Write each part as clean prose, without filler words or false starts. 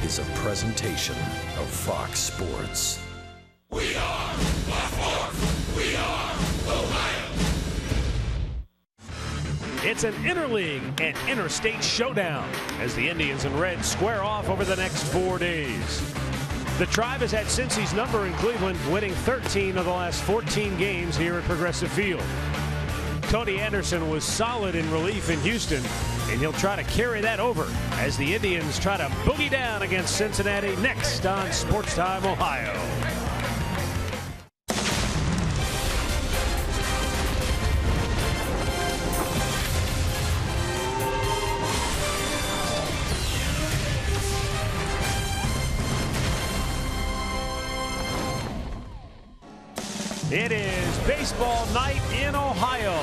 is a presentation of Fox Sports. We are Baltimore. We are Ohio. It's an interleague and interstate showdown as the Indians and Reds square off over the next 4 days. The Tribe has had Cincy's number in Cleveland, winning 13 of the last 14 games here at Progressive Field. Cody Anderson was solid in relief in Houston, and he'll try to carry that over as the Indians try to boogie down against Cincinnati next on Sports Time Ohio. It is baseball night in Ohio.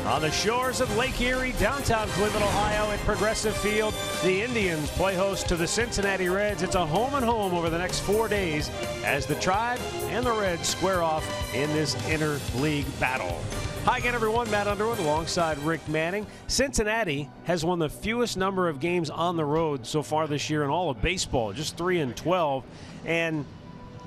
On the shores of Lake Erie, downtown Cleveland, Ohio at Progressive Field, the Indians play host to the Cincinnati Reds. It's a home and home over the next 4 days as the Tribe and the Reds square off in this interleague battle. Hi again, everyone. Matt Underwood alongside Rick Manning. Cincinnati has won the fewest number of games on the road so far this year in all of baseball, just 3-12. And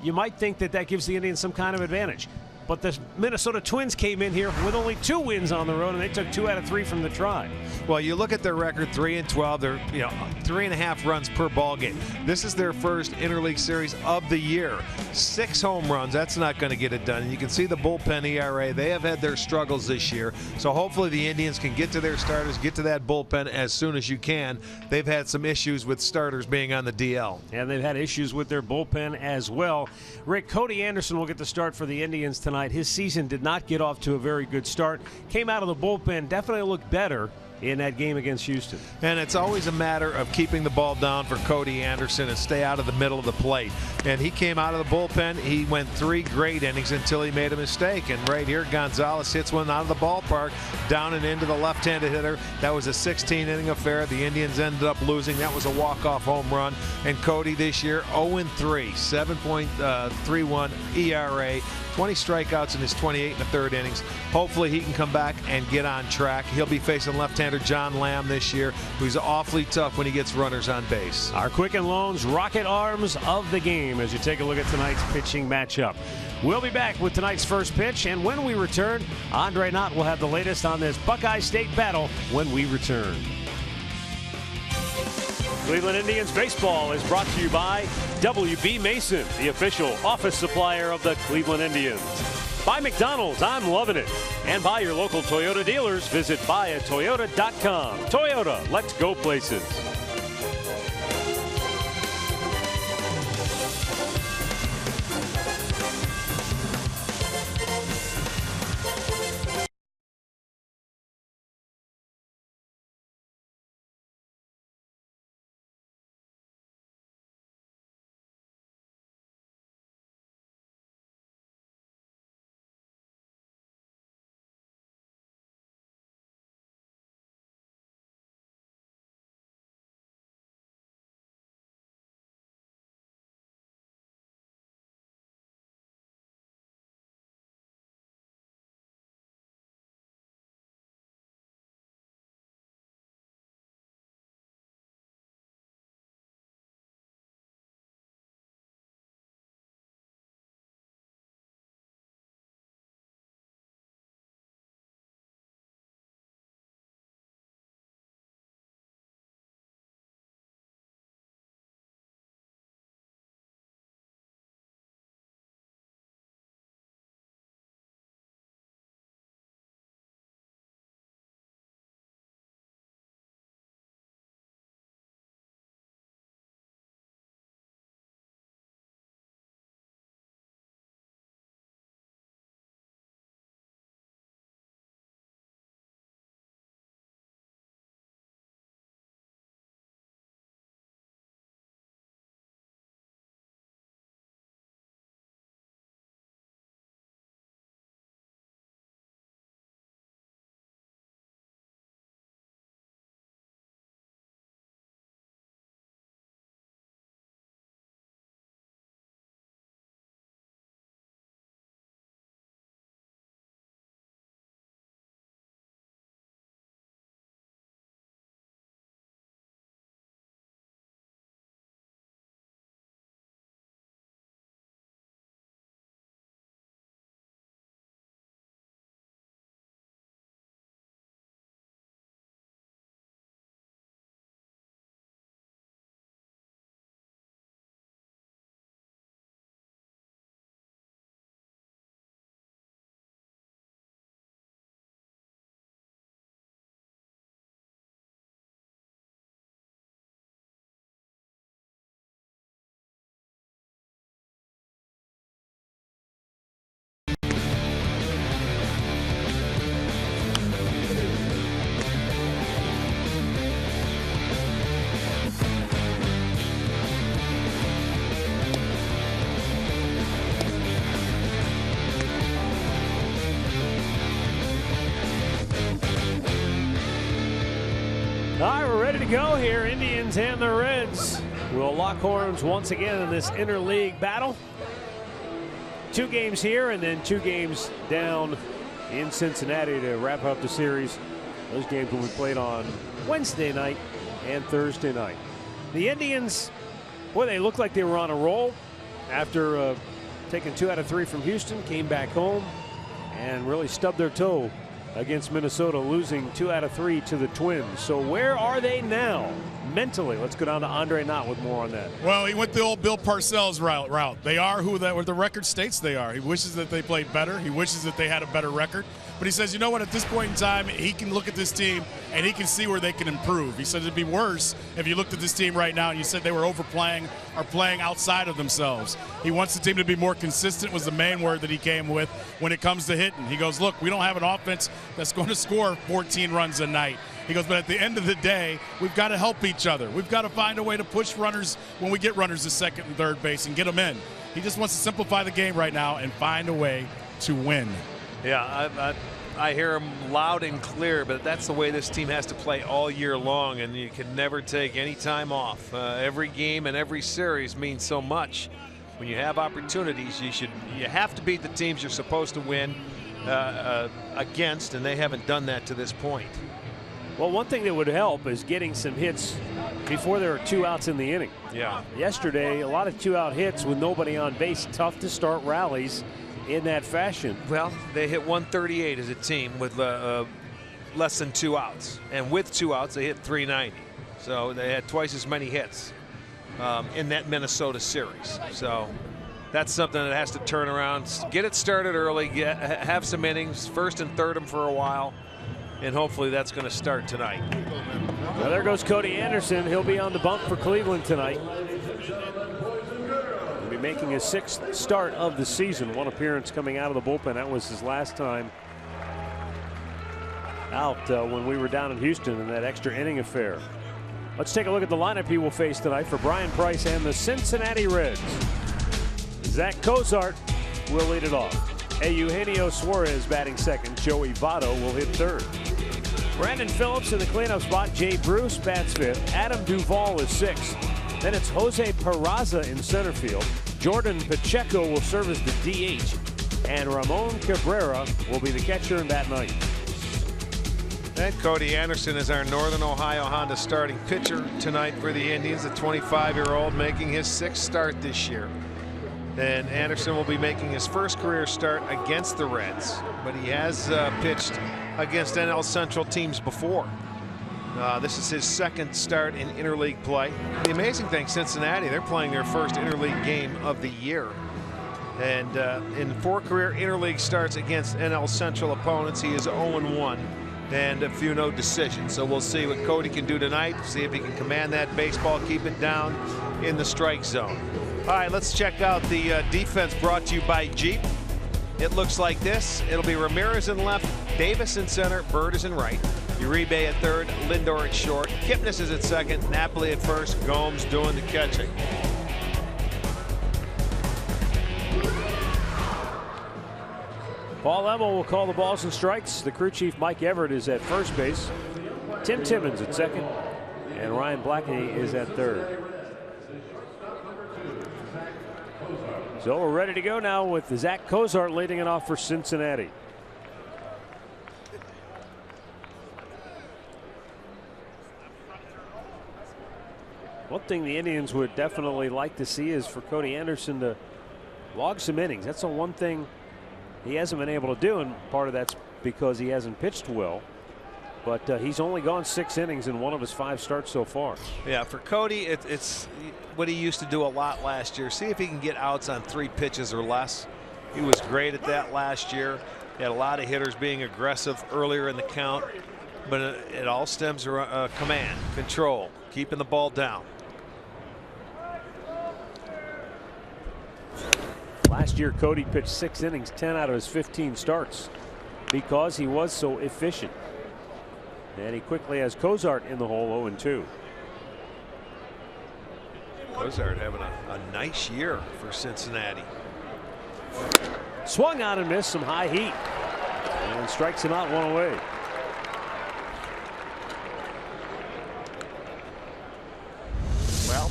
you might think that that gives the Indians some kind of advantage. But the Minnesota Twins came in here with only 2 wins on the road, and they took 2 out of 3 from the Tribe. Well, you look at their record, 3-12. They're 3.5 runs per ball game. This is their first interleague series of the year. 6 home runs. That's not going to get it done. And you can see the bullpen ERA. They have had their struggles this year. So hopefully the Indians can get to their starters, get to that bullpen as soon as you can. They've had some issues with starters being on the DL. And they've had issues with their bullpen as well. Rick, Cody Anderson will get the start for the Indians tonight. His season did not get off to a very good start. Came out of the bullpen, definitely looked better in that game against Houston. And it's always a matter of keeping the ball down for Cody Anderson and stay out of the middle of the plate. And he came out of the bullpen. He went 3 great innings until he made a mistake. And right here, Gonzalez hits one out of the ballpark, down and into the left-handed hitter. That was a 16-inning affair. The Indians ended up losing. That was a walk-off home run. And Cody this year, 0-3, 7.31 ERA. 20 strikeouts in his 28 1/3 innings. Hopefully he can come back and get on track. He'll be facing left-hander John Lamb this year, who's awfully tough when he gets runners on base. Our Quicken Loans rocket arms of the game as you take a look at tonight's pitching matchup. We'll be back with tonight's first pitch, and when we return, Andre Knott will have the latest on this Buckeye State battle when we return. Cleveland Indians baseball is brought to you by W.B. Mason, the official office supplier of the Cleveland Indians. By McDonald's, I'm loving it. And by your local Toyota dealers, visit buyatoyota.com. Toyota, let's go places. ready to go here. Indians and the Reds will lock horns once again in this interleague battle. 2 games here and then 2 games down in Cincinnati to wrap up the series. Those games will be played on Wednesday night and Thursday night. The Indians, boy, they looked like they were on a roll after taking 2 out of 3 from Houston, came back home and really stubbed their toe against Minnesota, losing 2 out of 3 to the Twins. So where are they now mentally? Let's go down to Andre Knott with more on that. Well, he went the old Bill Parcells route. They are who the record states they are. He wishes that they played better. He wishes that they had a better record. But he says, you know what, at this point in time, he can look at this team and he can see where they can improve. He said it'd be worse if you looked at this team right now and you said they were overplaying or playing outside of themselves. He wants the team to be more consistent, was the main word that he came with when it comes to hitting. He goes, look, we don't have an offense that's going to score 14 runs a night. He goes, but at the end of the day, we've got to help each other. We've got to find a way to push runners when we get runners to second and third base and get them in. He just wants to simplify the game right now and find a way to win. Yeah, I hear him loud and clear, but that's the way this team has to play all year long, and you can never take any time off. Every game and every series means so much. When you have opportunities, you have to beat the teams you're supposed to win against, and they haven't done that to this point. Well, one thing that would help is getting some hits before there are 2 outs in the inning. Yeah. Yesterday, a lot of 2-out hits with nobody on base. Tough to start rallies in that fashion. Well, they hit 138 as a team with less than 2 outs, and with 2 outs they hit 390. So they had twice as many hits in that Minnesota series. So that's something that has to turn around, get it started early, have some innings, first and third them for a while, and hopefully that's going to start tonight. Well, there goes Cody Anderson. He'll be on the bump for Cleveland tonight. He'll be making his 6th start of the season. 1 appearance coming out of the bullpen. That was his last time out when we were down in Houston in that extra inning affair. Let's take a look at the lineup he will face tonight for Brian Price and the Cincinnati Reds. Zach Cozart will lead it off. Eugenio Suarez batting second. Joey Votto will hit third. Brandon Phillips in the cleanup spot. Jay Bruce bats fifth. Adam Duvall is sixth. Then it's Jose Peraza in center field. Jordan Pacheco will serve as the DH. And Ramon Cabrera will be the catcher and bat ninth. And Cody Anderson is our Northern Ohio Honda starting pitcher tonight for the Indians, a 25-year-old making his 6th start this year. And Anderson will be making his first career start against the Reds, but he has pitched against NL Central teams before. This is his 2nd start in interleague play. The amazing thing, Cincinnati, they're playing their first interleague game of the year. And in 4 career interleague starts against NL Central opponents, he is 0-1 and a few no decisions. So we'll see what Cody can do tonight, see if he can command that baseball, keep it down in the strike zone. All right, let's check out the defense brought to you by Jeep. It looks like this. It'll be Ramirez in left, Davis in center, Bird is in right, Uribe at third, Lindor at short, Kipnis is at second, Napoli at first, Gomes doing the catching. Paul Emmel will call the balls and strikes. The crew chief Mike Everett is at first base. Tim Timmons at second, and Ryan Blackney is at third. So we're ready to go now with Zach Cozart leading it off for Cincinnati. One thing the Indians would definitely like to see is for Cody Anderson to log some innings. That's the one thing he hasn't been able to do, and part of that's because he hasn't pitched well. But he's only gone 6 innings in 1 of his 5 starts so far. Yeah, for Cody, it's what he used to do a lot last year. See if he can get outs on 3 pitches or less. He was great at that last year. He had a lot of hitters being aggressive earlier in the count, but it all stems from command, control, keeping the ball down. Last year, Cody pitched 6 innings, 10 out of his 15 starts, because he was so efficient. And he quickly has Cozart in the hole, 0-2. Cozart having a nice year for Cincinnati. Swung on and missed, some high heat, and strikes him out, 1 away.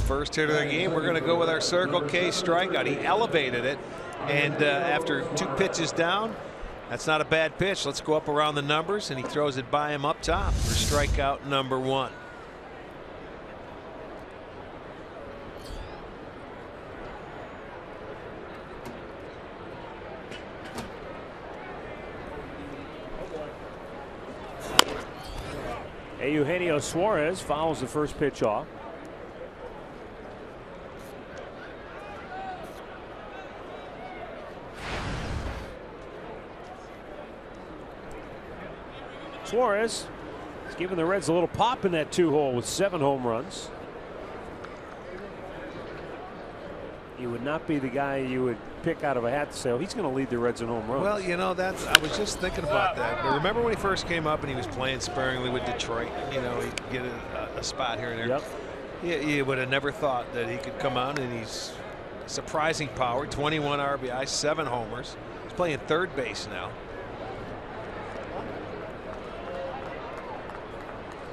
first hit of the game. We're going to go with our Circle K strikeout. He elevated it, and after 2 pitches down, that's not a bad pitch. Let's go up around the numbers, and he throws it by him up top for strikeout number 1. Eugenio Suarez fouls the first pitch off. Suarez is giving the Reds a little pop in that 2-hole with 7 home runs. He would not be the guy you would pick out of a hat to say, oh, he's going to lead the Reds in home runs. Well, you know, I was just thinking about that. But remember when he first came up and he was playing sparingly with Detroit? You know, he'd get a spot here and there. Yep. You would have never thought that he could come on, and he's surprising power, 21 RBI, 7 homers. He's playing third base now.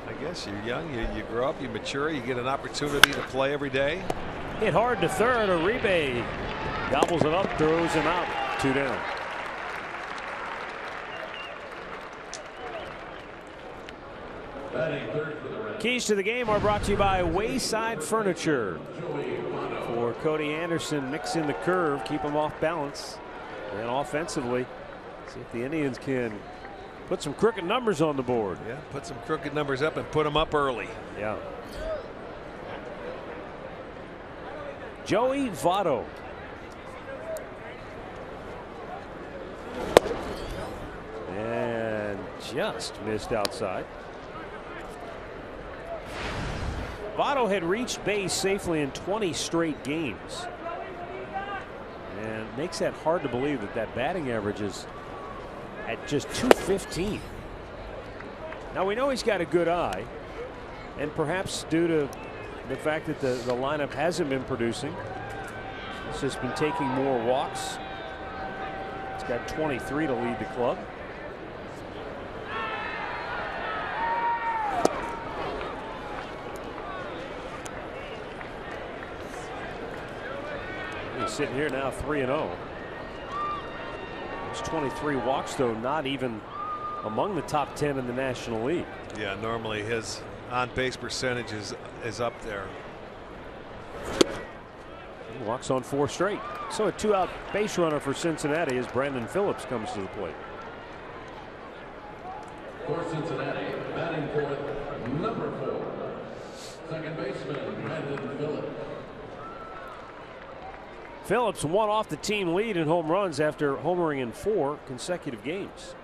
I guess you're young, you grow up, you mature, you get an opportunity to play every day. Hit hard to third. Uribe gobbles it up, throws him out. 2 down. Keys to the game are brought to you by Wayside Furniture. For Cody Anderson, mix in the curve, keep him off balance, and offensively, see if the Indians can put some crooked numbers on the board. Yeah, put some crooked numbers up and put them up early. Yeah. Joey Votto. And just missed outside. Votto had reached base safely in 20 straight games. And makes that hard to believe that that batting average is at just .215. Now we know he's got a good eye, and perhaps due to the fact that the lineup hasn't been producing, he's just been taking more walks. He's got 23 to lead the club. He's sitting here now 3-0. There's 23 walks, though, not even among the top 10 in the National League. Yeah, normally his on-base percentage is up there. He walks on 4 straight. So a 2-out base runner for Cincinnati as Brandon Phillips comes to the plate. For Cincinnati, batting fourth, number 4, second baseman Brandon Phillips. Phillips won off the team lead in home runs after homering in 4 consecutive games.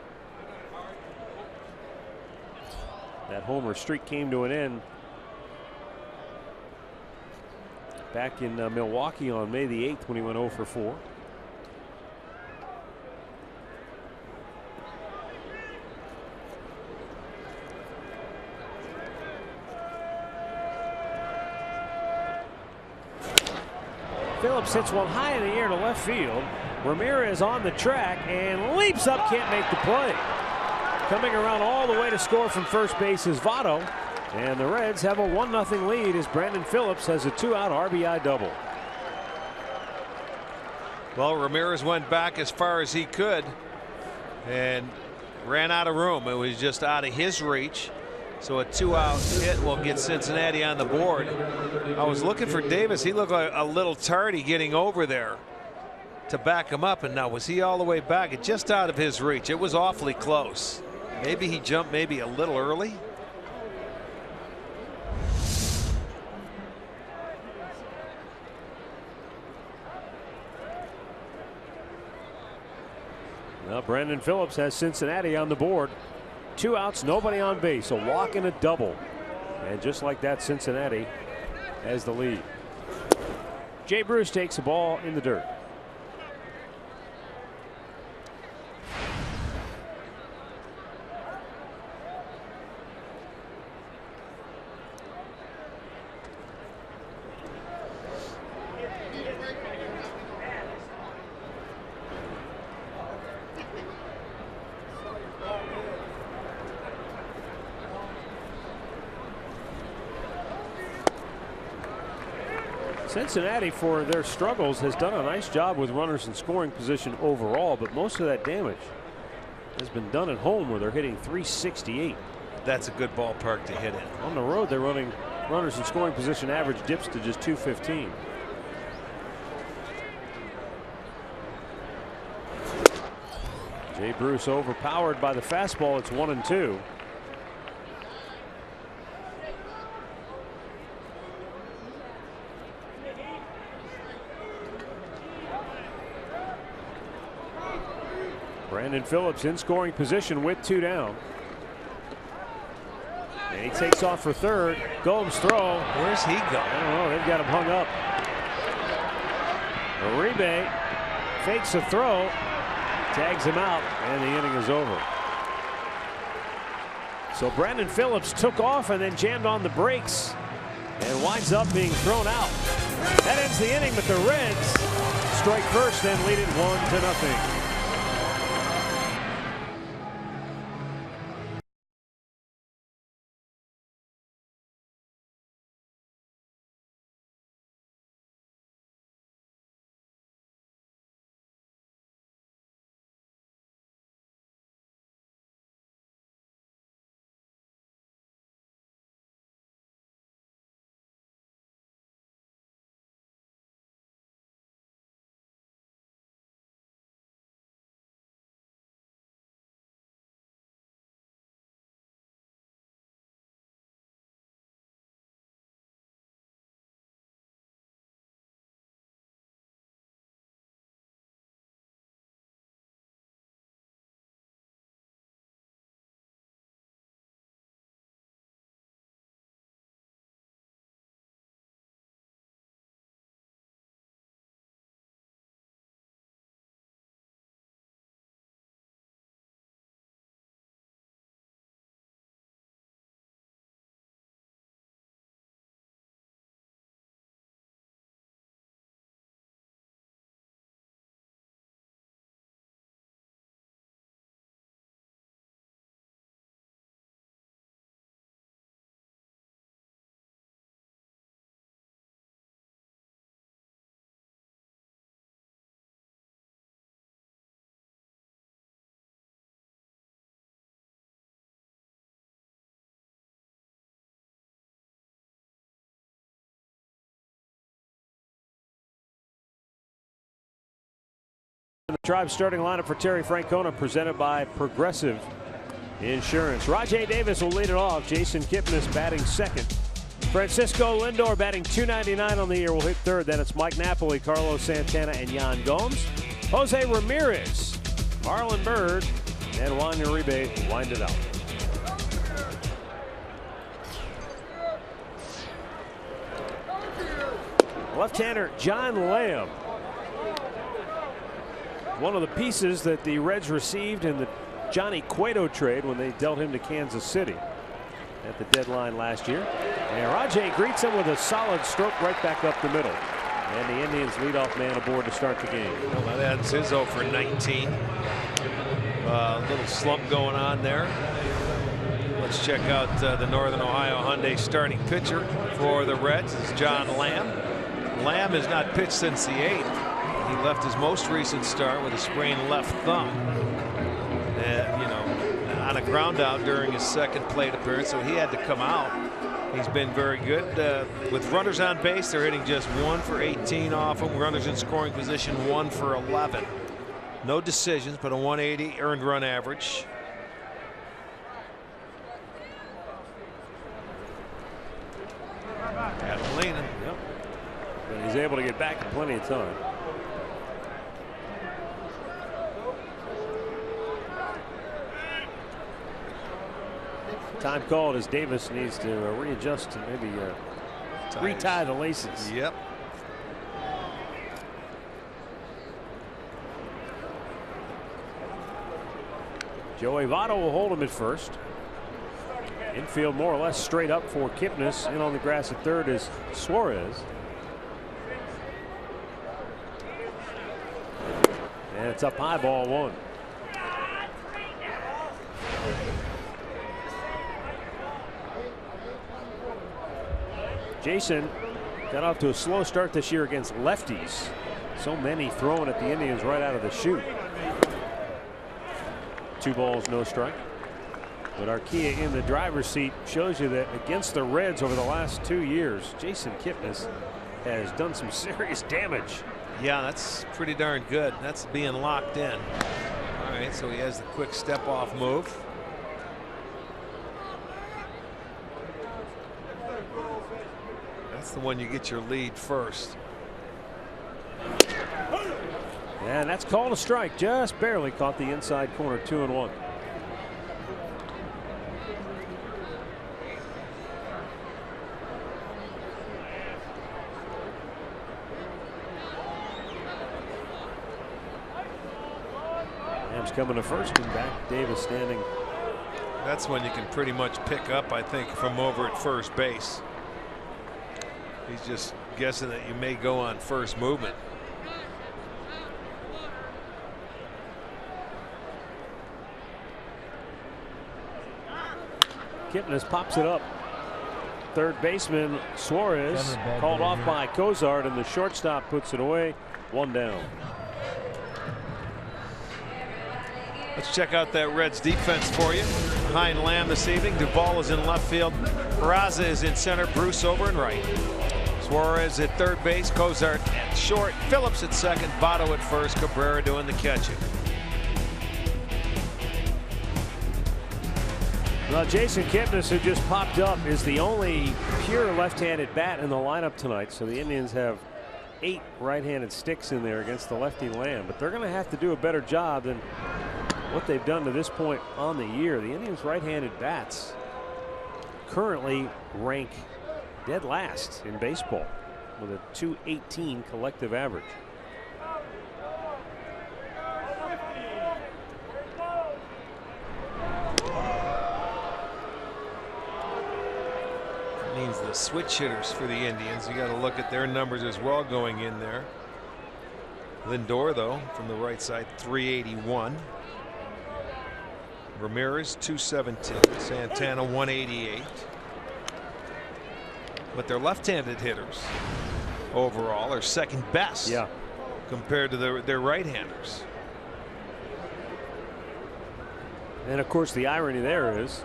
That homer streak came to an end back in Milwaukee on May the 8th when he went 0 for 4. Phillips hits one high in the air to left field. Ramirez on the track and leaps up, can't make the play. Coming around all the way to score from first base is Votto, and the Reds have a 1-0 lead as Brandon Phillips has a 2-out RBI double. Well, Ramirez went back as far as he could and ran out of room. It was just out of his reach. So a 2-out hit will get Cincinnati on the board. I was looking for Davis. He looked like a little tardy getting over there to back him up. And now was he all the way back? It's just out of his reach. It was awfully close. Maybe he jumped maybe a little early. Well, Brandon Phillips has Cincinnati on the board. 2 outs, nobody on base, a walk and a double. And just like that, Cincinnati has the lead. Jay Bruce takes the ball in the dirt. Cincinnati, for their struggles, has done a nice job with runners in scoring position overall, but most of that damage has been done at home, where they're hitting .368. That's a good ballpark to hit in. On the road, they're running runners in scoring position average dips to just .215. Jay Bruce overpowered by the fastball. It's 1-2. Brandon Phillips in scoring position with 2 down. And he takes off for third. Gomes throw. Where's he going? I don't know. They've got him hung up. Uribe fakes a throw, tags him out, and the inning is over. So Brandon Phillips took off and then jammed on the brakes and winds up being thrown out. That ends the inning, but the Reds strike first and lead it 1-0. The Tribe starting lineup for Terry Francona, presented by Progressive Insurance. Rajay Davis will lead it off. Jason Kipnis batting second. Francisco Lindor batting .299 on the year will hit third. Then it's Mike Napoli, Carlos Santana, and Yan Gomes. Jose Ramirez, Marlon Byrd, and Juan Uribe wind it out. Left-hander John Lamb, one of the pieces that the Reds received in the Johnny Cueto trade when they dealt him to Kansas City at the deadline last year. And Rajay greets him with a solid stroke right back up the middle. And the Indians leadoff man aboard to start the game. Well, that's his 0 for 19. Little slump going on there. Let's check out the Northern Ohio Hyundai starting pitcher for the Reds is John Lamb. Lamb has not pitched since the 8th. He left his most recent start with a sprained left thumb, on a ground out during his second plate appearance, so he had to come out. He's been very good with runners on base. They're hitting just 1 for 18 off him. Runners in scoring position 1 for 11. No decisions, but a 180 earned run average. Catalina. Yep. And he's able to get back in plenty of time. Time called as Davis needs to readjust and maybe retie the laces. Yep. Joey Votto will hold him at first. Infield more or less straight up for Kipnis. In on the grass at third is Suarez. And it's up high, ball 1. Jason Got off to a slow start this year against lefties. So many throwing at the Indians right out of the chute. 2 balls, no strike. But Arcia in the driver's seat shows you that against the Reds over the last 2 years, Jason Kipnis has done some serious damage. Yeah, that's pretty darn good. That's being locked in. All right, so he has the quick step off move. That's the one you get your lead first. And that's called a strike. Just barely caught the inside corner. 2-1. Rams coming to first and back. Davis standing. That's when you can pretty much pick up, I think, from over at first base. He's just guessing that you may go on first movement. Kipnis pops it up. Third baseman Suarez called off by Cozart, and the shortstop puts it away. 1 down. Let's check out that Reds defense for you. Hein Lamb this evening. Duvall is in left field. Peraza is in center. Bruce over in right. Suarez at third base. Cozart at short. Phillips at second. Votto at first. Cabrera doing the catching. Well, Jason Kipnis, who just popped up, is the only pure left-handed bat in the lineup tonight. So the Indians have 8 right-handed sticks in there against the lefty Lamb. But they're going to have to do a better job than what they've done to this point on the year. The Indians' right-handed bats currently rank dead last in baseball with a .218 collective average. That means the switch hitters for the Indians. You got to look at their numbers as well going in there. Lindor, though, from the right side, 381. Ramirez 217. Santana 188. But their left-handed hitters overall are second best compared to their right-handers. And of course the irony there is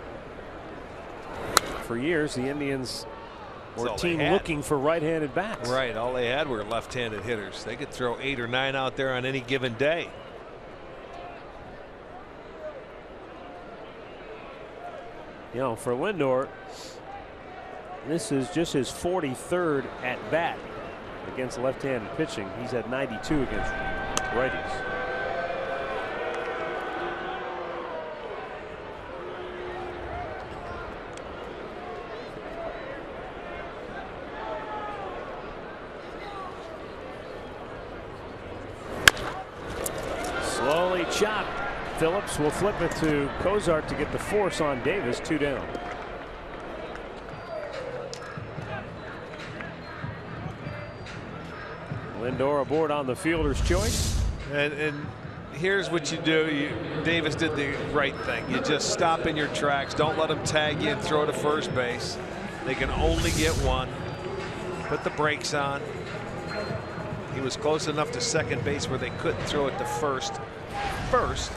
for years the Indians were a team looking for right-handed bats. Right, all they had were left-handed hitters. They could throw 8 or 9 out there on any given day. You know, for Lindor, this is just his 43rd at bat against left-handed pitching. He's had 92 against righties. Slowly chopped. Phillips will flip it to Cozart to get the force on Davis. 2 down. Lindor aboard on the fielder's choice. And here's what you do. Davis did the right thing. You just stop in your tracks. Don't let them tag you and throw to first base. They can only get one. Put the brakes on. He was close enough to second base where they couldn't throw it to first.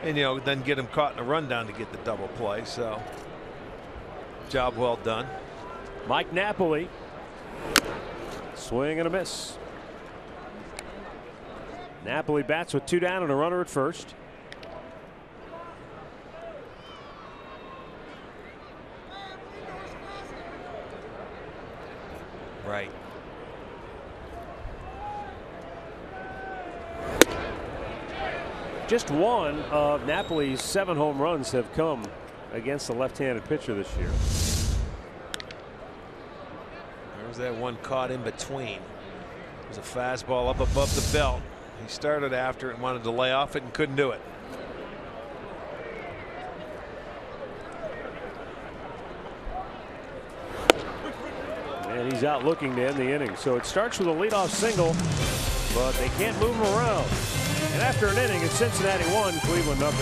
And, you know, then get him caught in a rundown to get the double play. So, job well done. Mike Napoli. Swing and a miss. Napoli bats with 2 down and a runner at first. Right. Just one of Napoli's 7 home runs have come against the left-handed pitcher this year. There's that one caught in between. It was a fastball up above the belt. He started after it and wanted to lay off it and couldn't do it. And he's out looking to end the inning. So it starts with a leadoff single, but they can't move him around. And after an inning, it's Cincinnati 1, Cleveland 0.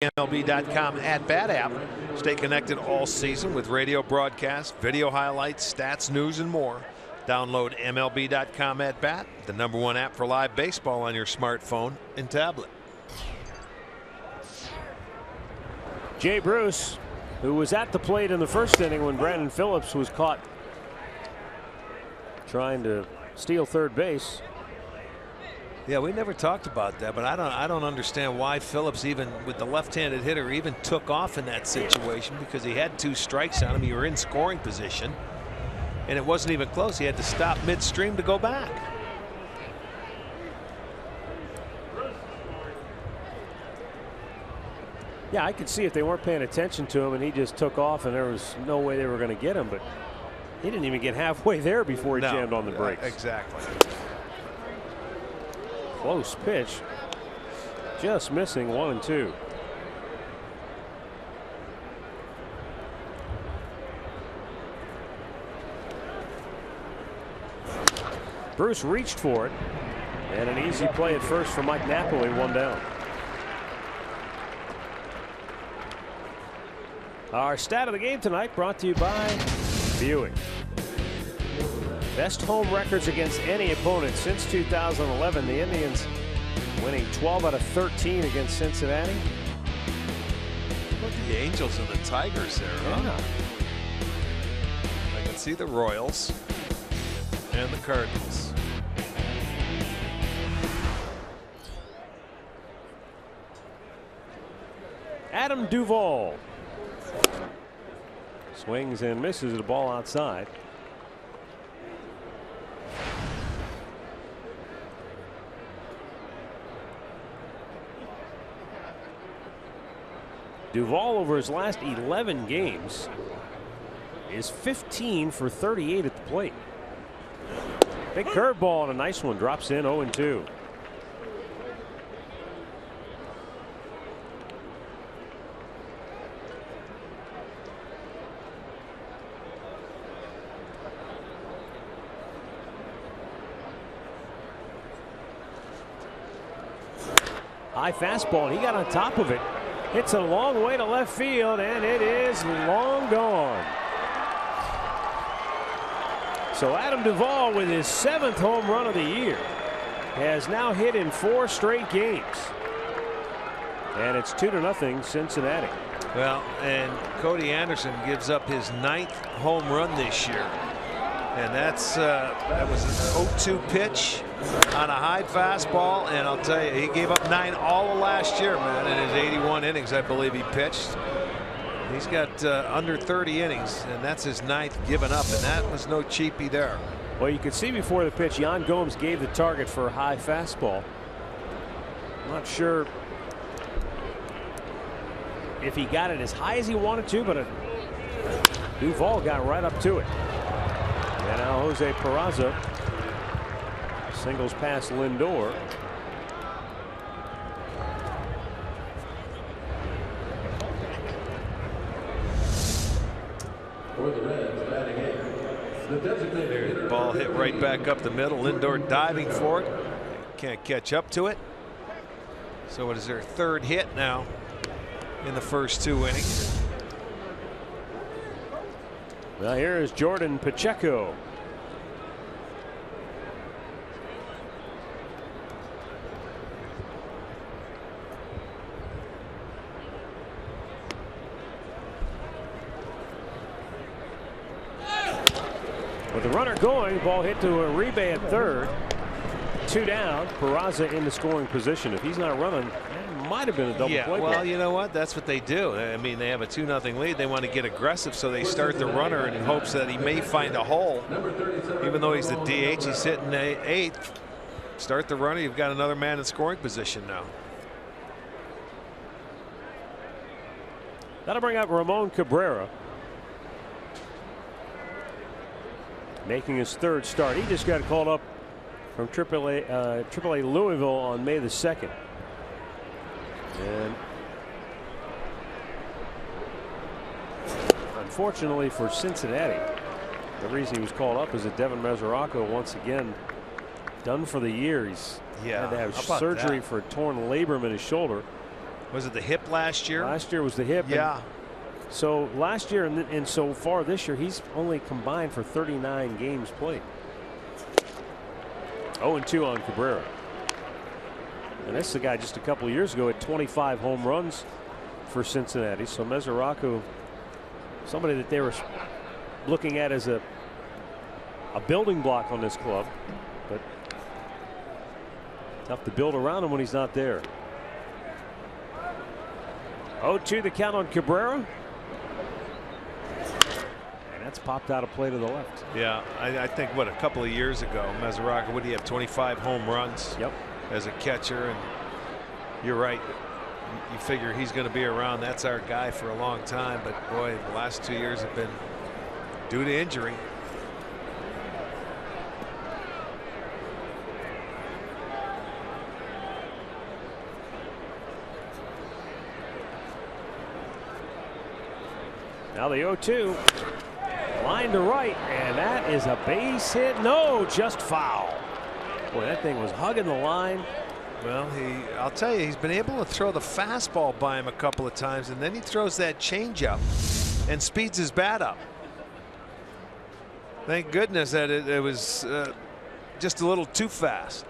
MLB.com @bat app. Stay connected all season with radio broadcasts, video highlights, stats, news, and more. Download MLB.com @bat, the #1 app for live baseball on your smartphone and tablet. Jay Bruce, who was at the plate in the first inning when Brandon Phillips was caught trying to steal third base. Yeah, we never talked about that, but I don't understand why Phillips, even with the left-handed hitter, even took off in that situation, because he had 2 strikes on him. You were in scoring position, and it wasn't even close. He had to stop midstream to go back. Yeah, I could see if they weren't paying attention to him and he just took off and there was no way they were going to get him, but he didn't even get halfway there before he jammed on the brakes. Exactly. Close pitch, just missing 1 and 2. Bruce reached for it, and an easy play at first for Mike Napoli, 1 down. Our stat of the game tonight brought to you by Buick. Best home records against any opponent since 2011. The Indians winning 12 out of 13 against Cincinnati. Look at the Angels and the Tigers there, huh? Yeah. I can see the Royals and the Cardinals. Adam Duvall swings and misses the ball outside. Duvall, over his last 11 games, is 15 for 38 at the plate. Big curveball and a nice one, drops in 0 and 2. High fastball, and he got on top of it. It's a long way to left field, and it is long gone. So Adam Duvall, with his 7th home run of the year, has now hit in 4 straight games. And it's 2-0 Cincinnati. Well, and Cody Anderson gives up his 9th home run this year. And that was an 0-2 pitch on a high fastball, and I'll tell you, he gave up 9 all of last year, man, in his 81 innings, I believe he pitched. He's got under 30 innings, and that's his 9th given up, and that was no cheapie there. Well, you could see before the pitch, Yan Gomes gave the target for a high fastball. I'm not sure if he got it as high as he wanted to, but Duvall got right up to it. And now Jose Peraza singles past Lindor. For the Reds, batting 8, the designated hitter. Ball hit right back up the middle. Lindor diving for it. Can't catch up to it. So it is their 3rd hit now in the first 2 innings. Well, here is Jordan Pacheco. With the runner going, ball hit to Uribe at 3rd. 2 down. Peraza in the scoring position. If he's not running, it might have been a double play. Well, you know what? That's what they do. I mean, they have a 2-0 lead. They want to get aggressive, so they start the runner in hopes that he may find a hole. Even though he's the DH, he's hitting 8th. Start the runner. You've got another man in scoring position now. That'll bring up Ramon Cabrera, making his 3rd start. He just got called up from AAA Louisville on May the 2nd. And unfortunately for Cincinnati, the reason he was called up is that Devin Mesoraco, once again done for the year. He's had to have surgery for a torn labrum in his shoulder. Was it the hip last year? Last year was the hip. Yeah. So last year and so far this year, he's only combined for 39 games played. 0-2 on Cabrera. And this is a guy just a couple of years ago had 25 home runs for Cincinnati. So Mesoraco, somebody that they were looking at as a building block on this club, but tough to build around him when he's not there. 0-2 the count on Cabrera. And that's popped out of play to the left. Yeah, I think what, a couple of years ago, Mesoraco, what do you have, 25 home runs? Yep. As a catcher, and you're right. You figure he's going to be around. That's our guy for a long time. But boy, the last 2 years have been due to injury. Now the 0-2. Line to right, and that is a base hit. No, just foul. Boy, that thing was hugging the line. Well, I'll tell you, he's been able to throw the fastball by him a couple of times, and then he throws that changeup and speeds his bat up. Thank goodness that it was just a little too fast.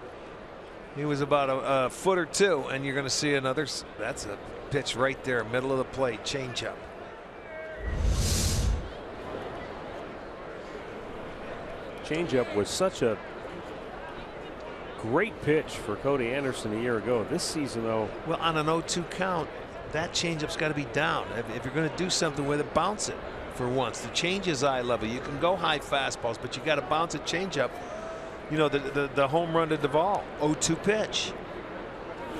He was about a foot or two, and you're going to see another. That's a pitch right there, middle of the plate, changeup. Changeup was such a great pitch for Cody Anderson a year ago. This season, though. Well, on an 0-2 count, that changeup's got to be down. If you're going to do something with it, bounce it for once. To change his eye level, you can go high fastballs, but you got to bounce a changeup. You know, the home run to Duvall, 0-2 pitch.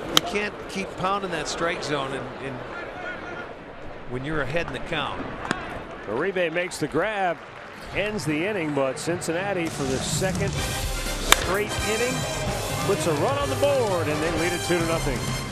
You can't keep pounding that strike zone and when you're ahead in the count. Uribe makes the grab, ends the inning, but Cincinnati for the second straight inning puts a run on the board, and they lead it 2-0.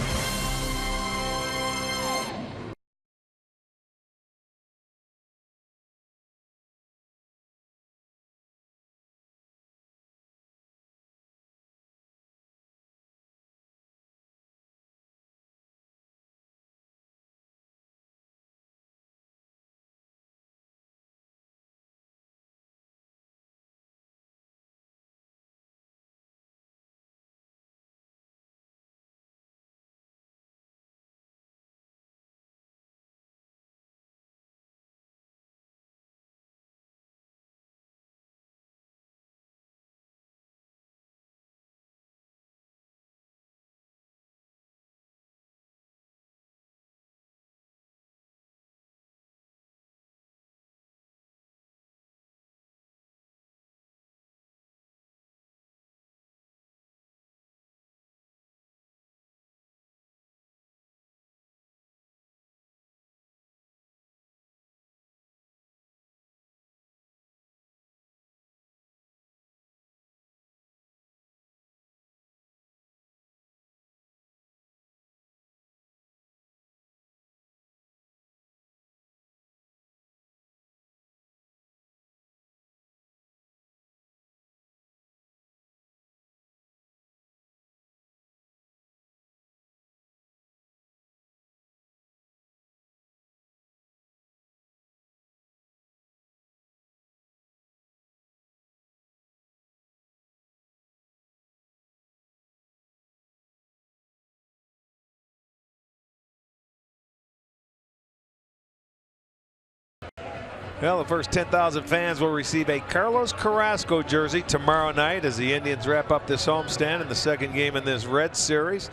Well, the first 10,000 fans will receive a Carlos Carrasco jersey tomorrow night as the Indians wrap up this homestand in the second game in this Red Series.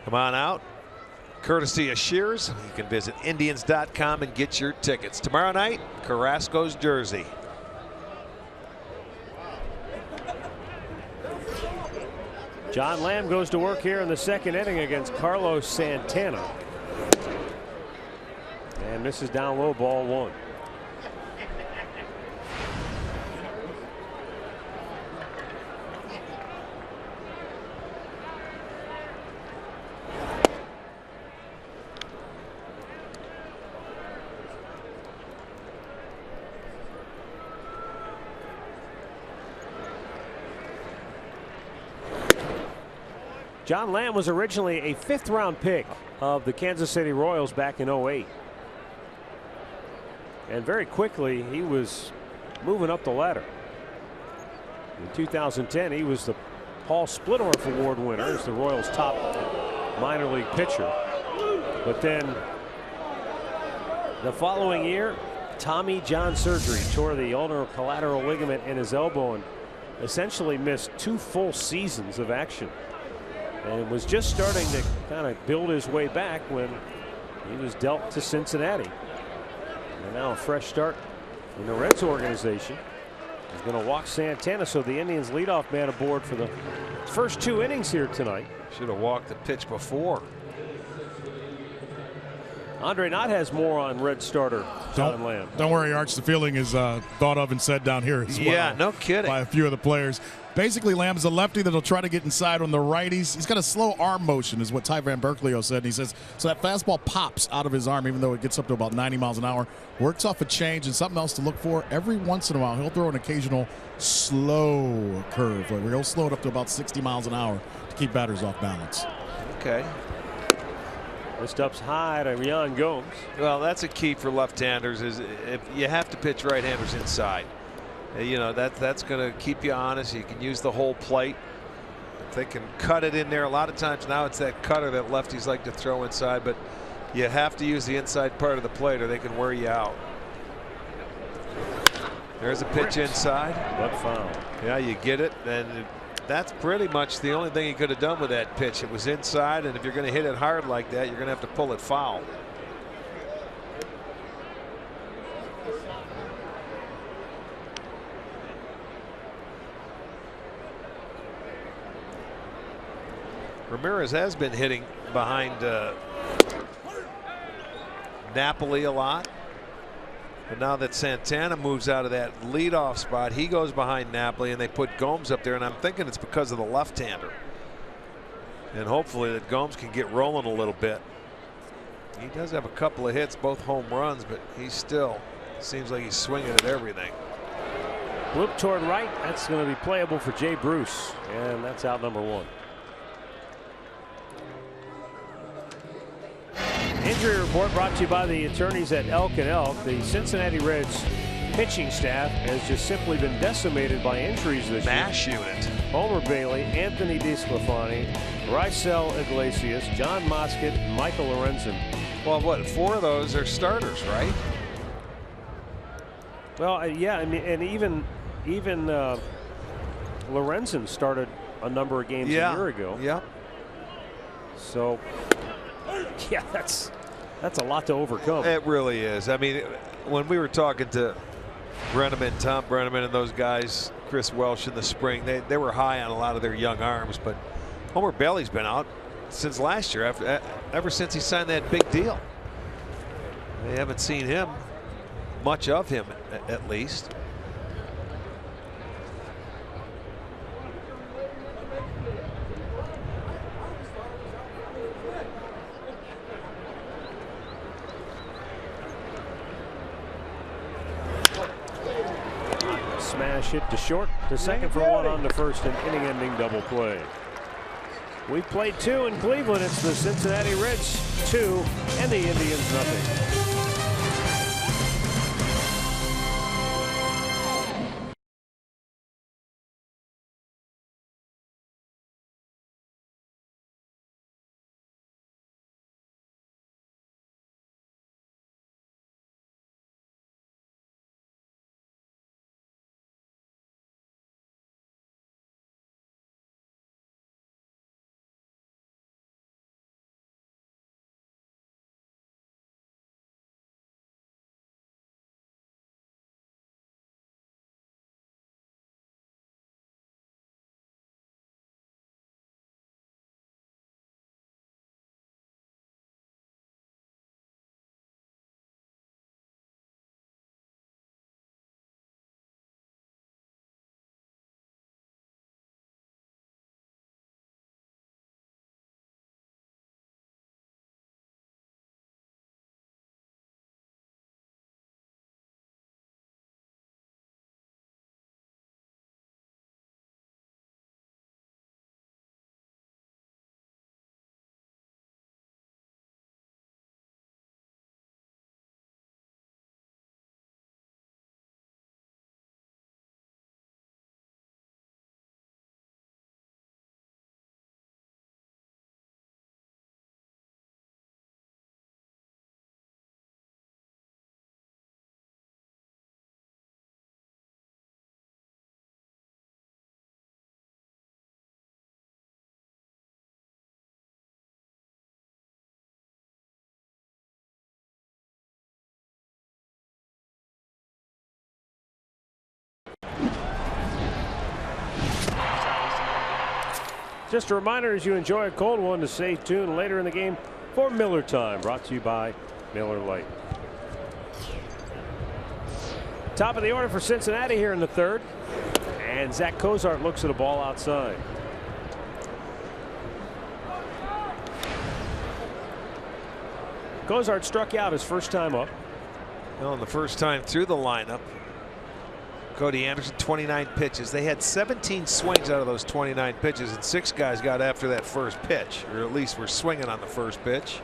Come on out. Courtesy of Shears. You can visit Indians.com and get your tickets. Tomorrow night, Carrasco's jersey. John Lamb goes to work here in the second inning against Carlos Santana. And misses down low, ball one. John Lamb was originally a 5th-round pick of the Kansas City Royals back in '08. And very quickly, he was moving up the ladder. In 2010, he was the Paul Splittorff Award winner as the Royals' top minor league pitcher. But then the following year, Tommy John surgery, tore the ulnar collateral ligament in his elbow and essentially missed 2 full seasons of action. And was just starting to kind of build his way back when he was dealt to Cincinnati. And now a fresh start in the Reds organization. He's going to walk Santana, so the Indians leadoff man aboard for the first 2 innings here tonight. Should have walked the pitch before. Andre Knott has more on Red starter John Lamb. Don't worry, Arch. The feeling is thought of and said down here as well. Yeah, no kidding. By a few of the players. Basically, Lamb is a lefty that'll try to get inside on the righties. He's got a slow arm motion, is what Ty Van Berkeley said. And he says, so that fastball pops out of his arm, even though it gets up to about 90 miles an hour. Works off a change and something else to look for. Every once in a while, he'll throw an occasional slow curve where he'll slow it up to about 60 miles an hour to keep batters off balance. Okay. This up's high to Yan Gomes. Well, that's a key for left-handers, is if you have to pitch right-handers inside. You know, that's going to keep you honest. You can use the whole plate. If they can cut it in there, a lot of times now it's that cutter that lefties like to throw inside, but you have to use the inside part of the plate or they can wear you out. There's a pitch inside. But foul. Yeah, you get it, and that's pretty much the only thing he could have done with that pitch. It was inside, and if you're going to hit it hard like that, you're going to have to pull it foul. Ramirez has been hitting behind Napoli a lot. But now that Santana moves out of that leadoff spot, he goes behind Napoli and they put Gomes up there. And I'm thinking it's because of the left-hander. And hopefully that Gomes can get rolling a little bit. He does have a couple of hits, both home runs, but he still seems like he's swinging at everything. Loop toward right. That's going to be playable for Jay Bruce. And that's out number 1. Injury report brought to you by the attorneys at Elk and Elk. The Cincinnati Reds pitching staff has just simply been decimated by injuries this year. MASH unit. Homer Bailey, Anthony DeSclafani, Raisel Iglesias, John Moscott, and Michael Lorenzen. Well, what, 4 of those are starters, right? Well, yeah, I mean, and even Lorenzen started a number of games a year ago. Yeah. So, yeah, that's a lot to overcome. It really is. I mean, when we were talking to Brenneman, Tom Brenneman, and those guys, Chris Welsh in the spring, they were high on a lot of their young arms, but Homer Bailey's been out since last year, ever since he signed that big deal. They haven't seen him, much of him at least. Smash hit to short, to second for 1 on the first, and inning-ending double play. We've played 2 in Cleveland. It's the Cincinnati Reds 2 and the Indians nothing. Just a reminder, as you enjoy a cold one, to stay tuned later in the game for Miller Time, brought to you by Miller Lite. Top of the order for Cincinnati here in the third. And Zach Cozart looks at a ball outside. Cozart struck out his first time up. Well, the first time through the lineup. Cody Anderson, 29 pitches. They had 17 swings out of those 29 pitches, and 6 guys got after that first pitch, or at least were swinging on the first pitch.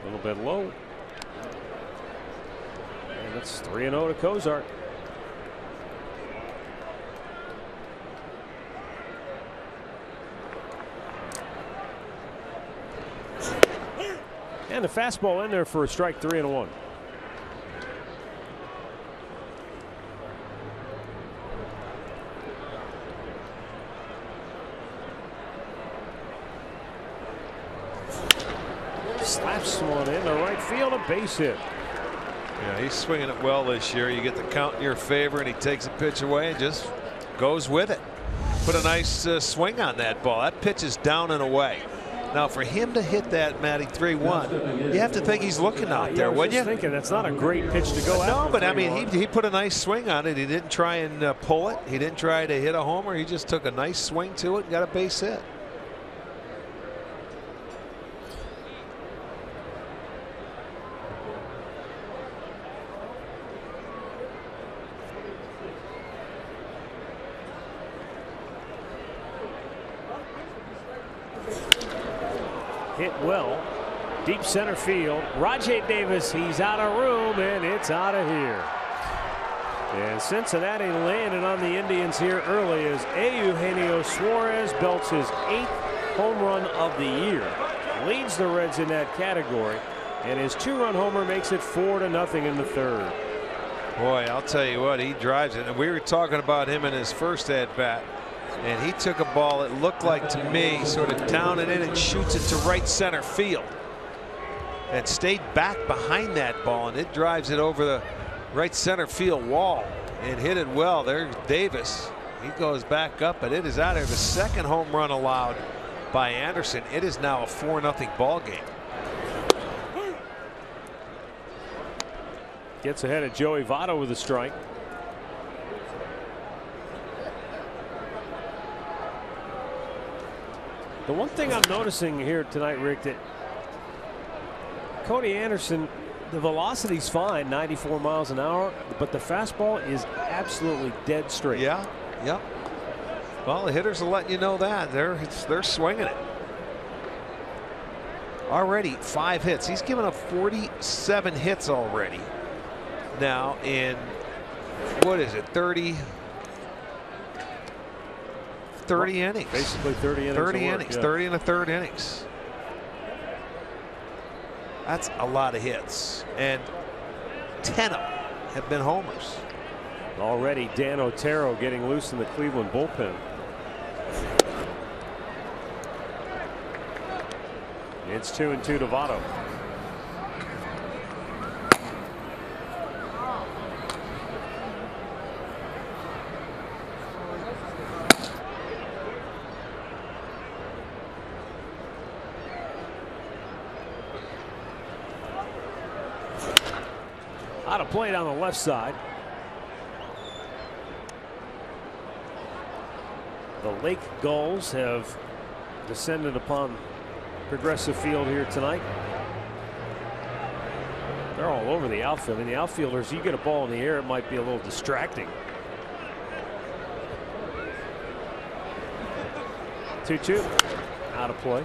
A little bit low. And it's 3-0 to Cozart. And the fastball in there for a strike, 3-1. Slaps one in the right field, a base hit. Yeah, he's swinging it well this year. You get the count in your favor, and he takes a pitch away and just goes with it. Put a nice swing on that ball. That pitch is down and away. Now, for him to hit that, Matty, 3-1, you have to think he's looking out there, wouldn't you? Thinking that's not a great pitch to go after. No, but I mean, he put a nice swing on it. He didn't try and pull it. He didn't try to hit a homer. He just took a nice swing to it and got a base hit. Hit well, deep center field. Rajay Davis, he's out of room, and it's out of here. And Cincinnati landed on the Indians here early as Eugenio Suarez belts his 8th home run of the year. Leads the Reds in that category, and his 2-run homer makes it 4-0 in the third. Boy, I'll tell you what, he drives it. And we were talking about him in his first at-bat. And he took a ball, it looked like to me, sort of down and in, and shoots it to right center field. And stayed back behind that ball, and it drives it over the right center field wall and hit it well. There's Davis. He goes back up, but it is out of the second home run allowed by Anderson. It is now a 4-0 ball game. Gets ahead of Joey Votto with a strike. The one thing I'm noticing here tonight, Rick, that Cody Anderson, the velocity's fine, 94 miles an hour, but the fastball is absolutely dead straight. Yeah, yep. Well, the hitters are letting you know that. They're swinging it. Already 5 hits. He's given up 47 hits already. Now in, what is it, 30 innings. Basically 30 innings. 30 innings, yeah. 30 and a third innings. That's a lot of hits, and 10 of them have been homers. Already Dan Otero getting loose in the Cleveland bullpen. It's 2-2 to Votto. Out of play on the left side. The Lake Gulls have descended upon Progressive Field here tonight. They're all over the outfield. And the outfielders, you get a ball in the air, it might be a little distracting. 2-2. Out of play.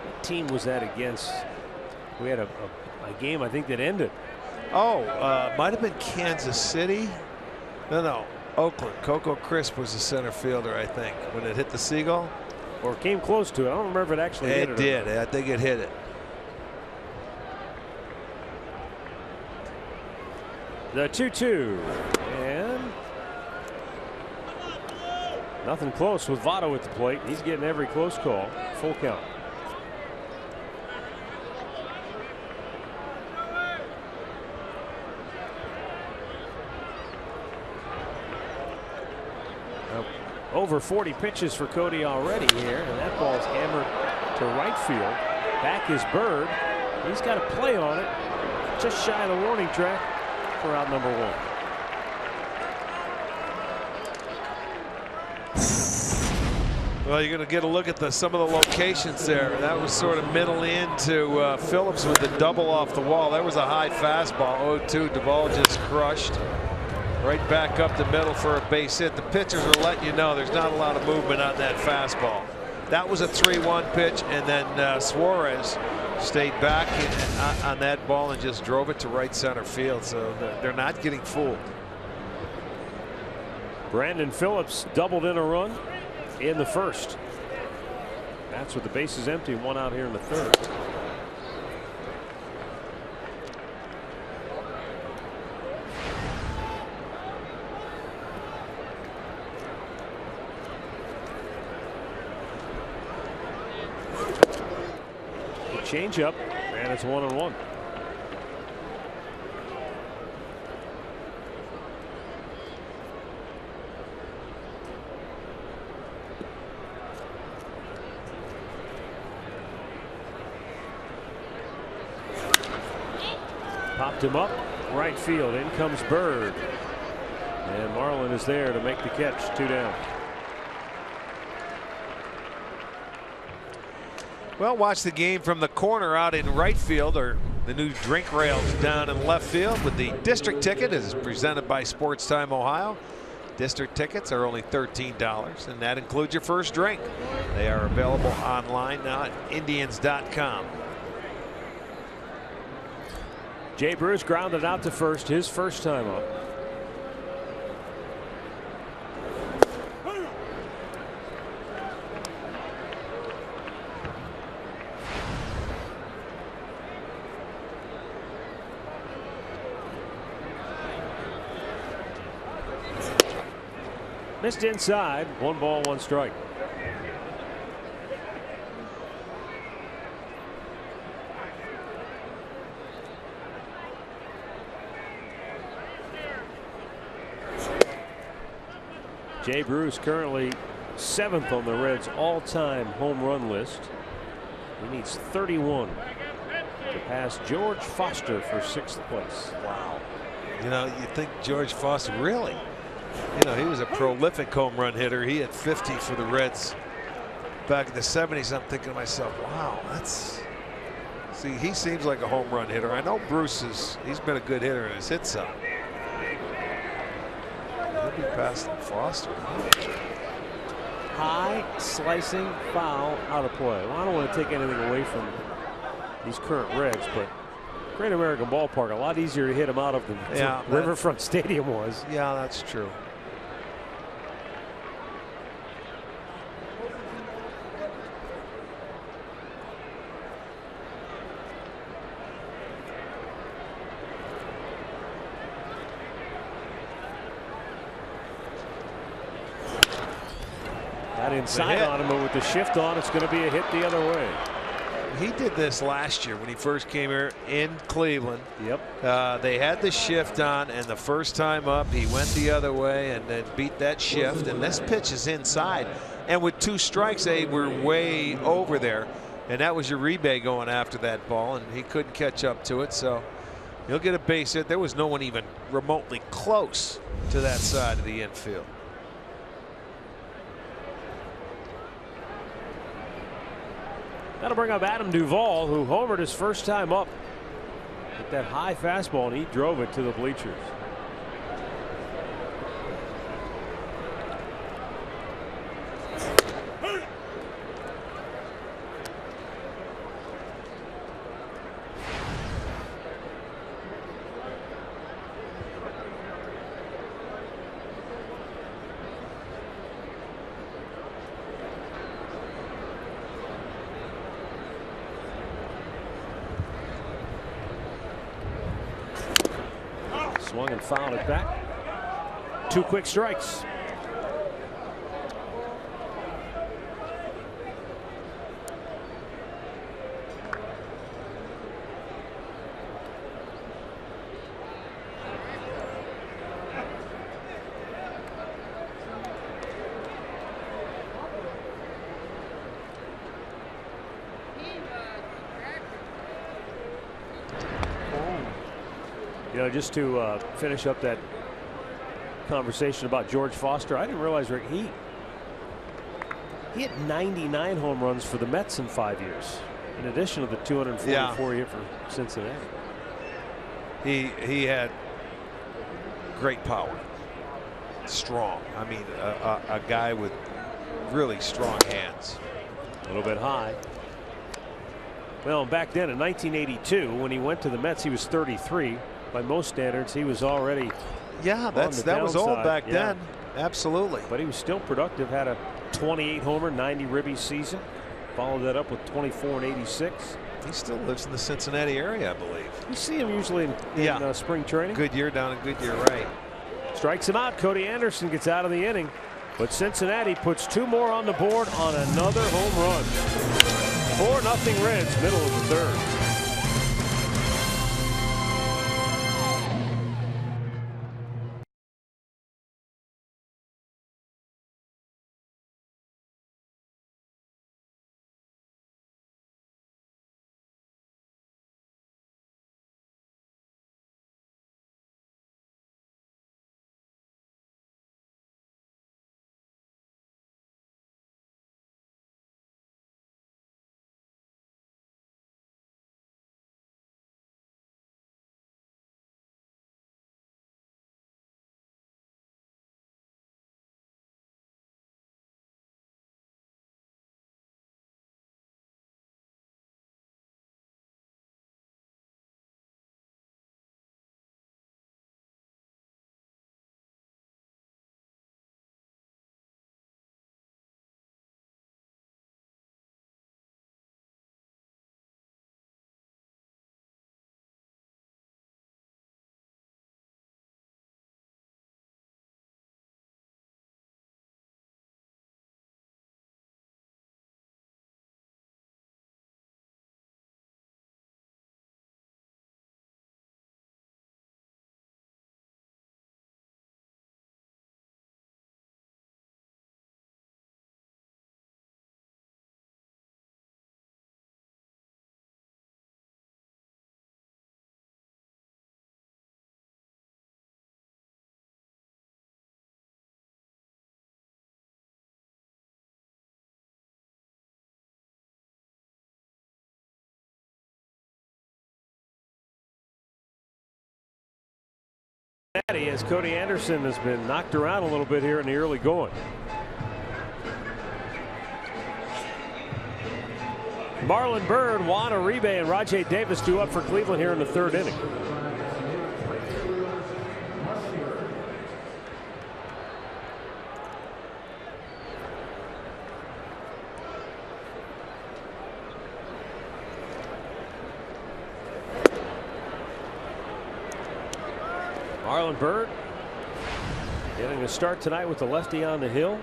What team was that against? We had a game, I think, that ended. Oh, might have been Kansas City. No, Oakland. Coco Crisp was the center fielder, I think, when it hit the seagull. Or it came close to it. I don't remember if it actually hit it. It did. I think it hit it. The 2-2. And nothing close with Votto at the plate. He's getting every close call. Full count. over 40 pitches for Cody already here, and that ball's hammered to right field. Back is Bird. He's got a play on it, just shy of the warning track for out number 1. Well, you're going to get a look at some of the locations there. That was sort of middle into Phillips with the double off the wall. That was a high fastball. 0-2. Duvall just crushed. Right back up the middle for a base hit. The pitchers are letting you know there's not a lot of movement on that fastball. That was a 3-1 pitch, and then Suarez stayed back on that ball and just drove it to right center field. So they're not getting fooled. Brandon Phillips doubled in a run in the first. That's with the bases empty, 1 out here in the third. The changeup, and it's 1-1. Popped him up right field. In comes Bird, and Marlin is there to make the catch. 2 down. Well, watch the game from the corner out in right field, or the new drink rails down in left field with the district ticket. Is presented by Sports Time Ohio. District tickets are only $13, and that includes your first drink. They are available online now at Indians.com. Jay Bruce grounded out to first, his first time up. Missed inside. 1 ball, 1 strike. Jay Bruce currently 7th on the Reds' all-time home run list. He needs 31 to pass George Foster for 6th place. Wow. You know, you think George Foster, really? You know, he was a prolific home run hitter. He had 50 for the Reds back in the 70s. I'm thinking to myself, wow, that's. See, he seems like a home run hitter. I know Bruce he's been a good hitter in his hit side. He'll be passing Foster. High slicing foul out of play. Well, I don't want to take anything away from these current Reds, but Great American Ballpark, a lot easier to hit them out of than Riverfront Stadium was. Yeah, that's true. Got inside on him, but with the shift on, it's going to be a hit the other way. He did this last year when he first came here in Cleveland. Yep. They had the shift on, and the first time up, he went the other way and then beat that shift. And this pitch is inside. And with 2 strikes, they were way over there. And that was Uribe going after that ball, and he couldn't catch up to it. So he'll get a base hit. There was no one even remotely close to that side of the infield. That'll bring up Adam Duvall, who homered his first time up with that high fastball, and he drove it to the bleachers. Swung and fouled it back. 2 quick strikes. You know, just to finish up that conversation about George Foster, I didn't realize, Rick, he hit 99 home runs for the Mets in 5 years, in addition to the 244 he hit for Cincinnati. He had great power, strong. I mean, a guy with really strong hands. A little bit high. Well, back then in 1982, when he went to the Mets, he was 33. By most standards, he was already that was old back then. Absolutely. But he was still productive. Had a 28 homer, 90 ribby season. Followed that up with 24 and 86. He still lives in the Cincinnati area, I believe. You see him usually in spring training. Goodyear, down in Goodyear, right. Strikes him out. Cody Anderson gets out of the inning. But Cincinnati puts 2 more on the board on another home run. 4-0 Reds, middle of the third. As Cody Anderson has been knocked around a little bit here in the early going. Marlon Byrd, Juan Uribe, and Rajay Davis due up for Cleveland here in the third inning. Marlon Byrd getting a start tonight with the lefty on the hill.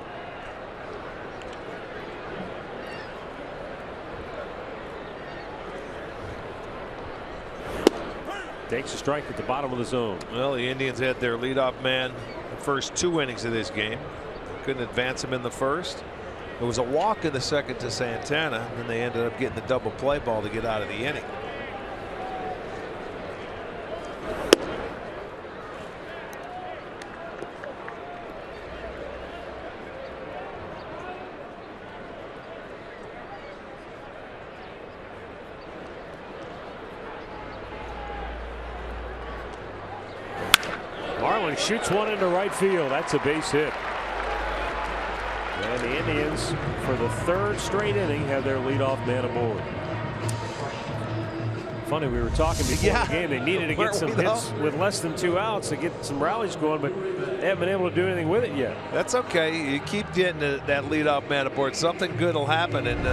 Takes a strike at the bottom of the zone. Well, the Indians had their leadoff man the first 2 innings of this game. They couldn't advance him in the first. There was a walk in the second to Santana, and then they ended up getting the double play ball to get out of the inning. Marlin shoots one into right field. That's a base hit. And the Indians, for the 3rd straight inning, have their leadoff man aboard. Funny, we were talking before the game. They needed to get some hits with less than 2 outs to get some rallies going, but they haven't been able to do anything with it yet. That's okay. You keep getting that leadoff man aboard. Something good will happen. And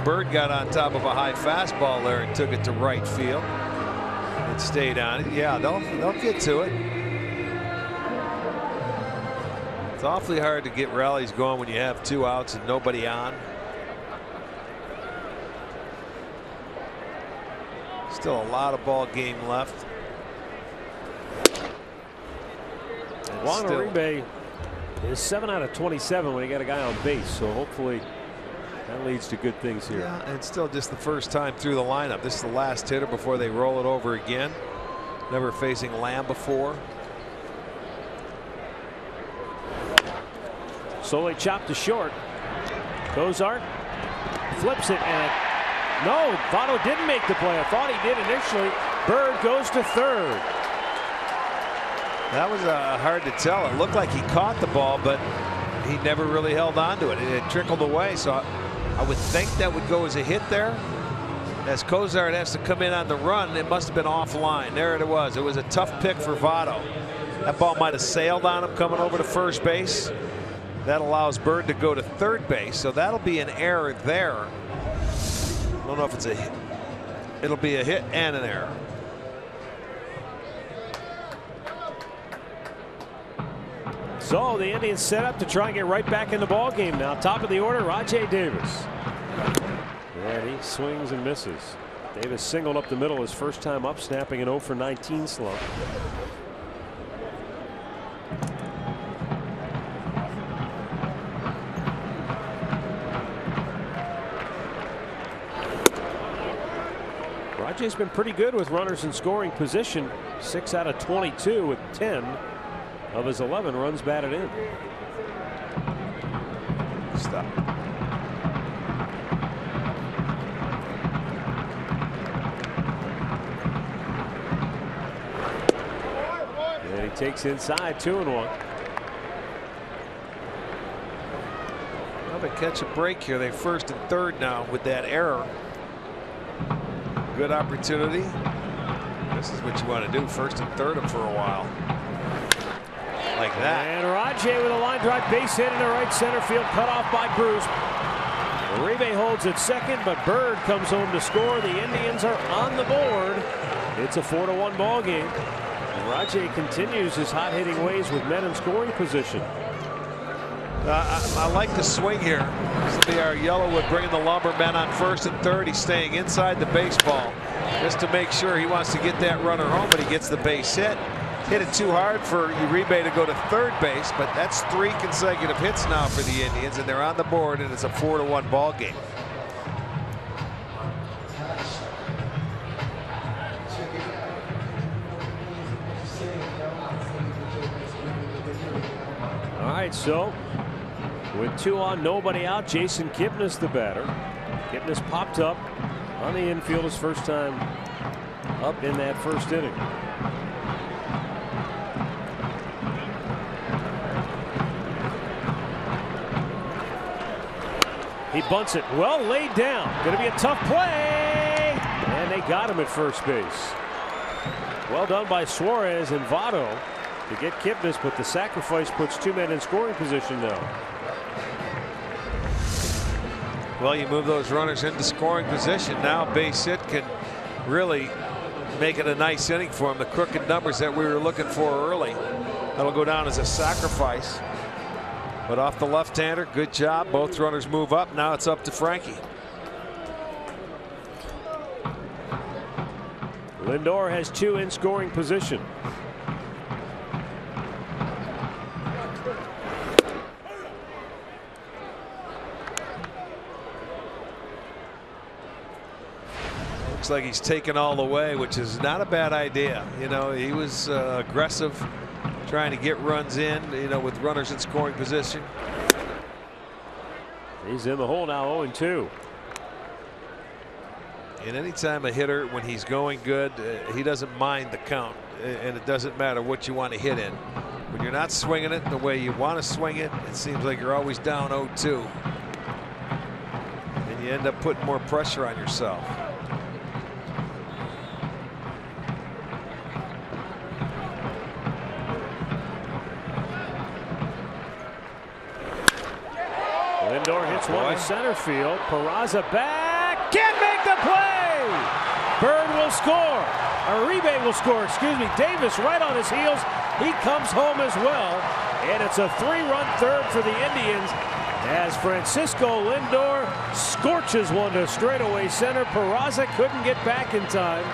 Byrd got on top of a high fastball there and took it to right field. It stayed on it. Yeah, they'll get to it. It's awfully hard to get rallies going when you have 2 outs and nobody on. Still a lot of ball game left. Juan Uribe is 7 out of 27 when he got a guy on base, so hopefully that leads to good things here. Yeah, and still just the first time through the lineup. This is the last hitter before they roll it over again. Never facing Lamb before. Slowly chopped to short. Cozart flips it, and no, Votto didn't make the play. I thought he did initially. Bird goes to third. That was hard to tell. It looked like he caught the ball, but he never really held on to it. It trickled away, so I would think that would go as a hit there. As Cozart has to come in on the run, it must have been offline. There it was. It was a tough pick for Votto. That ball might have sailed on him coming over to first base. That allows Bird to go to third base, so that'll be an error there. I don't know if it's a hit. It'll be a hit and an error. So the Indians set up to try and get right back in the ball game now. Top of the order, Rajai Davis. And he swings and misses. Davis singled up the middle his first time up, snapping an 0 for 19 slump. Rajai's been pretty good with runners in scoring position. 6 out of 22 with 10 of his 11 runs batted in. Stop. And he takes inside, 2-1. Well, they catch a break here. They first and third now with that error. Good opportunity. This is what you want to do. First and third him for a while. Like that. And Rajai with a line drive base hit into right center field, cut off by Bruce. Uribe holds at second, but Bird comes home to score. The Indians are on the board. It's a 4-1 ball game. And Rajai continues his hot-hitting ways with men in scoring position. I like the swing here. This will be our Yellowwood bringing the Lumbermen on first and third. He's staying inside the baseball just to make sure he wants to get that runner home, but he gets the base hit. Hit it too hard for Uribe to go to third base, but that's 3 consecutive hits now for the Indians, and they're on the board, and it's a 4-1 ball game. All right, so with 2 on, nobody out, Jason Kipnis the batter. Kipnis popped up on the infield his first time up in that first inning. He bunts it, well laid down. Going to be a tough play, and they got him at first base. Well done by Suarez and Votto to get Kipnis, but the sacrifice puts 2 men in scoring position now. Well, you move those runners into scoring position. Now base hit can really make it a nice inning for him. The crooked numbers that we were looking for early. That'll go down as a sacrifice. But off the left-hander, good job. Both runners move up. Now it's up to Frankie. Lindor has 2 in scoring position. Looks like he's taken all the way, which is not a bad idea. You know, he was aggressive, trying to get runs in, you know, with runners in scoring position. He's in the hole now, 0-2. And anytime a hitter, when he's going good, he doesn't mind the count, and it doesn't matter what you want to hit in. When you're not swinging it the way you want to swing it, it seems like you're always down 0-2. And you end up putting more pressure on yourself. Lindor hits one to center field. Peraza back. Can't make the play. Bird will score. Uribe will score. Excuse me. Davis right on his heels. He comes home as well. And it's a 3-run third for the Indians as Francisco Lindor scorches one to straightaway center. Peraza couldn't get back in time.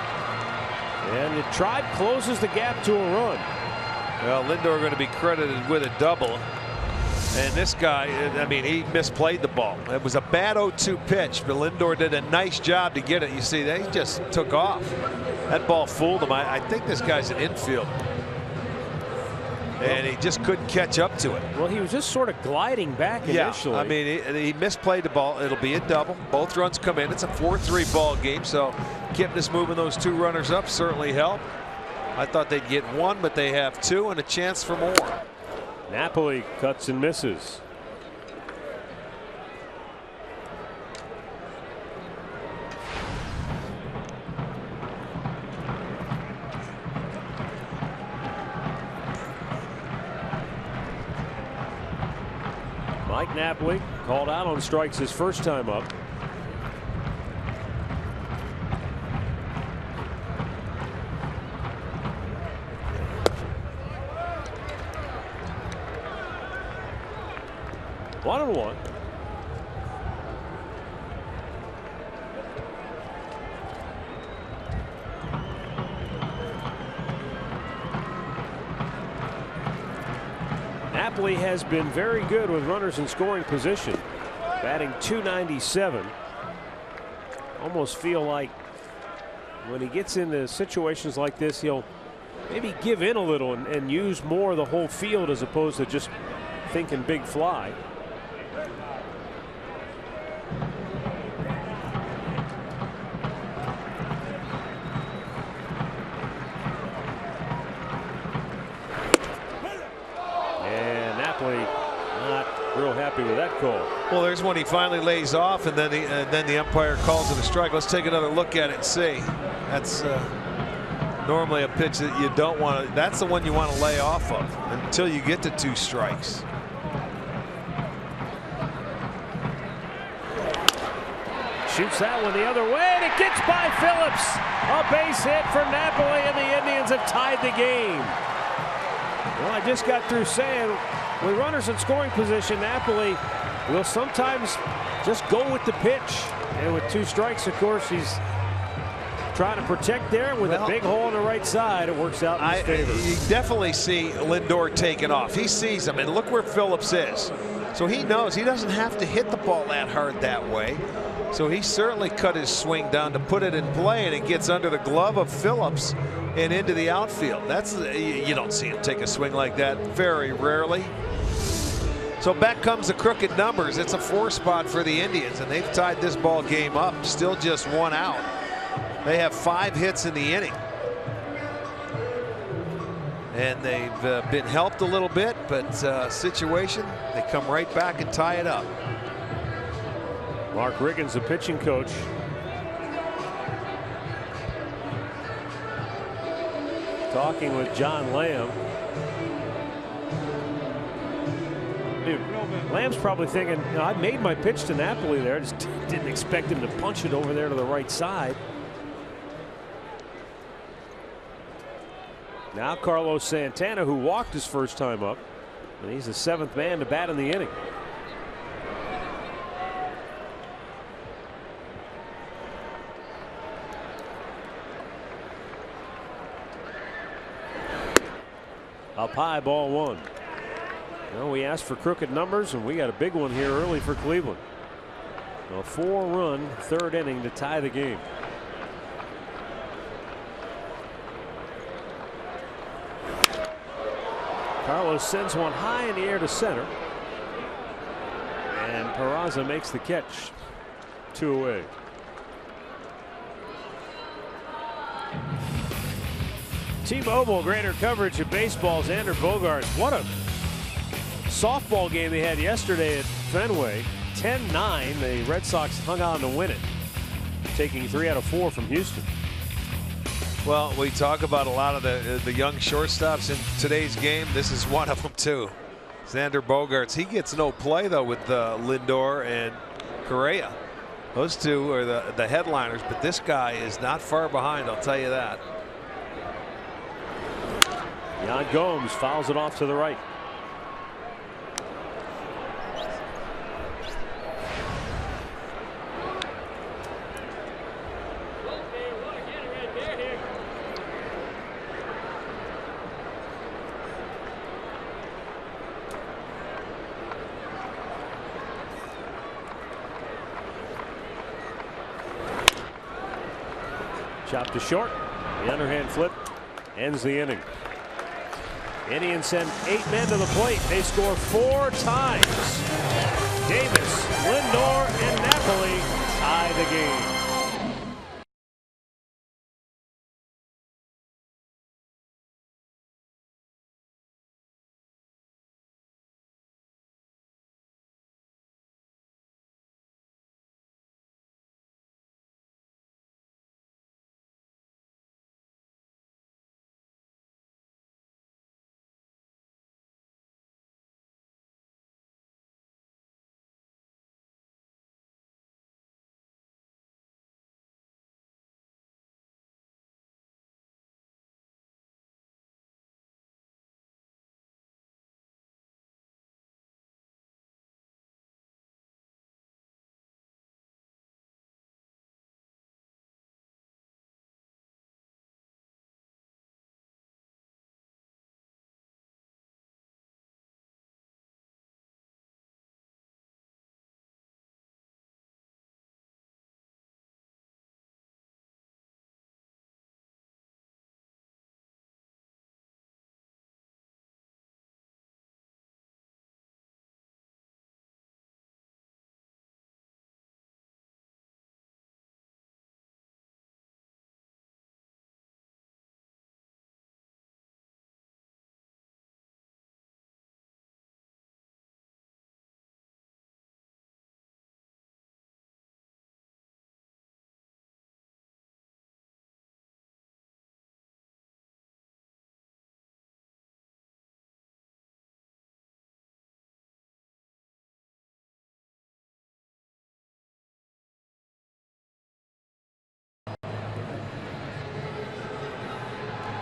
And the Tribe closes the gap to a run. Well, Lindor going to be credited with a double. And this guy, I mean, he misplayed the ball. It was a bad 0-2 pitch, but Lindor did a nice job to get it. You see, they just took off. That ball fooled him. I think this guy's an infielder. And he just couldn't catch up to it. Well, he was just sort of gliding back initially. Yeah, I mean, he misplayed the ball. It'll be a double. Both runs come in. It's a 4-3 ball game, so Kipnis moving those 2 runners up certainly helped. I thought they'd get 1, but they have 2 and a chance for more. Napoli cuts and misses. Mike Napoli called out on strikes his first time up. One and one. Napoli has been very good with runners in scoring position, batting .297. Almost feel like when he gets into situations like this, he'll maybe give in a little and use more of the whole field as opposed to just thinking big fly. And Napoli not real happy with that call. Well, there's when he finally lays off, and then the umpire calls it a strike. Let's take another look at it and see. That's normally a pitch that you don't want to. That's the one you want to lay off of until you get to 2 strikes. Shoots that one the other way, and it gets by Phillips. A base hit for Napoli, and the Indians have tied the game. Well, I just got through saying, with runners in scoring position, Napoli will sometimes just go with the pitch. And with 2 strikes, of course, he's trying to protect there with a big hole on the right side. It works out in his favor. You definitely see Lindor taking off. He sees him, and look where Phillips is. So he knows he doesn't have to hit the ball that hard that way. So he certainly cut his swing down to put it in play, and it gets under the glove of Phillips and into the outfield. That's, you don't see him take a swing like that very rarely. So back comes the crooked numbers. It's a 4 spot for the Indians, and they've tied this ball game up. Still just 1 out. They have 5 hits in the inning. And they've been helped a little bit, but situation, they come right back and tie it up. Mark Riggins, the pitching coach. Talking with John Lamb. Lamb's probably thinking, you know, I made my pitch to Napoli there. Just didn't expect him to punch it over there to the right side. Now Carlos Santana, who walked his first time up, and he's the 7th man to bat in the inning. Up high, ball 1. Well, we asked for crooked numbers, and we got a big one here early for Cleveland. A 4-run 3rd inning to tie the game. Carlos sends one high in the air to center, and Peraza makes the catch. 2 away. T-Mobile, greater coverage of baseball. Xander Bogaerts. What a softball game they had yesterday at Fenway. 10-9. The Red Sox hung on to win it, taking 3 out of 4 from Houston. Well, we talk about a lot of the young shortstops in today's game. This is one of them too. Xander Bogaerts. He gets no play though with Lindor and Correa. Those 2 are the headliners, but this guy is not far behind, I'll tell you that. Yan Gomes fouls it off to the right. Chopped to short. The underhand flip ends the inning. Indians send 8 men to the plate. They score 4 times. Davis, Lindor, and Napoli tie the game.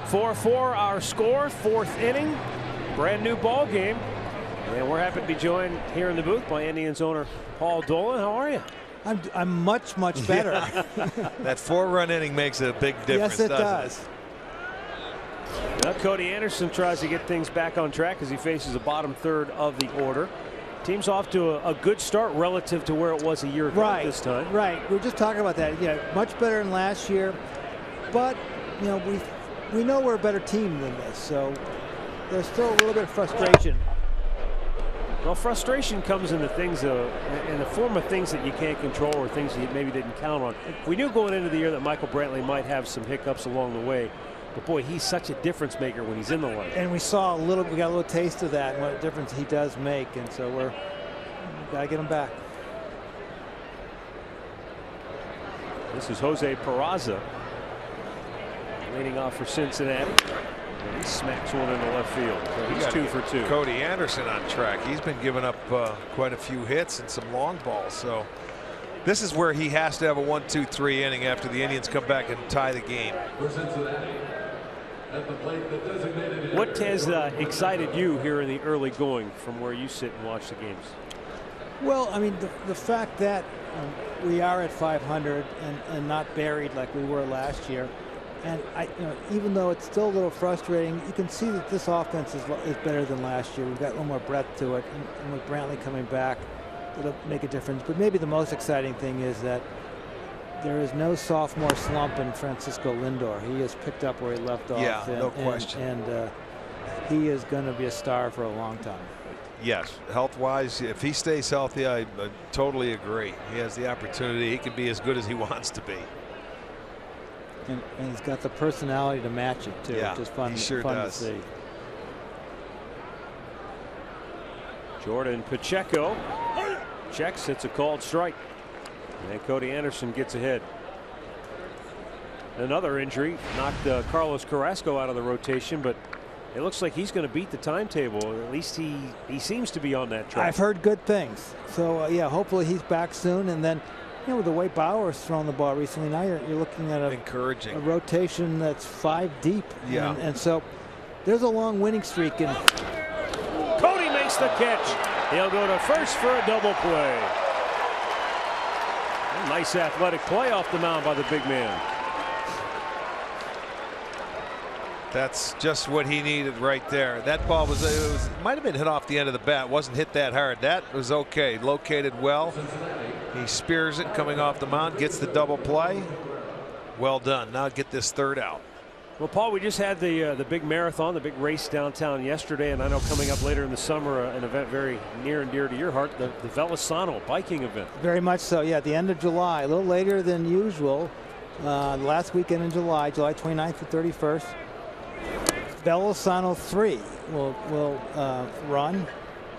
(4-4) our score, 4th inning, brand new ball game, and we're happy to be joined here in the booth by Indians owner Paul Dolan. How are you? I'm much better. Yeah. That 4-run inning makes a big difference. Yes, it does. Well, Cody Anderson tries to get things back on track as he faces the bottom third of the order. Team's off to a good start relative to where it was a year ago at this time. Right. We're just talking about that. Yeah, much better than last year, but you know we know we're a better team than this, so there's still a little bit of frustration. Well, frustration comes in the things in the form of things that you can't control or things that you maybe didn't count on. We knew going into the year that Michael Brantley might have some hiccups along the way, but boy, he's such a difference maker when he's in the lineup. And we got a little taste of that and what difference he does make, and so we gotta get him back. This is Jose Peraza leading off for Cincinnati. And he smacks one into left field. So he's 2 for 2. Cody Anderson on track. He's been giving up quite a few hits and some long balls. So this is where he has to have a 1-2-3 inning after the Indians come back and tie the game. What has excited you here in the early going from where you sit and watch the games? Well, I mean, the fact that we are at 500 and not buried like we were last year. And even though it's still a little frustrating, you can see that this offense is better than last year. We've got a little more breadth to it, and with Brantley coming back, it'll make a difference. But maybe the most exciting thing is that there is no sophomore slump in Francisco Lindor. He has picked up where he left off. Yeah, no question. And he is going to be a star for a long time. Yes, health-wise, if he stays healthy, I totally agree. He has the opportunity. He can be as good as he wants to be. And he's got the personality to match it, too. Yeah, which is fun, he sure fun does. to see. Jordan Pacheco checks, hits a called strike. And Cody Anderson gets ahead. Another injury knocked Carlos Carrasco out of the rotation, but it looks like he's going to beat the timetable. At least he seems to be on that track. I've heard good things. So, yeah, hopefully he's back soon. And then, with the way Bauer's thrown the ball recently, now you're looking at a rotation that's 5 deep. Yeah. And so there's a long winning streak. And Cody makes the catch. He'll go to first for a double play. A nice athletic play off the mound by the big man. That's just what he needed right there. That ball might have been hit off the end of the bat. Wasn't hit that hard. That was okay. Located well. He spears it coming off the mound, gets the double play. Well done. Now get this third out. Well, Paul, we just had the big marathon, the big race downtown yesterday, and I know coming up later in the summer, an event very near and dear to your heart, the Velosano biking event. Very much so. Yeah, at the end of July, a little later than usual. The last weekend in July, July 29th to 31st. Velosano 3 will run.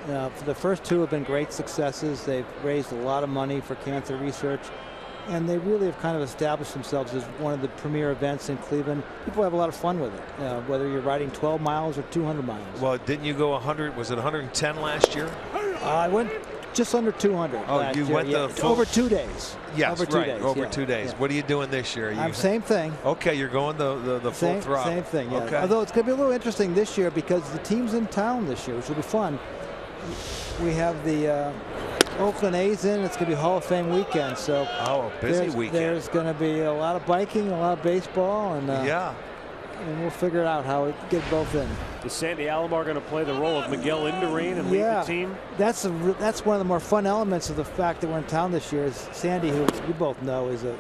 For the first two have been great successes. They've raised a lot of money for cancer research, and they really have kind of established themselves as one of the premier events in Cleveland. People have a lot of fun with it, whether you're riding 12 miles or 200 miles. Well, didn't you go 100? Was it 110 last year? I went just under 200. Oh, last you year. went the full... over 2 days. Yes, over 2 right. days. Over 2 days. Yeah. What are you doing this year? Same thing. Okay, you're going the full throttle. Same thing. Yeah. Okay. Although it's going to be a little interesting this year because the team's in town this year, which will be fun. We have the Oakland A's in. It's going to be Hall of Fame weekend, so busy weekend. There's going to be a lot of biking, a lot of baseball, and and we'll figure out how we get both in. Is Sandy Alomar going to play the role of Miguel Indurain and lead the team? That's one of the more fun elements of the fact that we're in town this year. Is Sandy, who you both know is a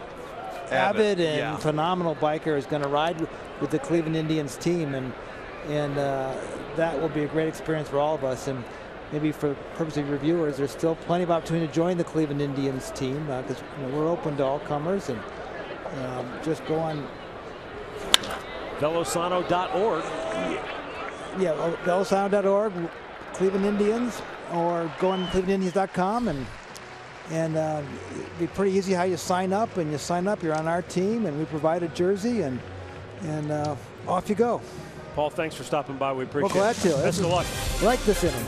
avid and phenomenal biker, is going to ride with the Cleveland Indians team, and that will be a great experience for all of us. And maybe for the purpose of your viewers, there's still plenty of opportunity to join the Cleveland Indians team because we're open to all comers, and just go on Velosano.org. Yeah, Velosano.org, Cleveland Indians, or go on clevelandindians.com, and it'd be pretty easy how you sign up. And you sign up, you're on our team, and we provide a jersey, and off you go. Paul, thanks for stopping by. We appreciate it. Well, glad to. Best of luck. I like this inning.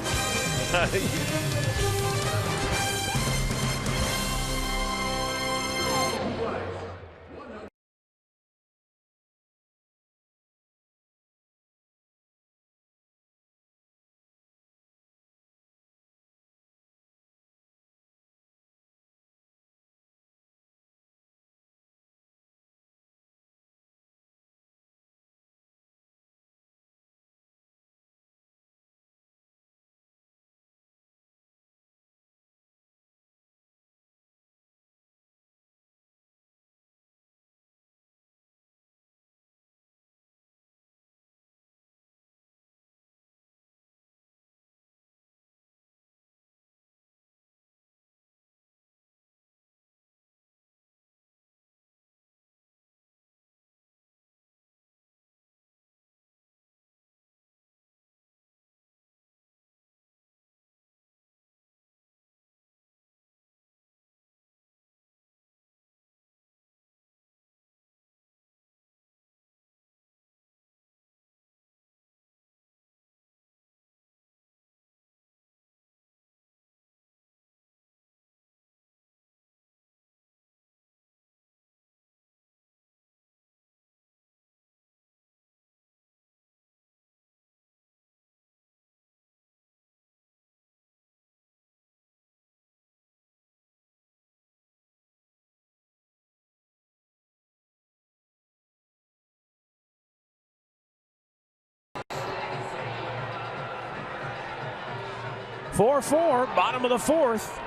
4-4, bottom of the fourth.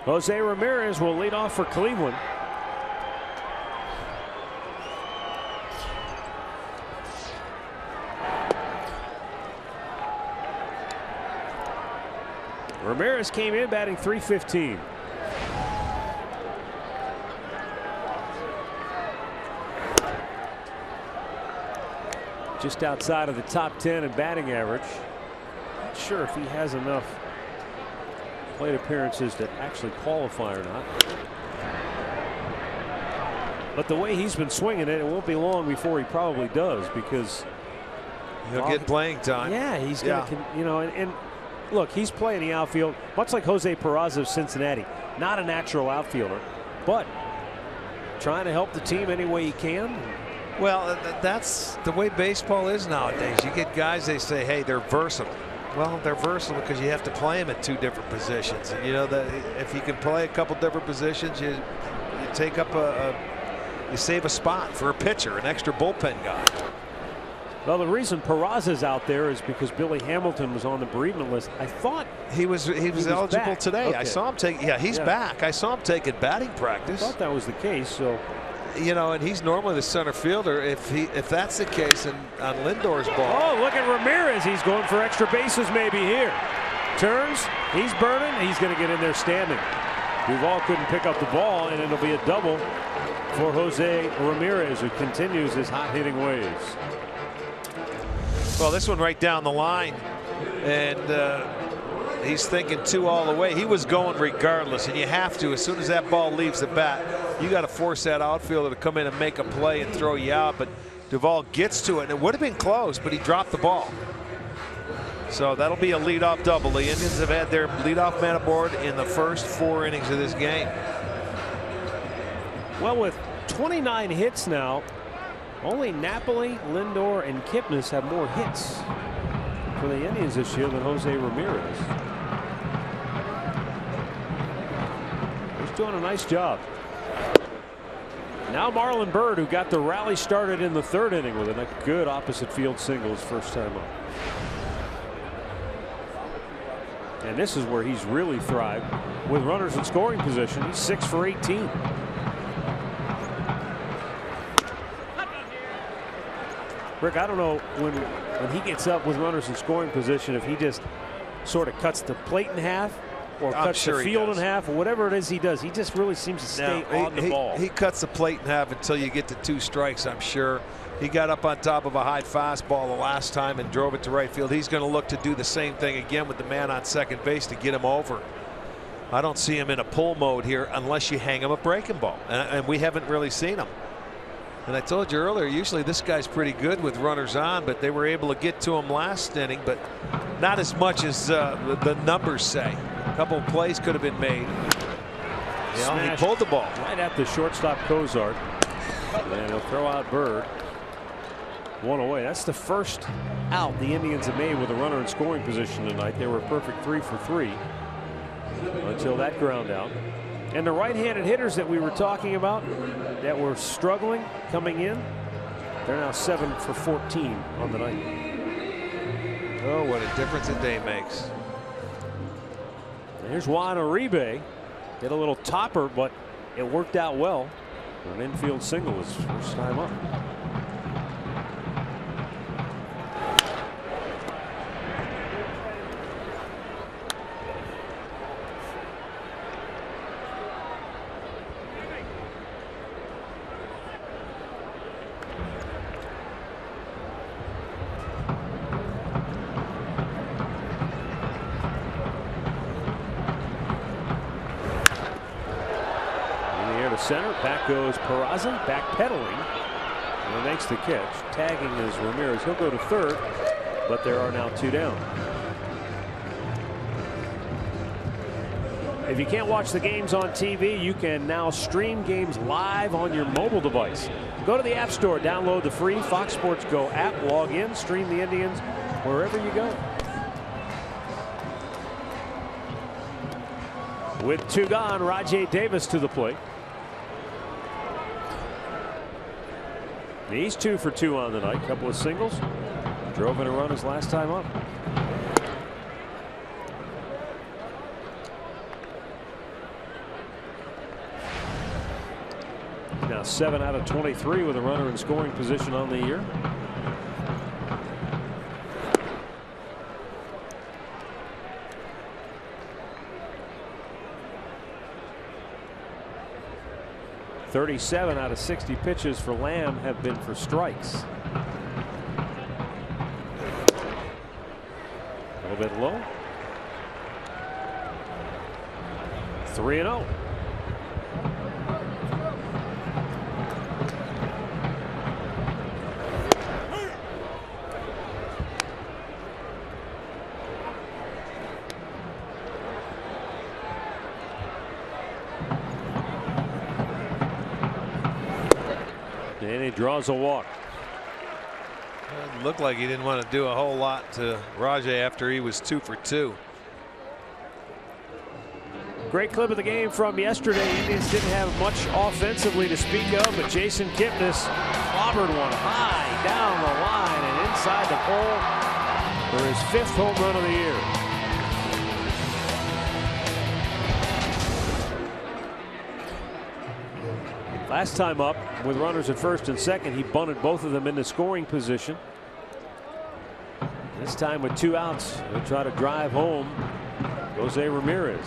Jose Ramirez will lead off for Cleveland. Ramirez came in batting .315. Just outside of the top 10 in batting average. Not sure if he has enough plate appearances to actually qualify or not. But the way he's been swinging it, it won't be long before he probably does, because he'll get playing time. Yeah, he's going to, you know, and look, he's playing the outfield much like Jose Peraza of Cincinnati. Not a natural outfielder, but trying to help the team any way he can. Well, that's the way baseball is nowadays. You get guys, they say, hey, they're versatile. Well, they're versatile because you have to play them at two different positions. And you know that if you can play a couple different positions, you take up you save a spot for a pitcher, an extra bullpen guy. Well, the reason Peraza's out there is because Billy Hamilton was on the bereavement list. I thought he was eligible back today. Okay. I saw him take. Yeah, he's back. I saw him taking batting practice. I thought that was the case. So, you know, and he's normally the center fielder. If that's the case, and on Lindor's ball. Oh, look at Ramirez. He's going for extra bases maybe here. Turns. He's burning. He's going to get in there standing. Duvall couldn't pick up the ball, and it'll be a double for Jose Ramirez, who continues his hot-hitting ways. Well, this one right down the line, and he's thinking 2 all the way. He was going regardless, and you have to. As soon as that ball leaves the bat, you got to force that outfielder to come in and make a play and throw you out. But Duvall gets to it, and it would have been close, but he dropped the ball. So that'll be a leadoff double. The Indians have had their leadoff man aboard in the first 4 innings of this game. Well, with 29 hits now, only Napoli, Lindor, and Kipnis have more hits for the Indians this year than Jose Ramirez. He's doing a nice job. Now Marlon Byrd, who got the rally started in the 3rd inning with a good opposite field single his first time up. And this is where he's really thrived with runners in scoring position. He's 6 for 18. Rick, I don't know when he gets up with runners in scoring position if he just sort of cuts the plate in half or cuts the field in half or whatever it is he does. He just really seems to stay on the ball. He cuts the plate in half until you get to 2 strikes, I'm sure. He got up on top of a high fastball the last time and drove it to right field. He's going to look to do the same thing again with the man on second base to get him over. I don't see him in a pull mode here unless you hang him a breaking ball, and we haven't really seen him. And I told you earlier, usually this guy's pretty good with runners on, but they were able to get to him last inning, but not as much as the numbers say. A couple of plays could have been made. He pulled the ball right at the shortstop Cozart, and he'll throw out Byrd. 1 away. That's the first out the Indians have made with a runner in scoring position tonight. They were a perfect 3 for 3 until that ground out. And the right-handed hitters that we were talking about that were struggling coming in, they're now 7 for 14 on the night. Oh, what a difference a day makes. And here's Juan Uribe. Did a little topper, but it worked out well. An infield single his first time up. Center, back goes Peraza, backpedaling, and makes the catch. Tagging is Ramirez. He'll go to 3rd, but there are now 2 down. If you can't watch the games on TV, you can now stream games live on your mobile device. Go to the App Store, download the free Fox Sports Go app, log in, stream the Indians wherever you go. With 2 gone, Rajay Davis to the plate. He's 2 for 2 on the night. Couple of singles. Drove in a run his last time up. Now 7 out of 23 with a runner in scoring position on the year. .37 out of 60 pitches for Lamb have been for strikes. A little bit low. 3-0. And he draws a walk. It looked like he didn't want to do a whole lot to Rajay after he was 2 for 2. Great clip of the game from yesterday. Indians didn't have much offensively to speak of, but Jason Kipnis clobbered one high down the line, and inside the pole for his 5th home run of the year. Last time up with runners at first and second, he bunted both of them into scoring position. This time with 2 outs, he'll try to drive home Jose Ramirez.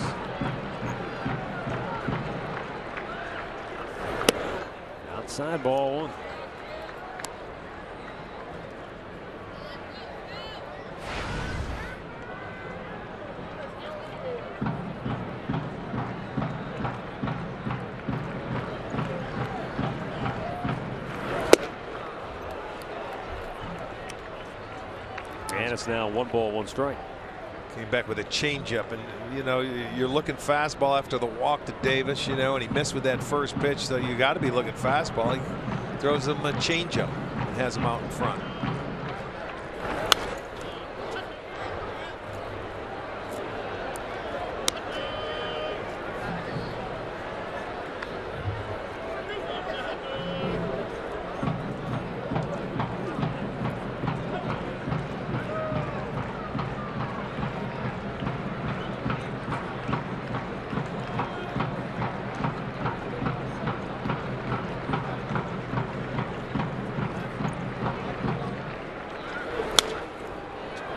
Outside ball 1. And it's now 1 ball, 1 strike. Came back with a changeup, and you know you're looking fastball after the walk to Davis, you know, and he missed with that first pitch, so you got to be looking fastball. He throws him a changeup and has him out in front.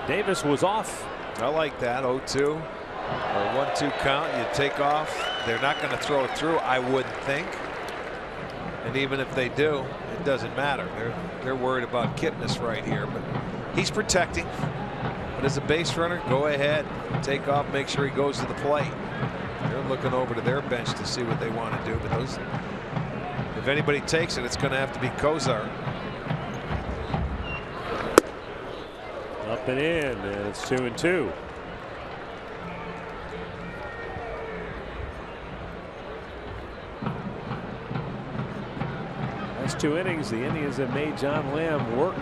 Davis was off. I like that. 0-2 or 1-2 count. You take off. They're not going to throw it through, I wouldn't think. And even if they do, it doesn't matter. They're worried about Kipnis right here, but he's protecting. But as a base runner, go ahead, take off, make sure he goes to the plate. They're looking over to their bench to see what they want to do. But those, if anybody takes it, it's going to have to be Kozar. Up and in, and it's 2-2. Last 2 innings, the Indians have made John Lamb work.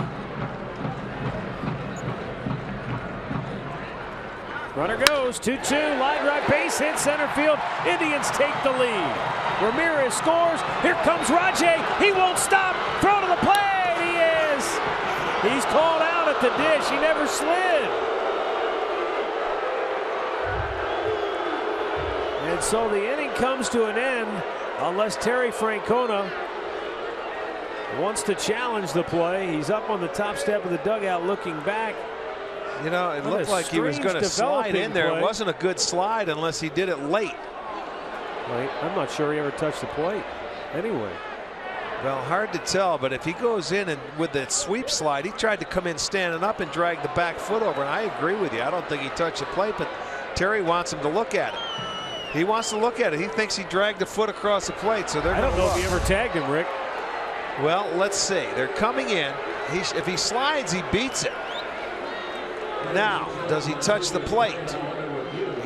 Runner goes 2-2, line right, base hit, center field. Indians take the lead. Ramirez scores. Here comes Rajay. He won't stop. Throw to the plate. He is. He's called out at the dish. He never slid. And so the inning comes to an end unless Terry Francona wants to challenge the play. He's up on the top step of the dugout looking back. You know, it looked like he was going to slide in there. It wasn't a good slide unless he did it late. Well, I'm not sure he ever touched the plate anyway. Well, hard to tell, but if he goes in and with that sweep slide, he tried to come in standing up and drag the back foot over, and I agree with you. I don't think he touched the plate, but Terry wants him to look at it. He wants to look at it. He thinks he dragged the foot across the plate, so they're I don't know if he ever tagged him, Rick. Well, let's see. They're coming in. If he slides, he beats it. Now, does he touch the plate?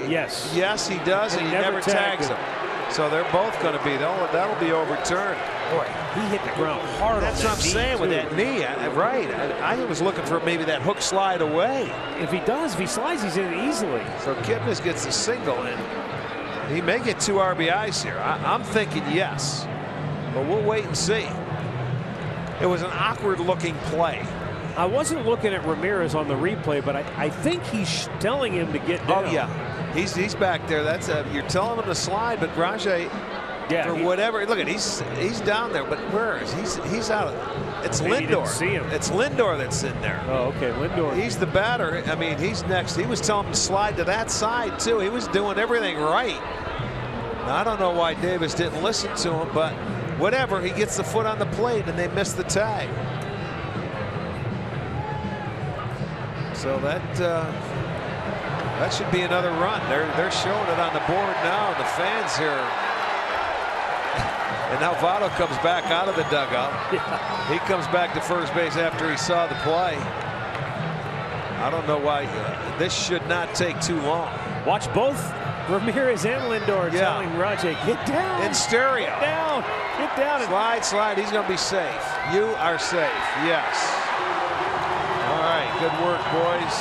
Yes. Yes, he does, and he never tags him. So they're both going to be. That'll be overturned. Boy, he hit the ground hard. That's what I'm saying with that knee. Right. I was looking for maybe that hook slide away. If he slides, he's in easily. So Kipnis gets the single, and he may get 2 RBIs here. I'm thinking yes, but we'll wait and see. It was an awkward-looking play. I wasn't looking at Ramirez on the replay, but I think he's telling him to get down. Oh yeah, he's back there. You're telling him to slide, but Rajay, for whatever. Look at he's down there, but where is he's out of? It's Lindor. See him. It's Lindor that's in there. Oh, okay, Lindor. He's the batter. I mean, he's next. He was telling him to slide to that side too. He was doing everything right. Now, I don't know why Davis didn't listen to him, but whatever. He gets the foot on the plate, and they miss the tag. So that should be another run. They're showing it on the board now. The fans here. And now Votto comes back out of the dugout. Yeah. He comes back to first base after he saw the play. I don't know why. This should not take too long. Watch both Ramirez and Lindor telling Rajay, get down. In stereo. Get down. Get down. Slide. He's going to be safe. You are safe. Yes. All right, good work, boys.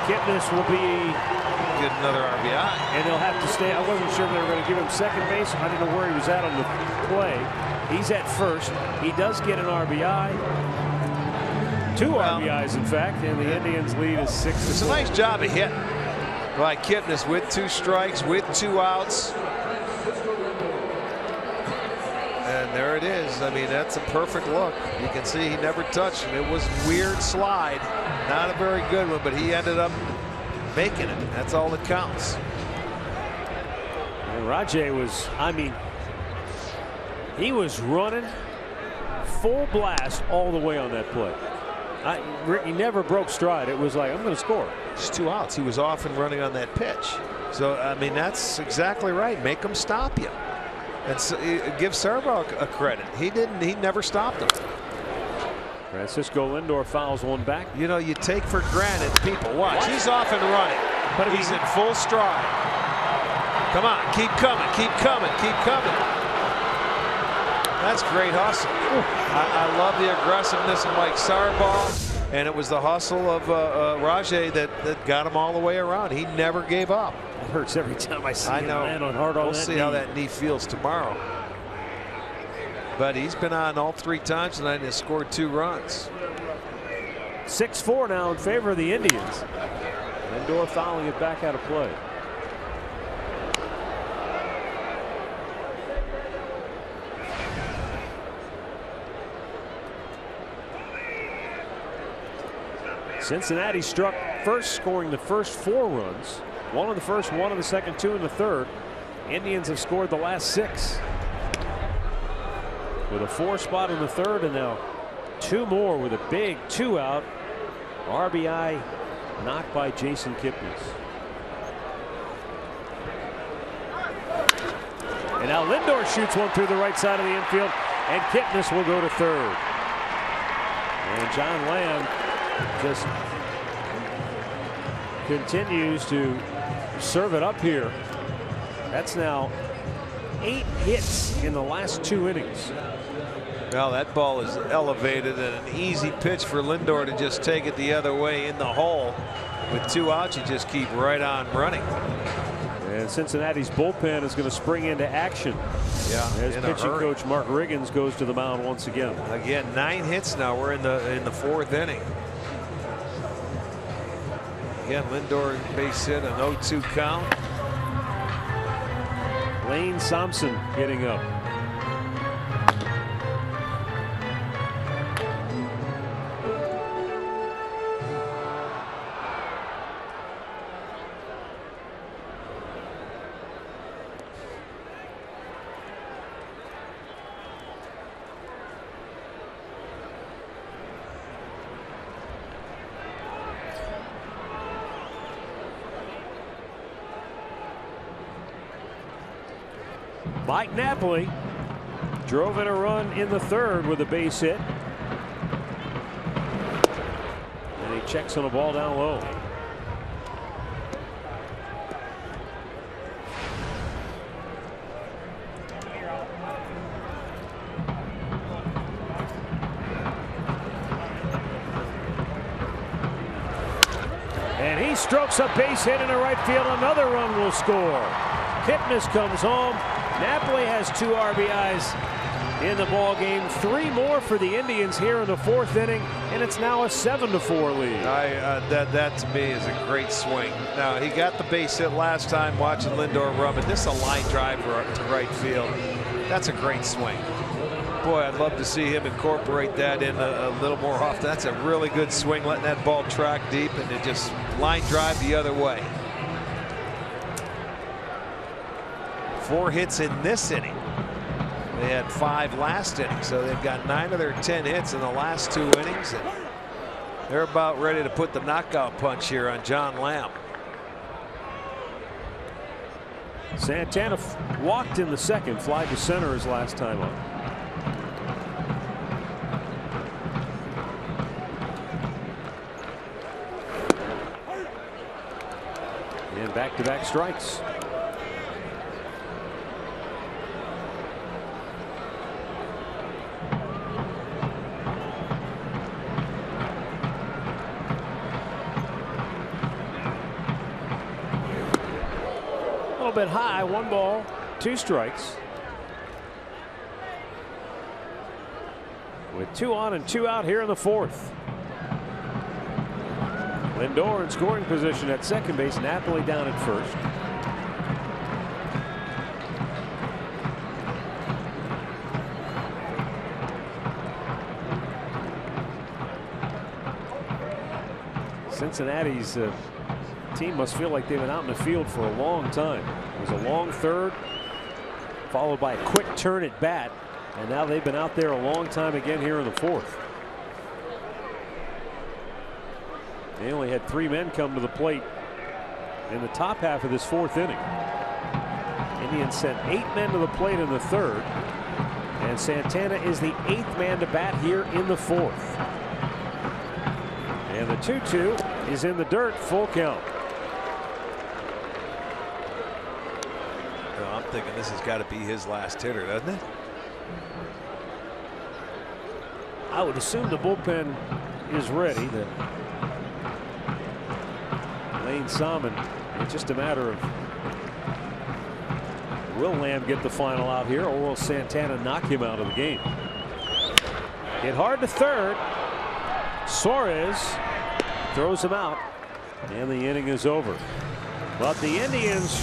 Kipnis will get another RBI. And he'll have to stay. I wasn't sure if they were going to give him second base. I didn't know where he was at on the play. He's at first. He does get an RBI. 2 RBIs, in fact, and the Indians lead is 6-4. It's a nice job of hitting by Kipnis with 2 strikes, with 2 outs. And there it is. I mean, that's a perfect look. You can see he never touched him. It was a weird slide. Not a very good one, but he ended up making it. That's all that counts. And Rajay was, I mean, he was running full blast all the way on that play. He never broke stride. It was like, I'm going to score. It's 2 outs. He was off and running on that pitch. So, I mean, that's exactly right. Make him stop you. And so, give Servo a credit. He never stopped him. Francisco Lindor fouls one back. You know, you take for granted people. Watch, he's off and running. But he's in full stride. Come on, keep coming, keep coming, keep coming. That's great hustle. I love the aggressiveness of Mike Sarabal, and it was the hustle of Rajay that got him all the way around. He never gave up. It hurts every time I see him know. land on hard on we'll that see knee. how that knee feels tomorrow. But he's been on all 3 times tonight and has scored 2 runs. 6-4 now in favor of the Indians. Lindor fouling it back out of play. Cincinnati struck first, scoring the first 4 runs. 1 in the first, 1 in the second, 2 in the third. Indians have scored the last 6. With a 4 spot in the third, and now 2 more with a big 2-out RBI knocked by Jason Kipnis. And now Lindor shoots one through the right side of the infield, and Kipnis will go to third. And John Lamb just continues to serve it up here. That's now 8 hits in the last 2 innings. Well, that ball is elevated and an easy pitch for Lindor to just take it the other way in the hole. With 2 outs, you just keep right on running. And Cincinnati's bullpen is going to spring into action. Yeah, as pitching coach Mark Riggins goes to the mound once again. Again, 9 hits now. We're in the 4th inning. Again, Lindor base hit, an 0-2 count. Lane Thompson getting up. Mike Napoli drove in a run in the third with a base hit. And he checks on a ball down low. And he strokes a base hit into right field. Another run will score. Kipnis comes home. Napoli has 2 RBIs in the ball game. 3 more for the Indians here in the 4th inning, and it's now a 7-4 lead. That to me is a great swing. Now, he got the base hit last time watching Lindor run, but this is a line drive to right field. That's a great swing. Boy, I'd love to see him incorporate that in a little more often. That's a really good swing, letting that ball track deep and it just line drive the other way. 4 hits in this inning. They had 5 last inning, so they've got 9 of their 10 hits in the last 2 innings, and they're about ready to put the knockout punch here on John Lamb. Santana walked in the second, fly to center his last time up. And back-to-back strikes. A little bit high, 1 ball, 2 strikes. With 2 on and 2 out here in the 4th. Lindor in scoring position at second base. Napoli down at first. Cincinnati's team must feel like they've been out in the field for a long time. It was a long third, followed by a quick turn at bat, and now they've been out there a long time again here in the fourth. They only had 3 men come to the plate in the top half of this fourth inning. Indians sent 8 men to the plate in the third, and Santana is the 8th man to bat here in the fourth. And the 2-2 is in the dirt, full count. Well, I'm thinking this has got to be his last hitter, doesn't it? I would assume the bullpen is ready. Lane Salmon, it's just a matter of will Lamb get the final out here, or will Santana knock him out of the game? Hit hard to third. Suarez throws him out, and the inning is over. But the Indians,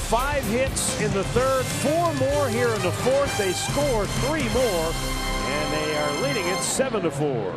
5 hits in the third, 4 more here in the fourth. They score 3 more, and they are leading it 7-4.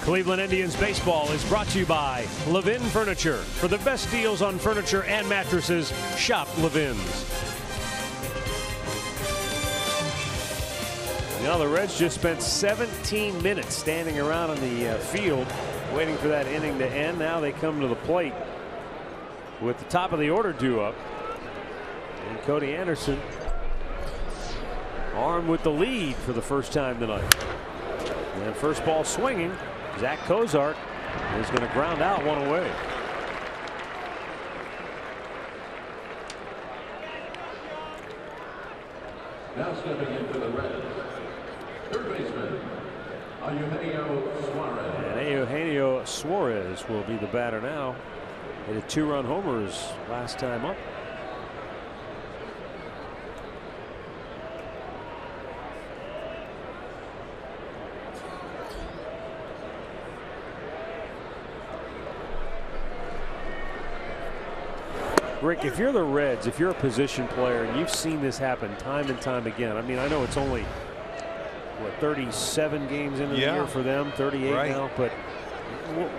Cleveland Indians baseball is brought to you by Levin Furniture. For the best deals on furniture and mattresses, shop Levin's. Now the Reds just spent 17 minutes standing around on the field waiting for that inning to end. Now they come to the plate with the top of the order due up. And Cody Anderson armed with the lead for the first time tonight. And first ball swinging. Zach Cozart is going to ground out one away. Now stepping into the Reds, third baseman, Eugenio Suarez. And Eugenio Suarez will be the batter now. Hit a 2-run homers last time up. Rick, if you're the Reds, if you're a position player and you've seen this happen time and time again, I mean, I know it's only, what, 37 games into the year for them, 38 now, but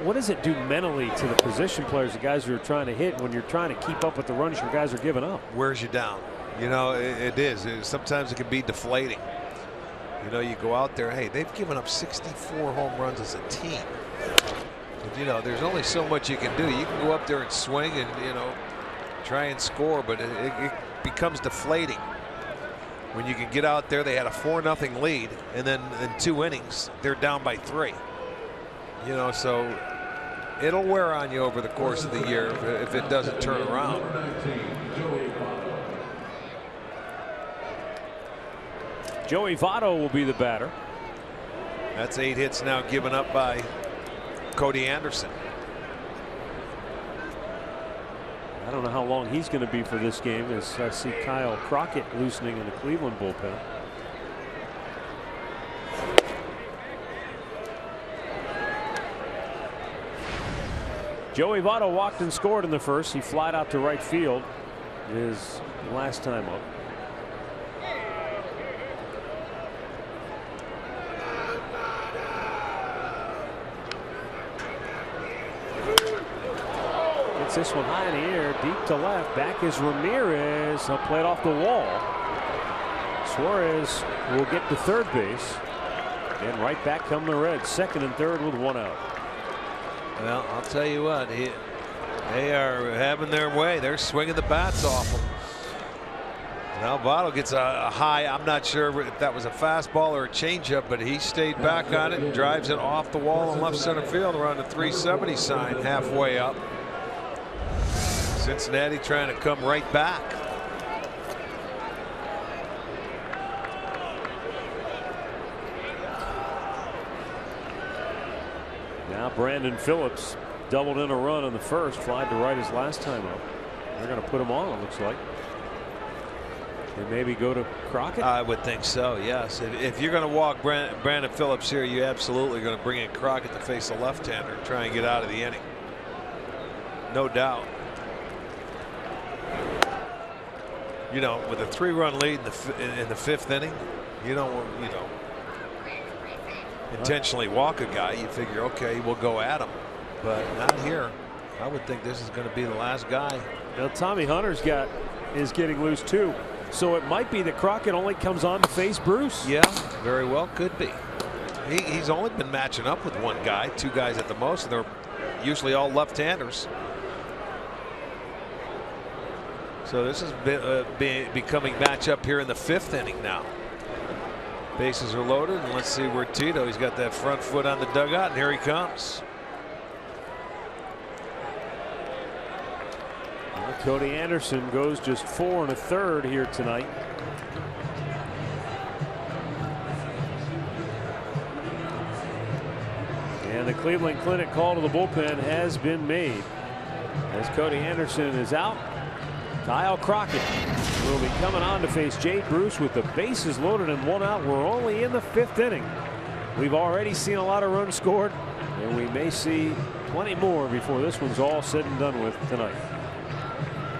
what does it do mentally to the position players, the guys who are trying to hit, when you're trying to keep up with the runs your guys are giving up? Wears you down. You know, it is. Sometimes it can be deflating. You know, you go out there, hey, they've given up 64 home runs as a team. But, you know, there's only so much you can do. You can go up there and swing and, you know, try and score, but it becomes deflating when you can get out there. They had a 4-0 lead, and then in 2 innings they're down by 3. You know, so it'll wear on you over the course of the year if it doesn't turn around. Joey Votto will be the batter. That's 8 hits now given up by Cody Anderson. I don't know how long he's going to be for this game, as I see Kyle Crockett loosening in the Cleveland bullpen. Joey Votto walked and scored in the first. He flied out to right field his last time up. Gets this one high in the air, deep to left. Back is Ramirez. He'll play it off the wall. Suarez will get to third base. And right back come the Reds, second and third with 1 out. Well, I'll tell you what, they are having their way. They're swinging the bats off them. Now Votto gets a high. I'm not sure if that was a fastball or a changeup, but he stayed back on it and drives it off the wall in left center field around the 370 sign halfway up. Cincinnati trying to come right back. Now Brandon Phillips doubled in a run in the first, flied to right his last time up. They're going to put him on, it looks like. And maybe go to Crockett? I would think so, yes. If you're going to walk Brandon Phillips here, you're absolutely going to bring in Crockett to face the left-hander and try and get out of the inning. No doubt. You know, with a 3-run lead in the 5th inning, you don't intentionally walk a guy. You figure, okay, we'll go at him, but not here. I would think this is going to be the last guy. Now Tommy Hunter's is getting loose too, so it might be that Crockett only comes on to face Bruce. Yeah, very well could be. He's only been matching up with one guy, 2 guys at the most, and they're usually all left-handers. So this is becoming matchup here in the 5th inning now. Bases are loaded, and let's see where he's got that front foot on the dugout, and here he comes. Well, Cody Anderson goes just 4 1/3 here tonight. And the Cleveland Clinic call to the bullpen has been made. As Cody Anderson is out, Kyle Crockett will be coming on to face Jade Bruce with the bases loaded and 1 out. We're only in the 5th inning. We've already seen a lot of runs scored, and we may see plenty more before this one's all said and done with tonight.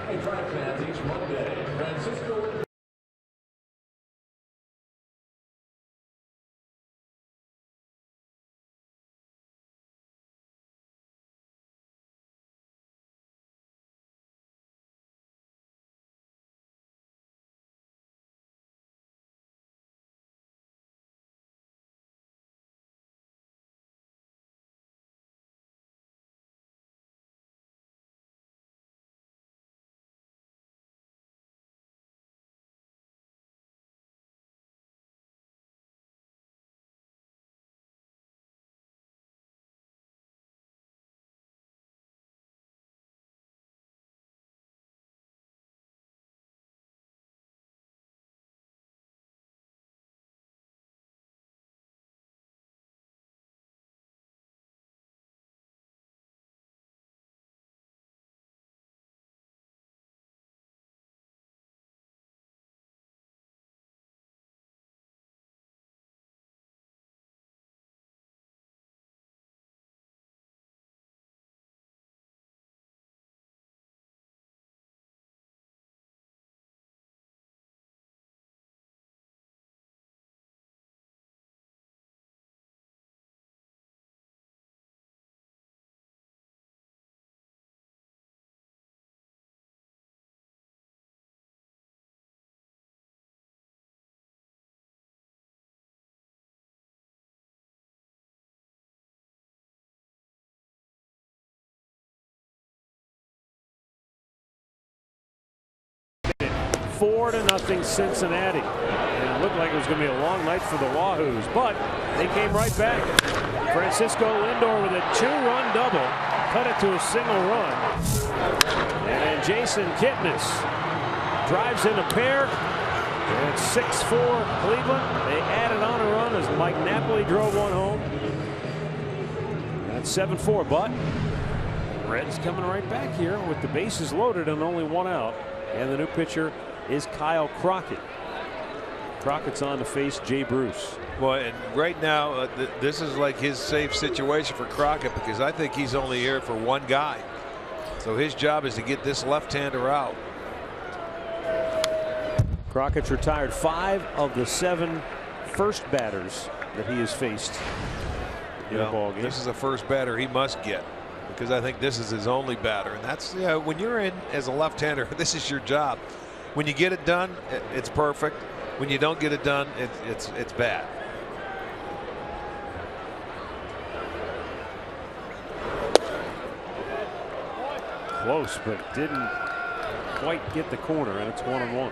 Hey, Tribe fans, each Monday, Francisco. Four to nothing Cincinnati. And it looked like it was going to be a long night for the Wahoos, but they came right back. Francisco Lindor with a 2-run double, cut it to a single run. And Jason Kipnis drives in a pair And it's 6-4 Cleveland. They added on a run as Mike Napoli drove one home. And it's 7-4, but Reds coming right back here with the bases loaded and only one out. And the new pitcher is Kyle Crockett. Crockett's on to face Jay Bruce. Well, and right now, this is like his safe situation for Crockett because I think he's only here for one guy. So his job is to get this left-hander out. Crockett's retired 5 of the 7 first batters that he has faced in a ball game. This is the first batter he must get because I think this is his only batter. And that's, when you're in as a left-hander, this is your job. When you get it done, it's perfect. When you don't get it done, it's bad. Close, but didn't quite get the corner, and it's 1-1.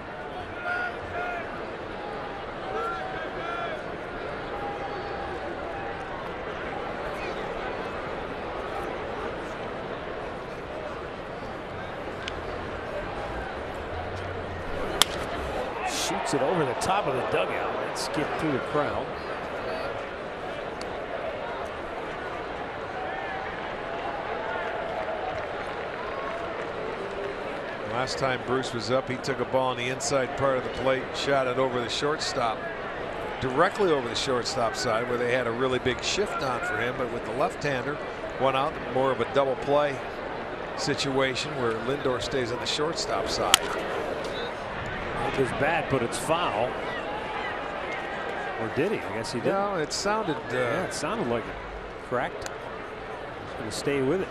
Shoots it over the top of the dugout. Let's skip through the crowd. Last time Bruce was up, he took a ball on the inside part of the plate, shot it over the shortstop, directly over the shortstop side where they had a really big shift on for him. But with the left-hander, one out, more of a double play situation where Lindor stays on the shortstop side. With his bat, but it's foul. Or did he? I guess he did. No, it sounded. Yeah, it sounded like it cracked. He's going to stay with it.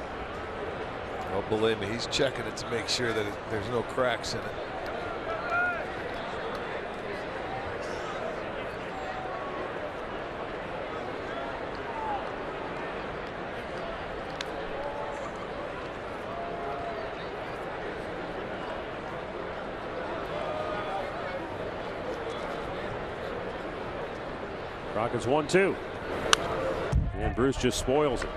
Well, believe me, he's checking it to make sure that there's no cracks in it. Crockett's 1-2. And Bruce just spoils it.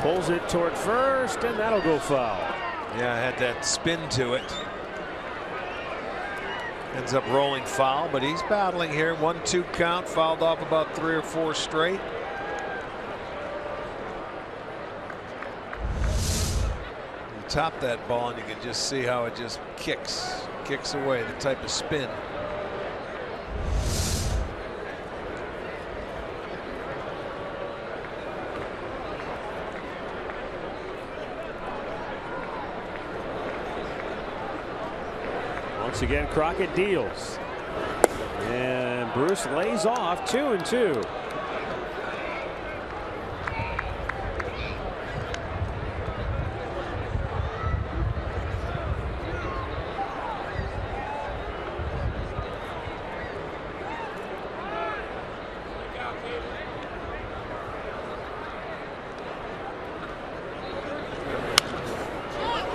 Pulls it toward first, and that'll go foul. Yeah, had that spin to it. Ends up rolling foul, but he's battling here. 1-2 count, fouled off about 3 or 4 straight. You top that ball, and you can just see how it just kicks away, the type of spin. Once again, Crockett deals. And Bruce lays off 2-2.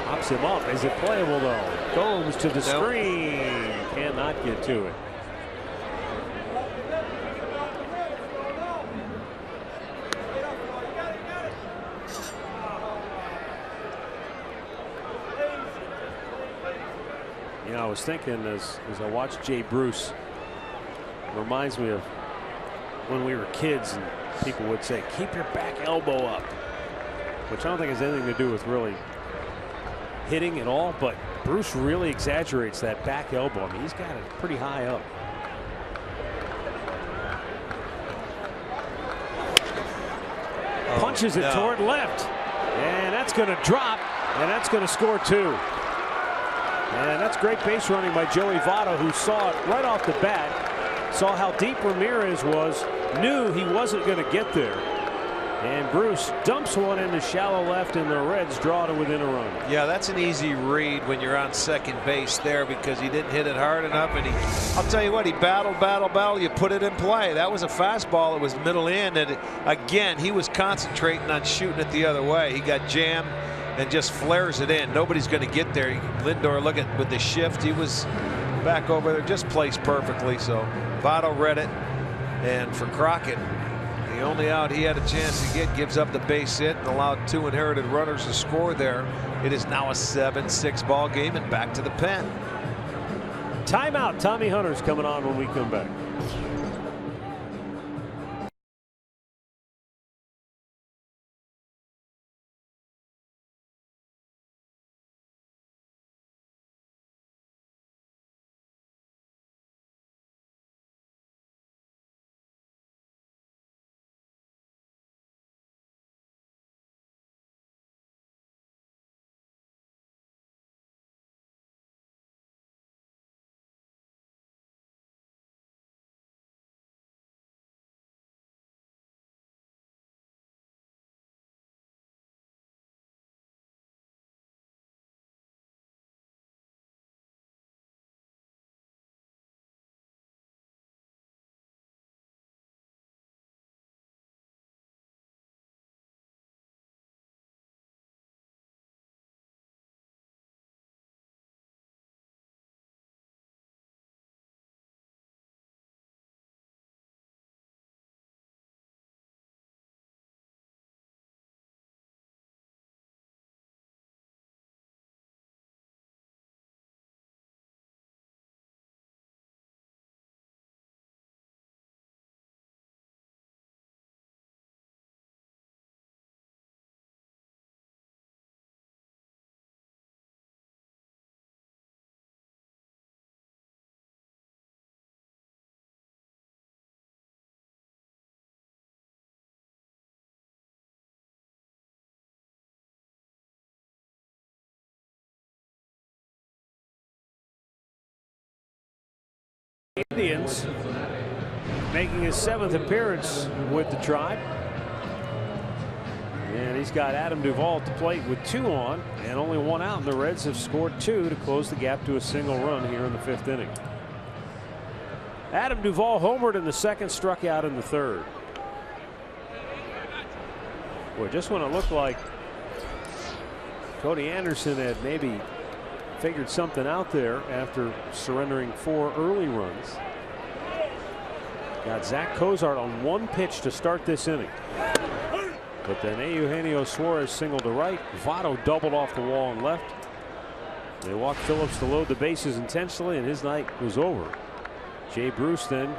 Pops him up. Is it playable though? Goes to the screen. Cannot get to it. You know, I was thinking as I watched Jay Bruce, it reminds me of when we were kids and people would say, keep your back elbow up, which I don't think has anything to do with really hitting at all, but Bruce really exaggerates that back elbow. I mean, he's got it pretty high up. Punches it toward left, and that's going to drop, and that's going to score 2. And that's great base running by Joey Votto, who saw it right off the bat, saw how deep Ramirez was, knew he wasn't going to get there, And Bruce dumps one into shallow left, and the Reds draw to within a run. Yeah, that's an easy read when you're on second base there, because he didn't hit it hard enough, and I'll tell you what, he battled. You put it in play. That was a fastball. It was middle in, and again, he was concentrating on shooting it the other way. He got jammed and just flares it in. Nobody's going to get there. Lindor, look at with the shift, he was back over there, just placed perfectly. So Votto read it, and for Crockett, the only out he had a chance to get, gives up the base hit and allowed 2 inherited runners to score there. It is now a 7-6 ball game and back to the pen. Timeout. Tommy Hunter's coming on when we come back. Indians making his 7th appearance with the Tribe. And he's got Adam Duvall at the plate with 2 on and only 1 out, and the Reds have scored 2 to close the gap to a single run here in the 5th inning. Adam Duvall homered in the 2nd, struck out in the 3rd. Boy, just when it looked like Cody Anderson had maybe figured something out there after surrendering 4 early runs. Got Zach Cozart on 1 pitch to start this inning. But then Eugenio Suarez singled to right. Votto doubled off the wall and left. They walked Phillips to load the bases intentionally, and his night was over. Jay Bruce then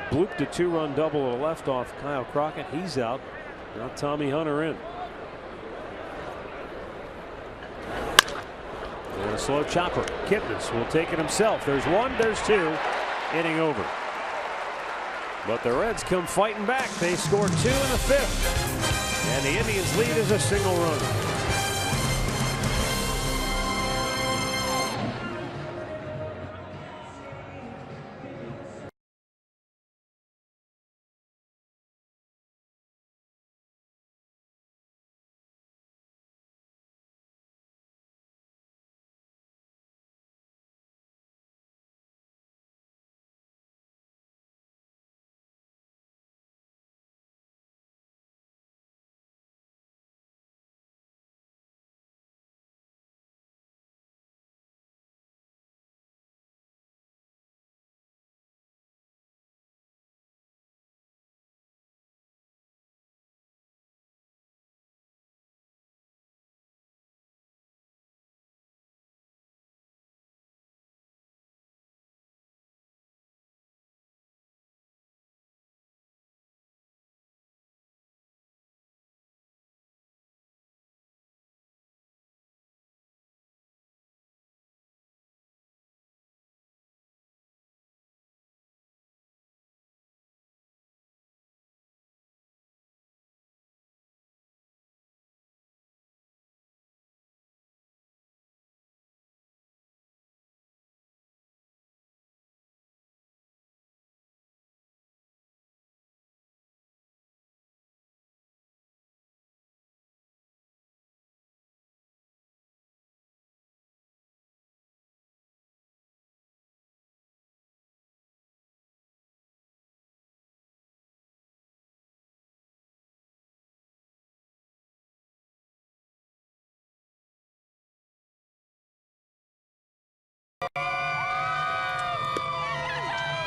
blooped a 2-run double to left off Kyle Crockett. He's out. Now Tommy Hunter in. And a slow chopper. Kipnis will take it himself. There's 1, there's 2. Inning over. But the Reds come fighting back. They score 2 in the 5th. And the Indians lead as a single run.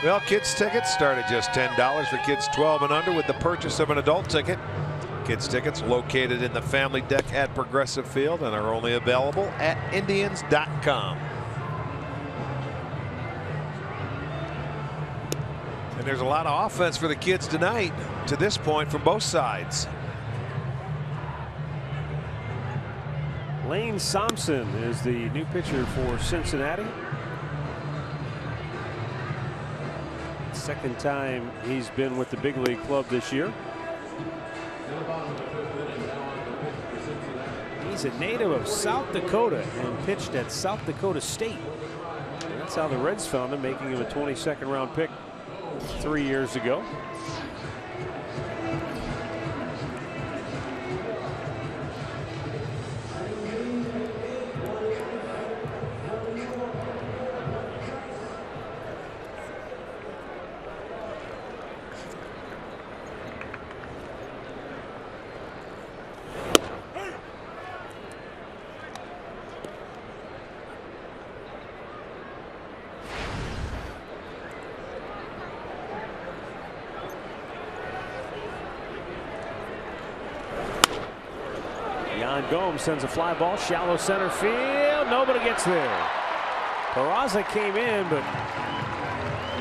Well, kids tickets start at just $10 for kids 12 and under with the purchase of an adult ticket. Kids tickets located in the family deck at Progressive Field and are only available at Indians.com. And there's a lot of offense for the kids tonight to this point from both sides. Lane Thompson is the new pitcher for Cincinnati. Second time he's been with the big league club this year. He's a native of South Dakota and pitched at South Dakota State. And that's how the Reds found him, making him a 22nd round pick 3 years ago. Gomes sends a fly ball, shallow center field. Nobody gets there. Peraza came in, but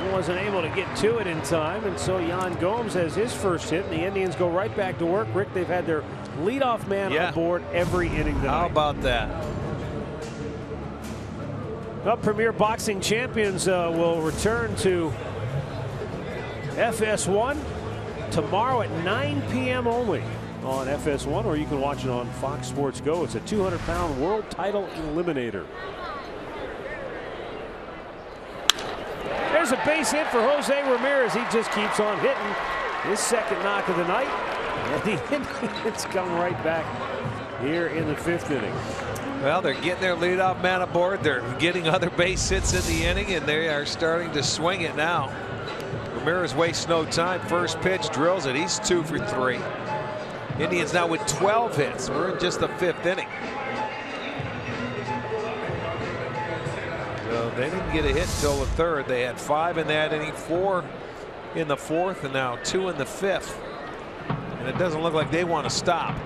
he wasn't able to get to it in time, and so Yan Gomes has his first hit, and the Indians go right back to work. Rick, they've had their leadoff man on board every inning tonight. How about that? Well, Premier Boxing Champions will return to FS1 tomorrow at 9 p.m. only on FS1, or you can watch it on Fox Sports Go. It's a 200-pound world title eliminator. There's a base hit for Jose Ramirez. He just keeps on hitting his second knock of the night. And the Indians come right back here in the 5th inning. Well, they're getting their leadoff man aboard. They're getting other base hits in the inning, and they are starting to swing it now. Ramirez wastes no time. First pitch, drills it. He's 2 for 3. Indians now with 12 hits. We're in just the 5th inning. So they didn't get a hit until the 3rd. They had 5 in that inning, 4 in the 4th, and now 2 in the 5th. And it doesn't look like they want to stop.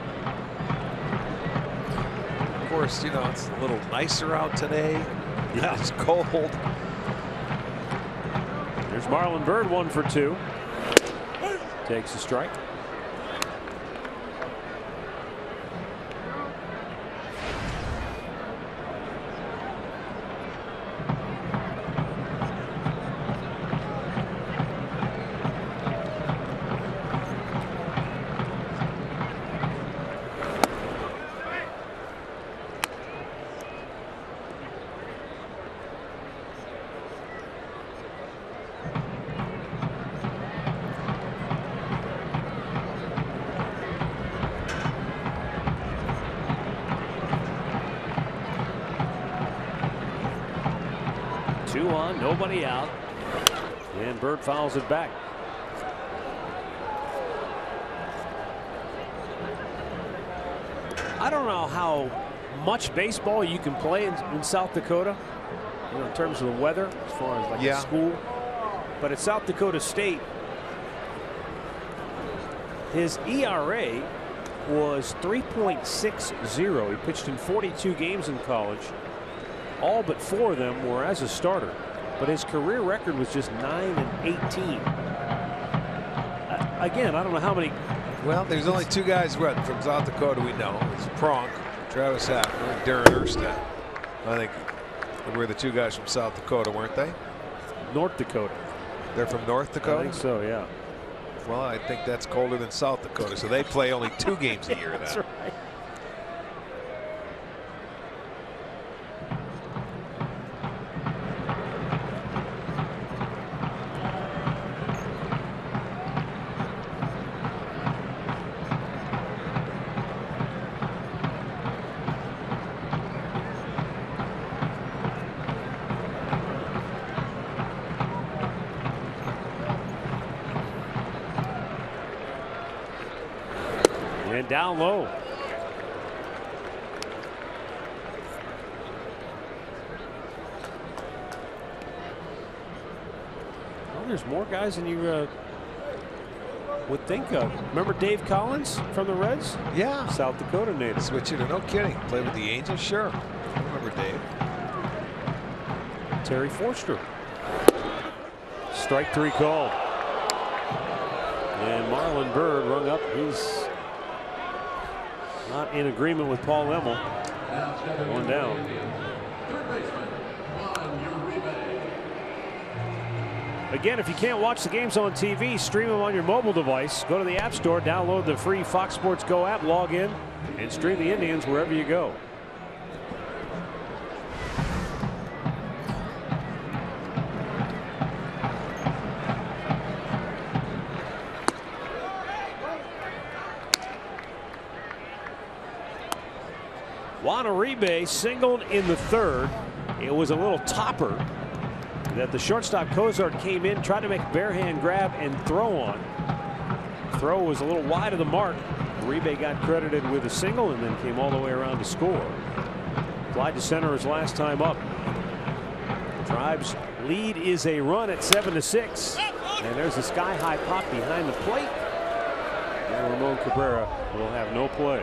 Of course, you know, it's a little nicer out today. Yeah, it's cold. There's Marlon Byrd, 1 for 2. Takes a strike. Nobody out, and Byrd fouls it back. I don't know how much baseball you can play in South Dakota, you know, in terms of the weather, as far as like a school. But at South Dakota State, his ERA was 3.60. He pitched in 42 games in college. All but 4 of them were as a starter. But his career record was just 9-18. Again, I don't know how many. Well, there's only 2 guys from South Dakota we know. It's Pronk, Travis Hafner, and Darren Erstad. I think they were the 2 guys from South Dakota, weren't they? North Dakota. They're from North Dakota? I think so, yeah. Well, I think that's colder than South Dakota, so they play only 2 games a year. That's right. Down low. Well, there's more guys than you would think of. Remember Dave Collins from the Reds? Yeah. South Dakota native. Switch hitter, no kidding. Played with the Angels, sure. I remember Dave. Terry Forster. Strike 3 called. And Marlon Byrd rung up. He's not in agreement with Paul Emmel. One down. Again, if you can't watch the games on TV, stream them on your mobile device. Go to the App Store, download the free Fox Sports Go app, log in, and stream the Indians wherever you go. Juan Uribe singled in the 3rd. It was a little topper that the shortstop Cozart came in, tried to make a bare hand grab and throw on. Throw was a little wide of the mark. Uribe got credited with a single and then came all the way around to score. Fly to center his last time up. Tribe's lead is a run at 7-6. And there's a sky high pop behind the plate. And Ramon Cabrera will have no play.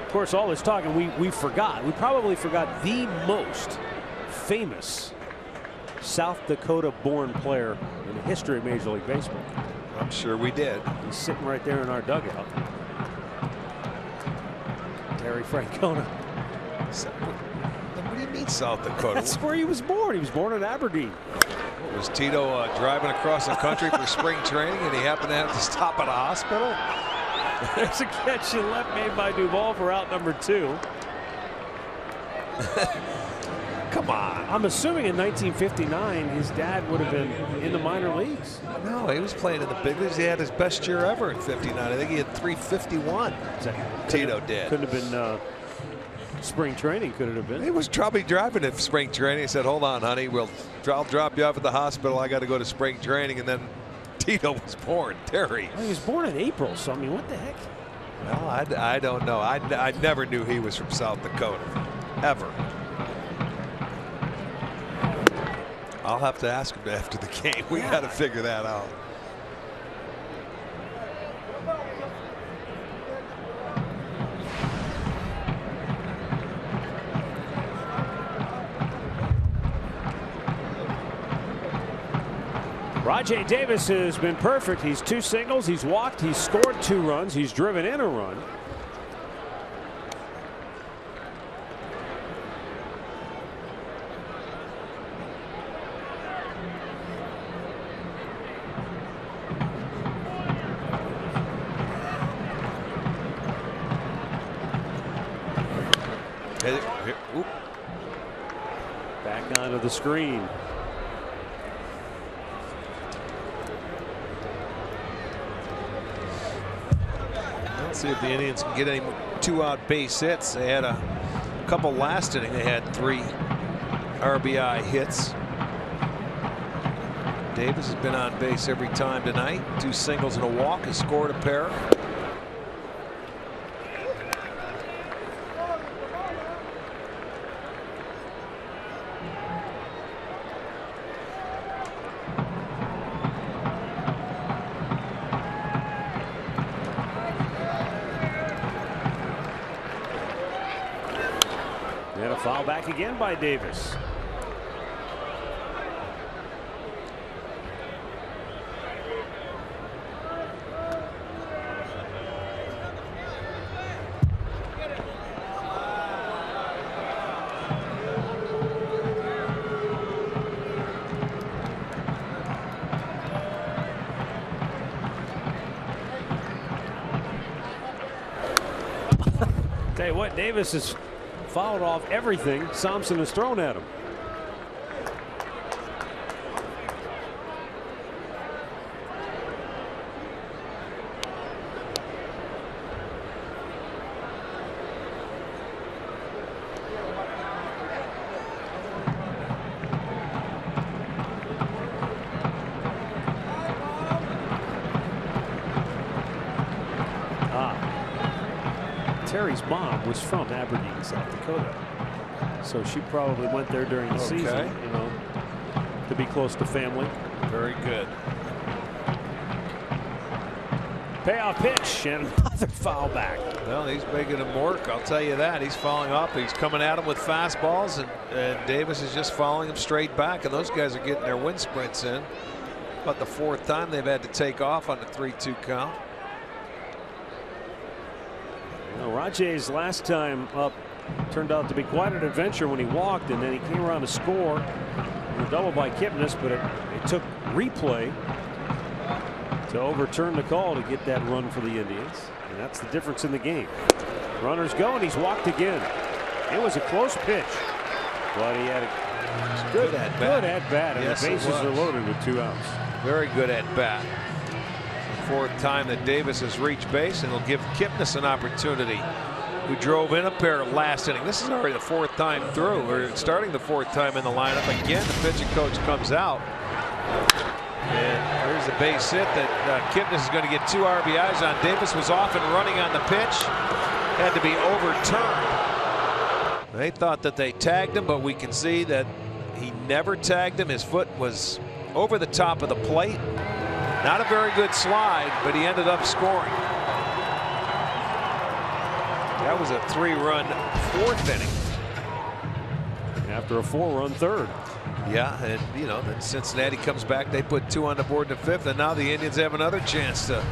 Of course, all this talking, we probably forgot the most famous South Dakota-born player in the history of Major League Baseball. I'm sure we did. He's sitting right there in our dugout. Terry Francona. What do you mean South Dakota? That's where he was born. He was born in Aberdeen. Was Tito driving across the country for spring training and he happened to have to stop at a hospital? There's a catch in left made by Duvall for out number 2. Come on. I'm assuming in 1959 his dad would have been in the minor leagues. No, he was playing in the big leagues. He had his best year ever in '59. I think he had 351. Tito did. Couldn't have been spring training. Could it have been? He was probably driving at spring training. He said, "Hold on, honey. I'll drop you off at the hospital. I got to go to spring training." And then Tito was born. Terry. Well, he was born in April, so I mean, what the heck? Well, I don't know. I never knew he was from South Dakota, ever. I'll have to ask him after the game. We got to figure that out. Rajai Davis has been perfect. He's 2 singles. He's walked. He's scored 2 runs. He's driven in a run. Back onto the screen. Let's see if the Indians can get any 2-out base hits. They had a couple last inning. They had 3 RBI hits. Davis has been on base every time tonight. 2 singles and a walk. Has scored a pair. And a foul back again by Davis. Tell you what, Davis has fouled off everything Thompson has thrown at him. Terry's mom was from Aberdeen, South Dakota. So she probably went there during the season, you know, to be close to family. Very good. Payoff pitch and another foul back. Well, he's making him work. I'll tell you that. He's following up. He's coming at him with fastballs, and Davis is just following him straight back. And those guys are getting their wind sprints in. About the 4th time they've had to take off on the 3-2 count. Well, Rajay's last time up turned out to be quite an adventure when he walked, and then he came around to score with a double by Kipnis, but it took replay to overturn the call to get that run for the Indians, and that's the difference in the game. Runners go, and he's walked again. It was a close pitch, but he had a good at bat, and yes, the bases are loaded with 2 outs. Very good at bat. The 4th time that Davis has reached base, and it'll give Kipnis an opportunity, who drove in a pair last inning. This is already the 4th time through, or starting the 4th time in the lineup. Again, the pitching coach comes out. And there's a base hit that Kipnis is going to get 2 RBIs on. Davis was off and running on the pitch. Had to be overturned. They thought that they tagged him, but we can see that he never tagged him. His foot was over the top of the plate. Not a very good slide, but he ended up scoring. That was a 3-run 4th inning. After a 4-run 3rd. Yeah, and you know, then Cincinnati comes back. They put 2 on the board in the 5th, and now the Indians have another chance to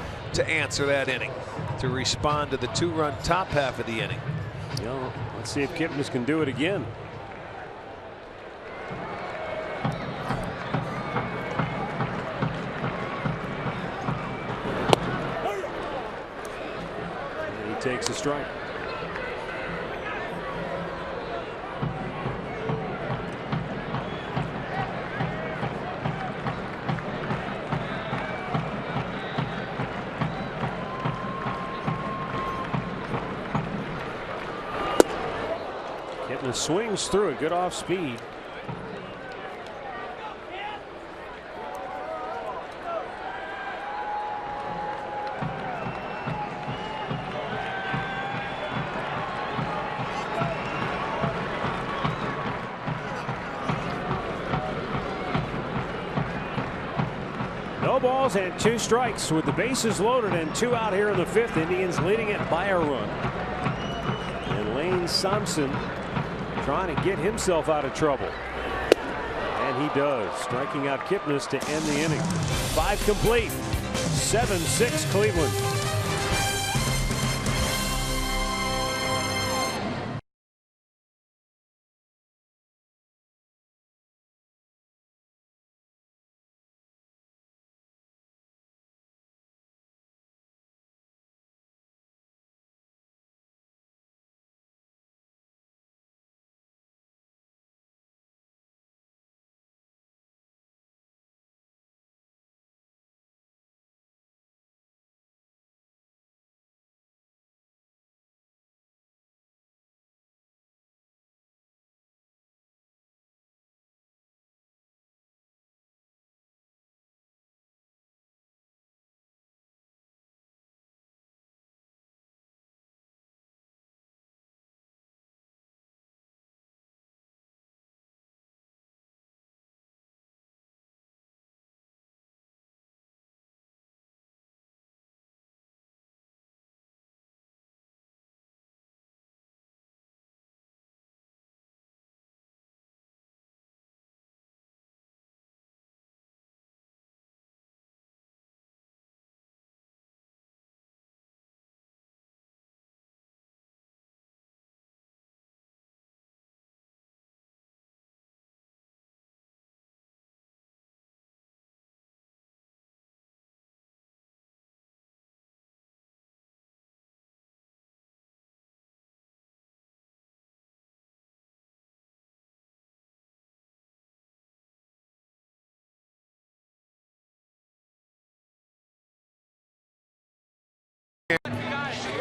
answer that inning, to respond to the 2-run top half of the inning. You know, let's see if Kipnis can do it again. And he takes a strike. Swings through it, good off speed. No balls and 2 strikes with the bases loaded and 2 out here in the 5th. Indians leading it by a run. And Lane Sampson trying to get himself out of trouble. And he does, striking out Kipnis to end the inning. 5 complete. 7-6 Cleveland.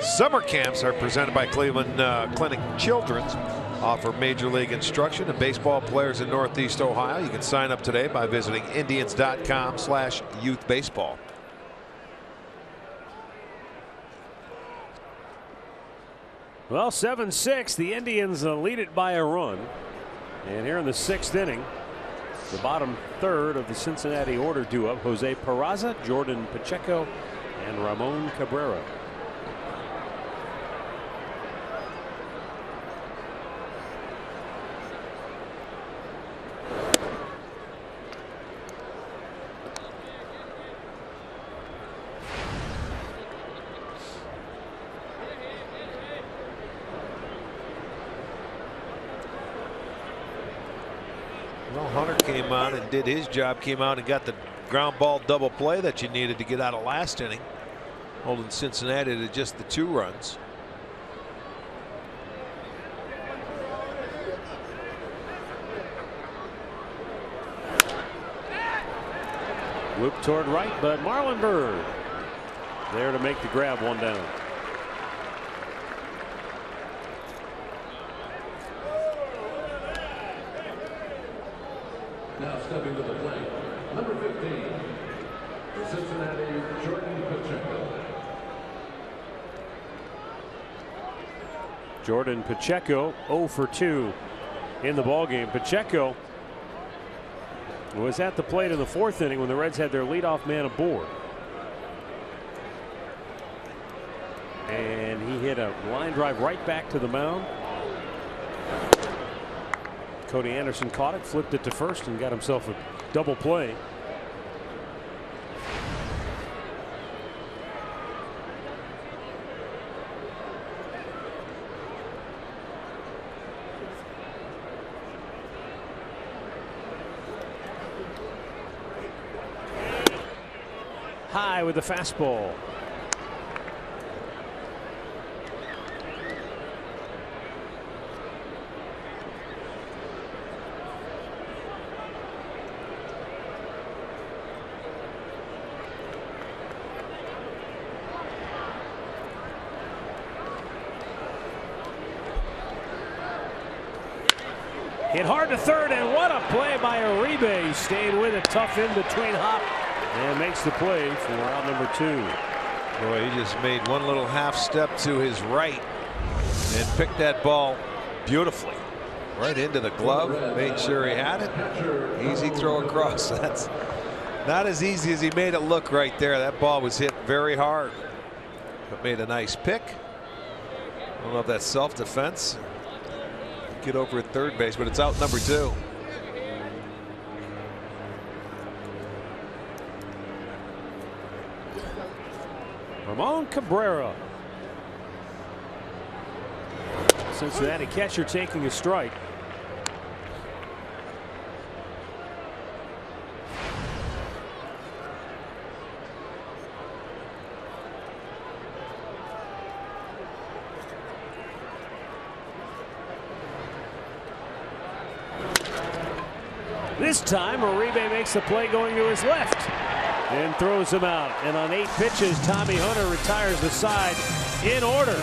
Summer camps are presented by Cleveland Clinic Children's. Offer major league instruction to baseball players in Northeast Ohio. You can sign up today by visiting Indians.com/youthbaseball. Well, 7-6. The Indians lead it by a run. And here in the 6th inning, the bottom third of the Cincinnati order due up: Jose Peraza, Jordan Pacheco, and Ramon Cabrera. Well, Hunter came on and did his job, came out and got the ground ball double play that you needed to get out of last inning, holding Cincinnati to just the 2 runs. Whoop toward right, but Marlon Byrd there to make the grab, 1 down. Now stepping to the plate, number 15, for Cincinnati, Jordan Pacheco. Jordan Pacheco 0 for 2 in the ballgame. Pacheco was at the plate in the 4th inning when the Reds had their leadoff man aboard. And he hit a line drive right back to the mound. Cody Anderson caught it, flipped it to first, and got himself a double play. High with the fastball. Hit hard to third, and what a play by Uribe. Stayed with it, tough in between hop, and makes the play for out number 2. Boy, he just made one little half step to his right and picked that ball beautifully right into the glove. Made sure he had it. Easy throw across. That's not as easy as he made it look right there. That ball was hit very hard, but made a nice pick. I don't know if that's self-defense. Get over at third base, but it's out number 2. Ramon Cabrera. Cincinnati catcher taking a strike. This time Uribe makes the play going to his left and throws him out. And on 8 pitches, Tommy Hunter retires the side in order.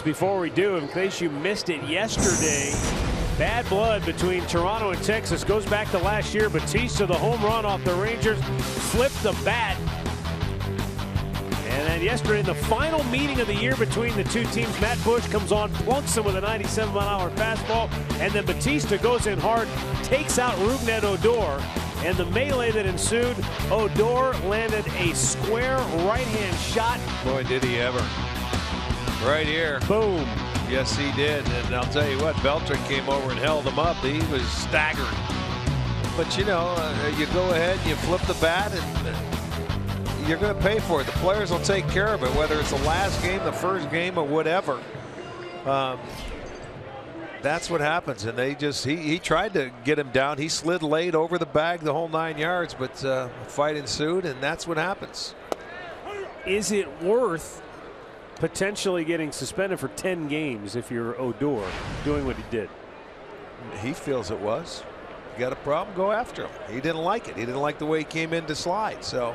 Before we do, in case you missed it yesterday, Bad blood between Toronto and Texas goes back to last year. Batista, the home run off the Rangers, flipped the bat. And then yesterday, in the final meeting of the year between the two teams, Matt Bush comes on, plunks him with a 97-mile-an-hour fastball, and then Batista goes in hard, takes out Rougned Odor, and the melee that ensued, Odor landed a square right-hand shot. Boy, did he ever. Right here. Boom. Yes, he did. And I'll tell you what, Beltran came over and held him up. He was staggering. But, you know, you go ahead and you flip the bat, and you're going to pay for it. The players will take care of it, whether it's the last game, the first game, or whatever. That's what happens. And they just, he tried to get him down. He slid late over the bag the whole 9 yards, but a fight ensued, and that's what happens. Is it worth potentially getting suspended for 10 games if you're Odor doing what he did? He feels it was. You got a problem, go after him. He didn't like it. He didn't like the way he came in to slide. So